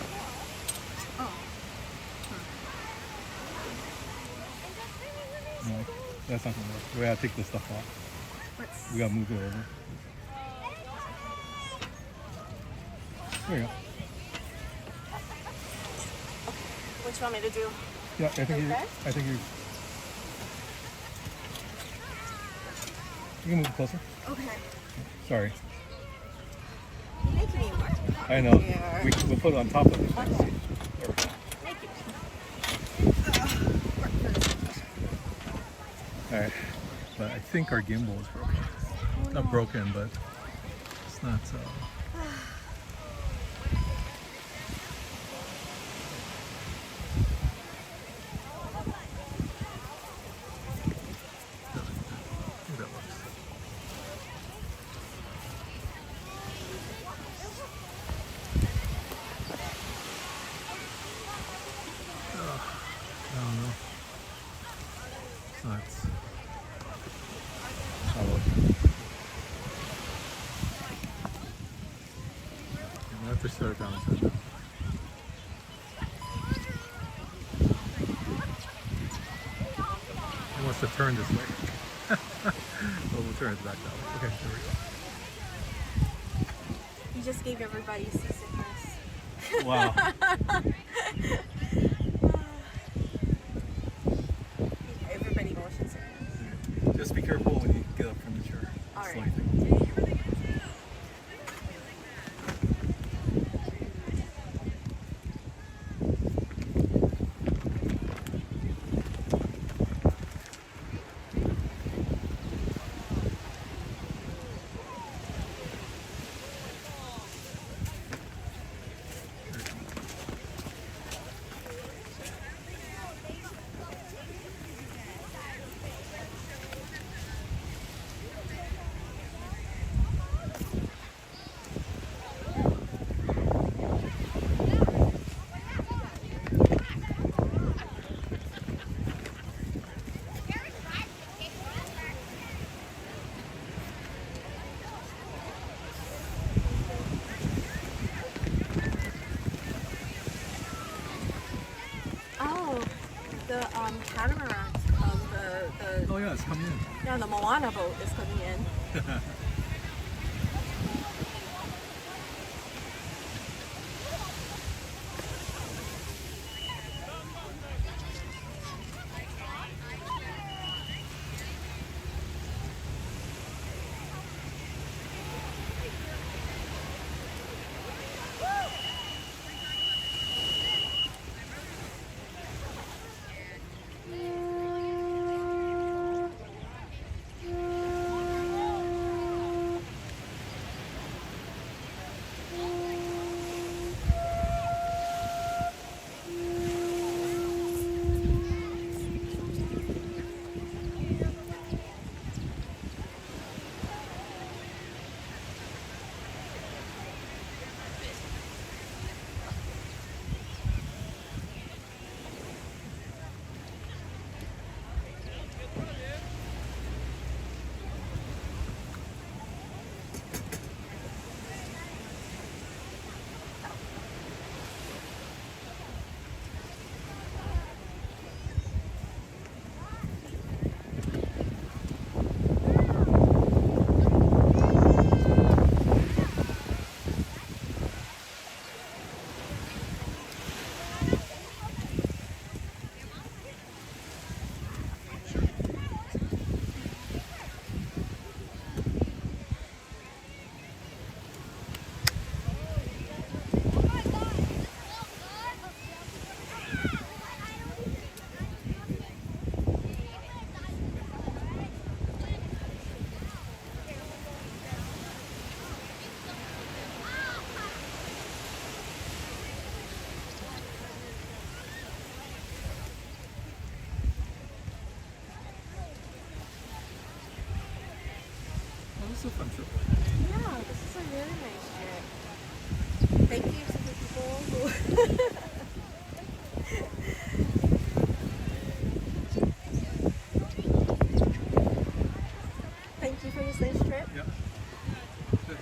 Speaker 1: No, that's not gonna work. We gotta take this stuff off. We gotta move it over. There you go.
Speaker 2: What you want me to do?
Speaker 1: Yeah, I think you.
Speaker 2: Okay.
Speaker 1: I think you. You can move it closer.
Speaker 2: Okay.
Speaker 1: Sorry.
Speaker 2: You're making me work.
Speaker 1: I know.
Speaker 2: Here.
Speaker 1: We'll put it on top of it.
Speaker 2: Okay.
Speaker 1: There we go.
Speaker 2: Thank you.
Speaker 1: Alright. But I think our gimbal is broken. Not broken, but it's not. I think that works. I don't know. It's not. I'll look. I have to shut it down. It wants to turn this way. Well, we'll turn it back that way. Okay, there we go.
Speaker 2: You just gave everybody seasickness.
Speaker 1: Wow.
Speaker 2: Everybody motion sickness.
Speaker 1: Just be careful when you get up from the chair.
Speaker 2: All
Speaker 1: It's
Speaker 2: right.
Speaker 1: like-
Speaker 2: Oh, the catamaran of the
Speaker 1: Oh yeah, it's coming in.
Speaker 2: yeah, the Moana boat is coming in.
Speaker 1: Oh, this is a fun trip.
Speaker 2: Yeah, this is a really nice trip. Thank you to the people who thank you for this nice trip.
Speaker 1: Yep. Good.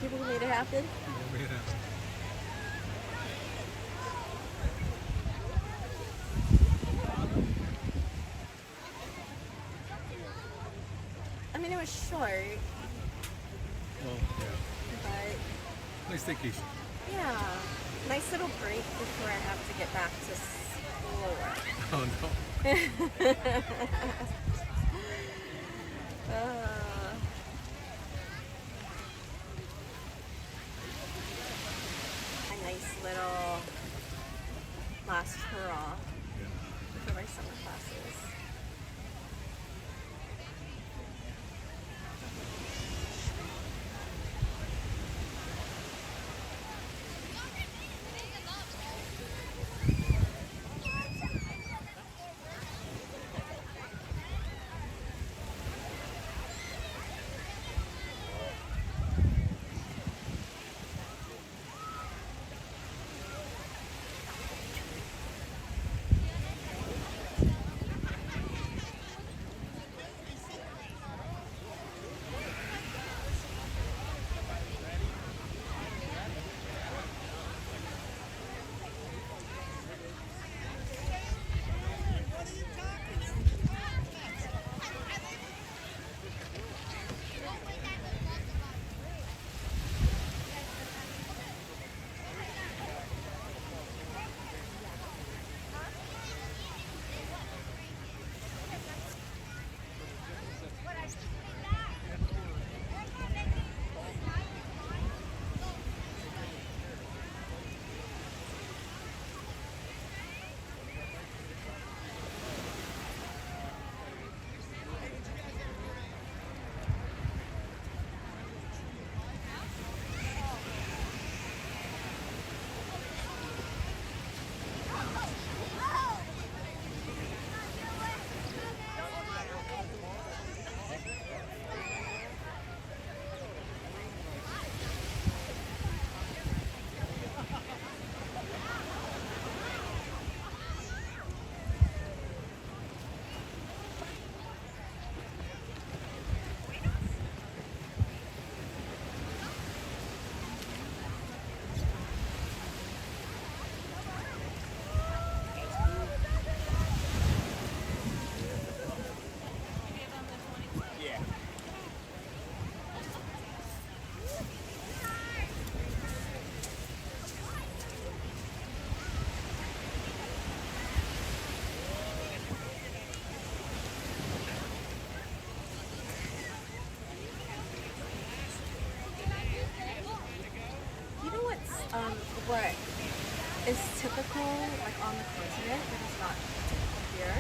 Speaker 2: People who made it happen.
Speaker 1: People made it happen.
Speaker 2: I mean, it was short,
Speaker 1: Well, yeah.
Speaker 2: but
Speaker 1: Nice vacation.
Speaker 2: yeah, nice little break before I have to get back to school.
Speaker 1: Oh no.
Speaker 2: A nice little last hurrah for my summer classes. What is typical, like on the continent, but it's not typical here,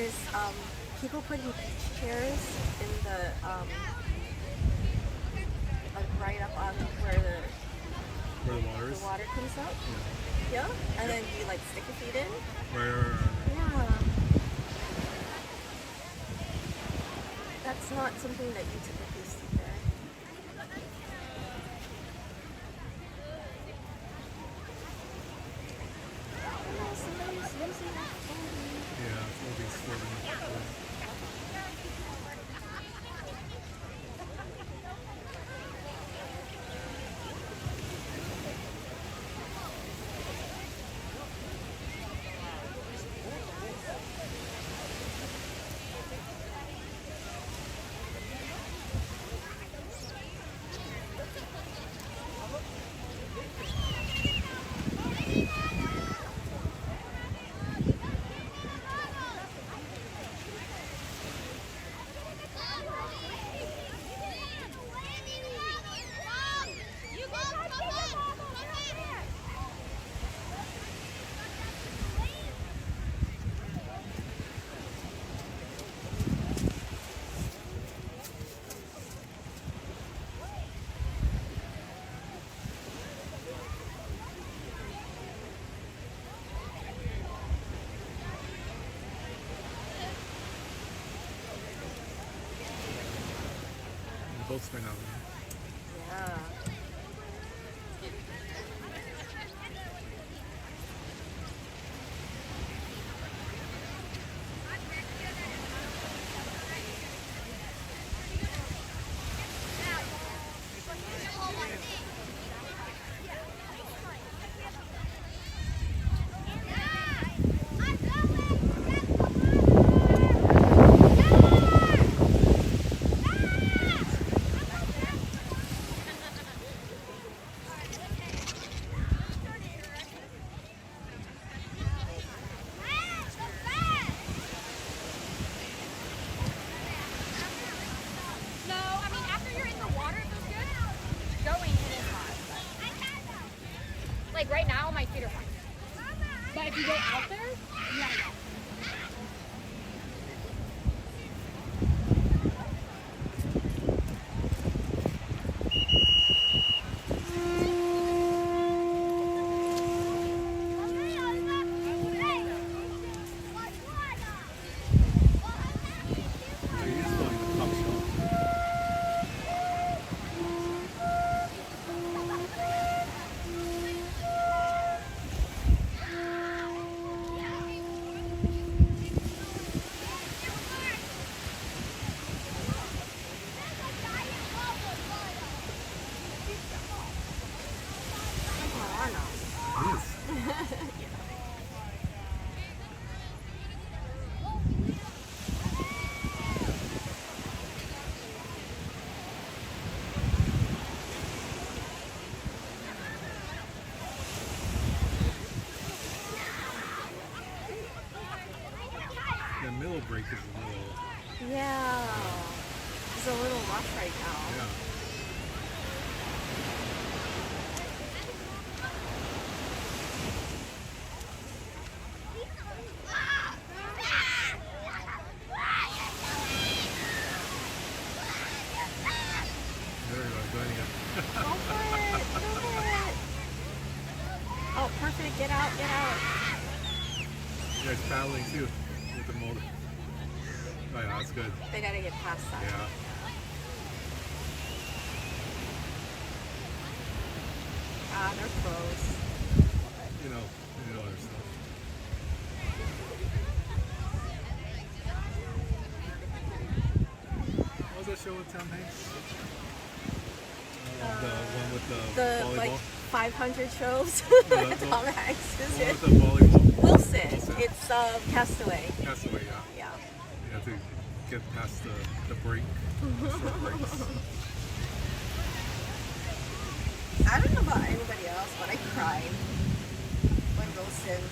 Speaker 2: is people putting beach chairs in the like right up on where the water comes up. Yeah, and then you like stick your feet in.
Speaker 1: Right.
Speaker 2: Yeah. That's not something that you typically see there. Oh, somebody's using that phone.
Speaker 1: Yeah, it's all these floating.
Speaker 6: boats right now.
Speaker 2: Yeah.
Speaker 7: No, I mean after you're in the water, it feels good. Going it is hot. Like right now, my feet are fine. But if you go out there, you gotta go.
Speaker 6: Are you just going to the top shelf? It is. The middle break is a little,
Speaker 2: Yeah. It's a little rough right now.
Speaker 6: yeah. There we go, joining us.
Speaker 2: Go for it. Do it. Oh, perfect. Get out. Get out.
Speaker 6: You guys paddling too with the motor. Oh yeah, that's good.
Speaker 2: They gotta get past that.
Speaker 6: Yeah.
Speaker 2: Ah, they're close.
Speaker 6: You know other stuff. What was that show with Tom Hanks? The one with the
Speaker 2: The
Speaker 6: volleyball?
Speaker 2: like 500 shows
Speaker 6: Yeah,
Speaker 2: that Tom Hanks is
Speaker 6: The one
Speaker 2: in.
Speaker 6: with the volleyball.
Speaker 2: Wilson.
Speaker 6: Wilson.
Speaker 2: It's Castaway.
Speaker 6: Castaway, yeah.
Speaker 2: Yeah.
Speaker 6: You have to get past the break. Short breaks.
Speaker 2: I don't know about anybody else, but I cried when Wilson.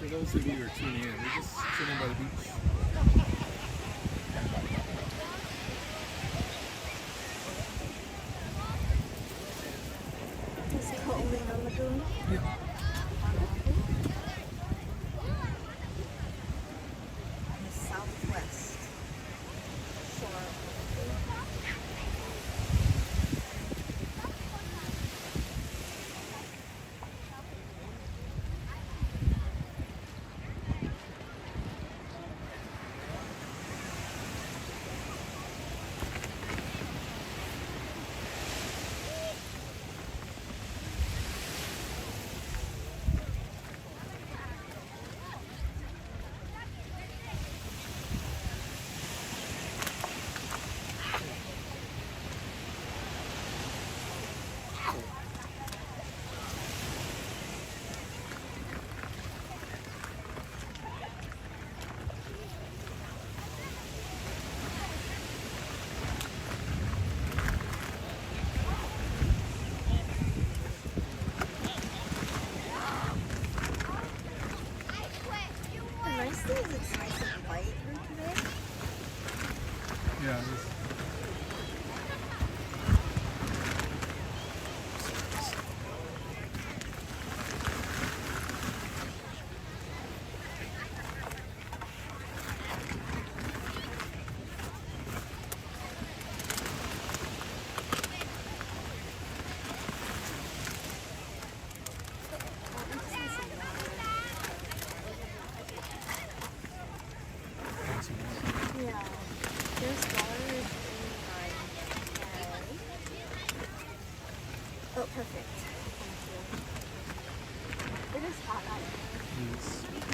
Speaker 6: For those of you who are tuning in, we're just sitting by the beach.
Speaker 2: Is Ko Olina Lagoon?
Speaker 6: Yeah.
Speaker 2: On the southwest shore. light route today.
Speaker 6: Yeah, it is.
Speaker 2: Yeah. There's water in my bag. Oh, perfect. Thank you. It is hot out here.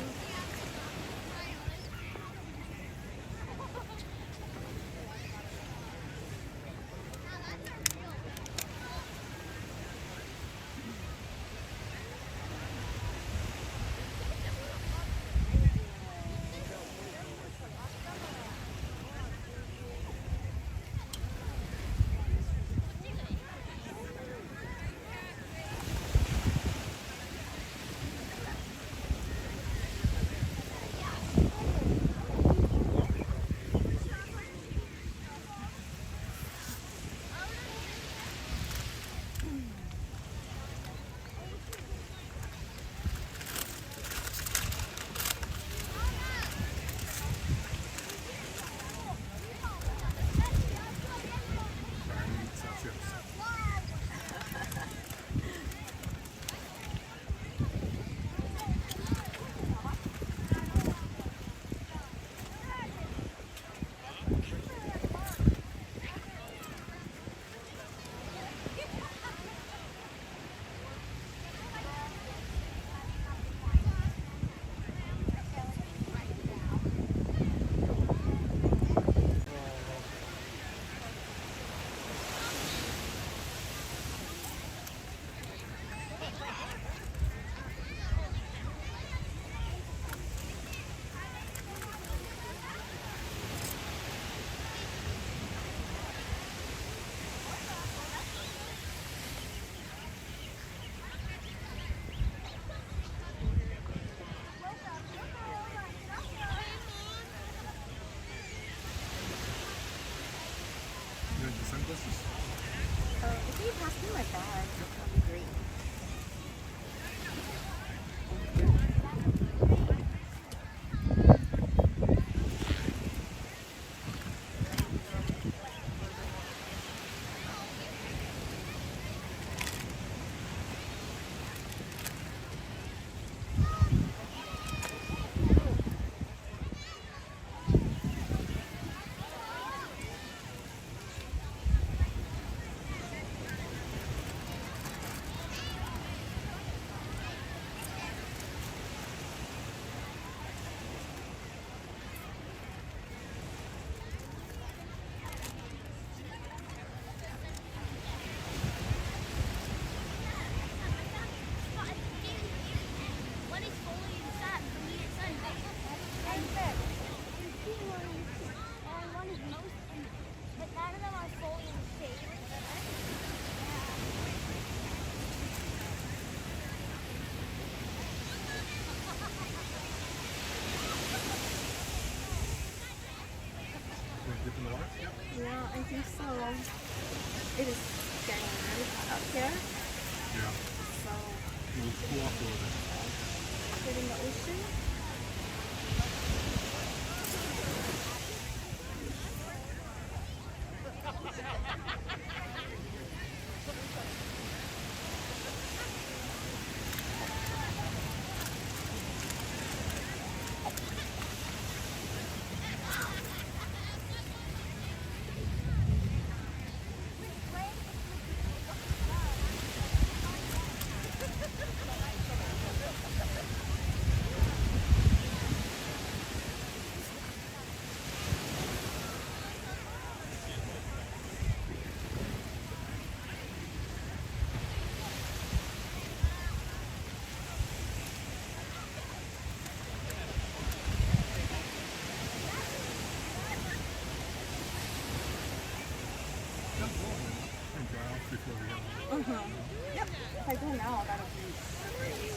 Speaker 6: You got the sunglasses?
Speaker 2: If you pass me my bag, that'd be great.
Speaker 6: You want to dip in the water? Yep.
Speaker 2: Yeah, I think so. It is getting really hot up here,
Speaker 6: Yeah.
Speaker 2: so
Speaker 6: We'll cool off a little bit.
Speaker 2: get in the ocean.
Speaker 6: And dry off before we go.
Speaker 2: Yep. If I go now, that'll be great.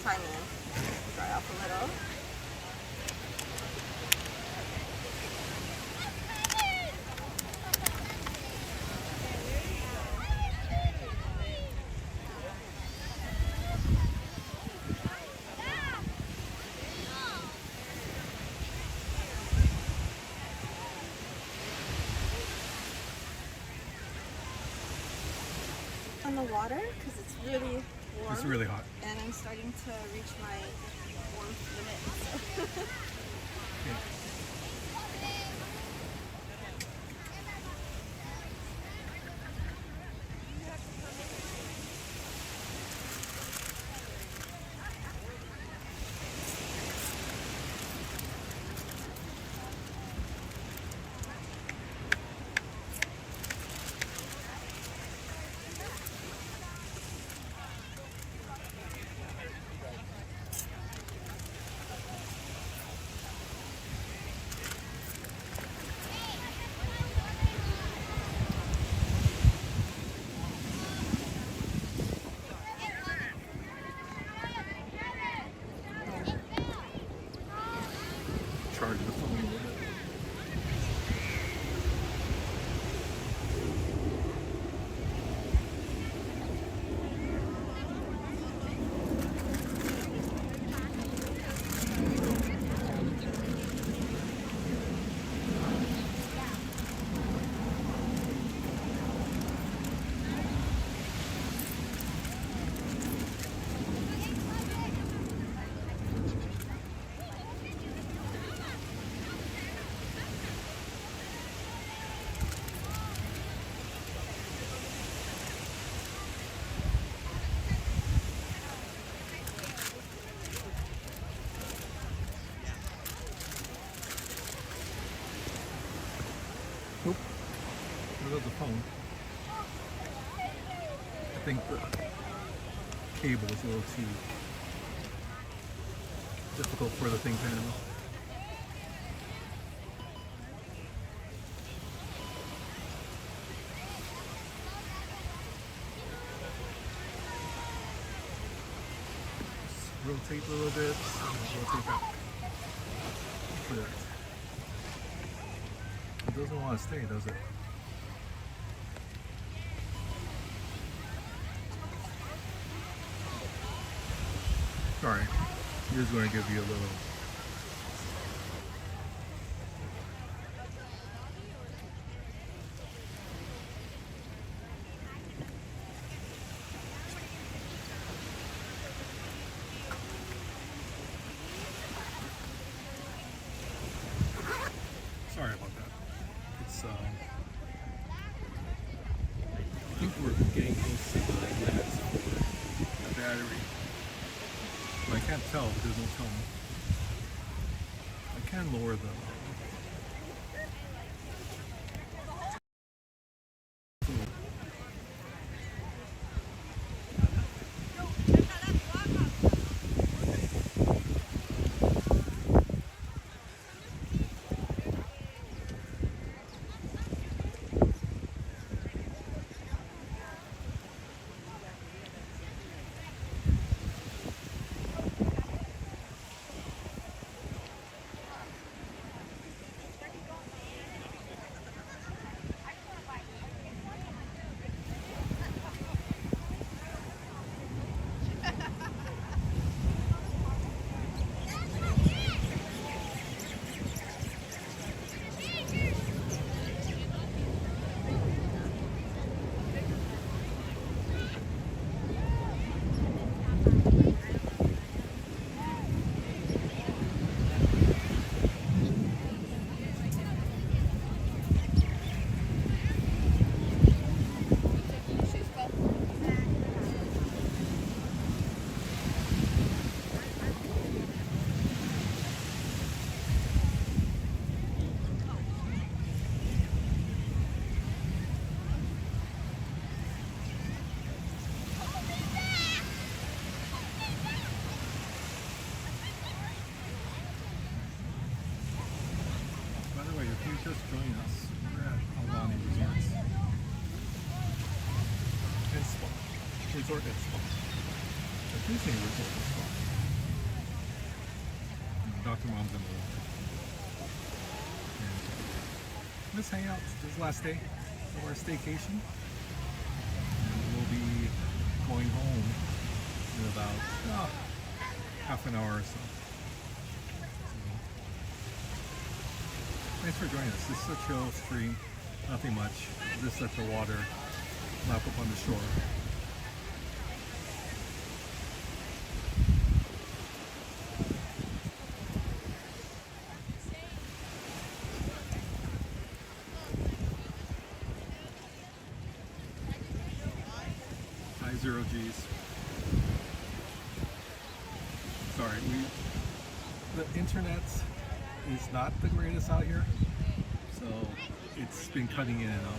Speaker 2: Timing. Dry off a little. the water because it's really warm.
Speaker 6: It's really hot.
Speaker 2: And I'm starting to reach my warmth limit. So.
Speaker 1: Charge the phone a little bit. Oop. There goes the phone. I think the cable is a little too difficult for the thing to handle. Just rotate a little bit, rotate back. Look at that. It doesn't want to stay, does it? Sorry, here's going to give you a little. Sorry about that. It's I think we're getting close to the limit for the battery. But I can't tell because there's no tell me. I can lower the just join us. We're at Aulani Resorts and Spa. Resort and Spa. A Disney Resort and Spa. Dr. Mom's in the water. And let's hang out. This is the last day of our staycation. And we'll be going home in about half an hour or so. Thanks for joining us. This is a chill stream, nothing much. Just let the water lap up on the shore. Gees. Sorry, the internet is not the greatest out here, so it's been cutting in and out.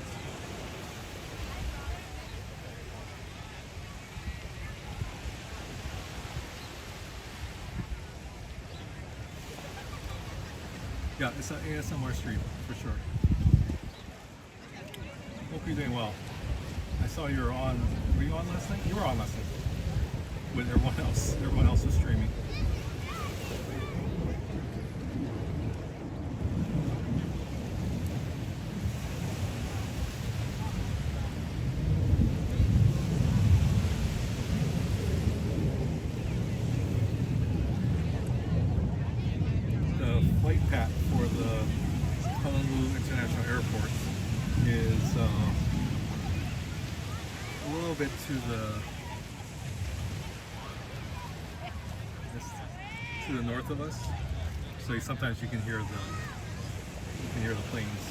Speaker 1: Yeah, it's an ASMR stream for sure. Hope you're doing well. I saw you were on. Were you on last night? You were on last night with everyone else. Everyone else was streaming. Flight path for the Honolulu International Airport is a little bit to the north of us, so sometimes you can hear the planes.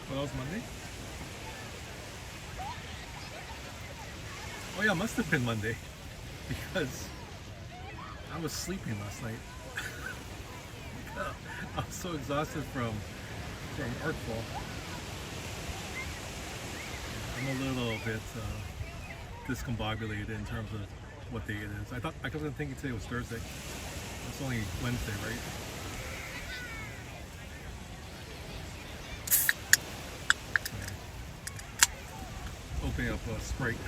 Speaker 1: What else, Monday? Oh yeah, it must have been Monday because I was sleeping last night. I was so exhausted from Artful. I'm a little bit discombobulated in terms of what day it is. I wasn't thinking today was Thursday. It's only Wednesday, right? Opening up a Sprite.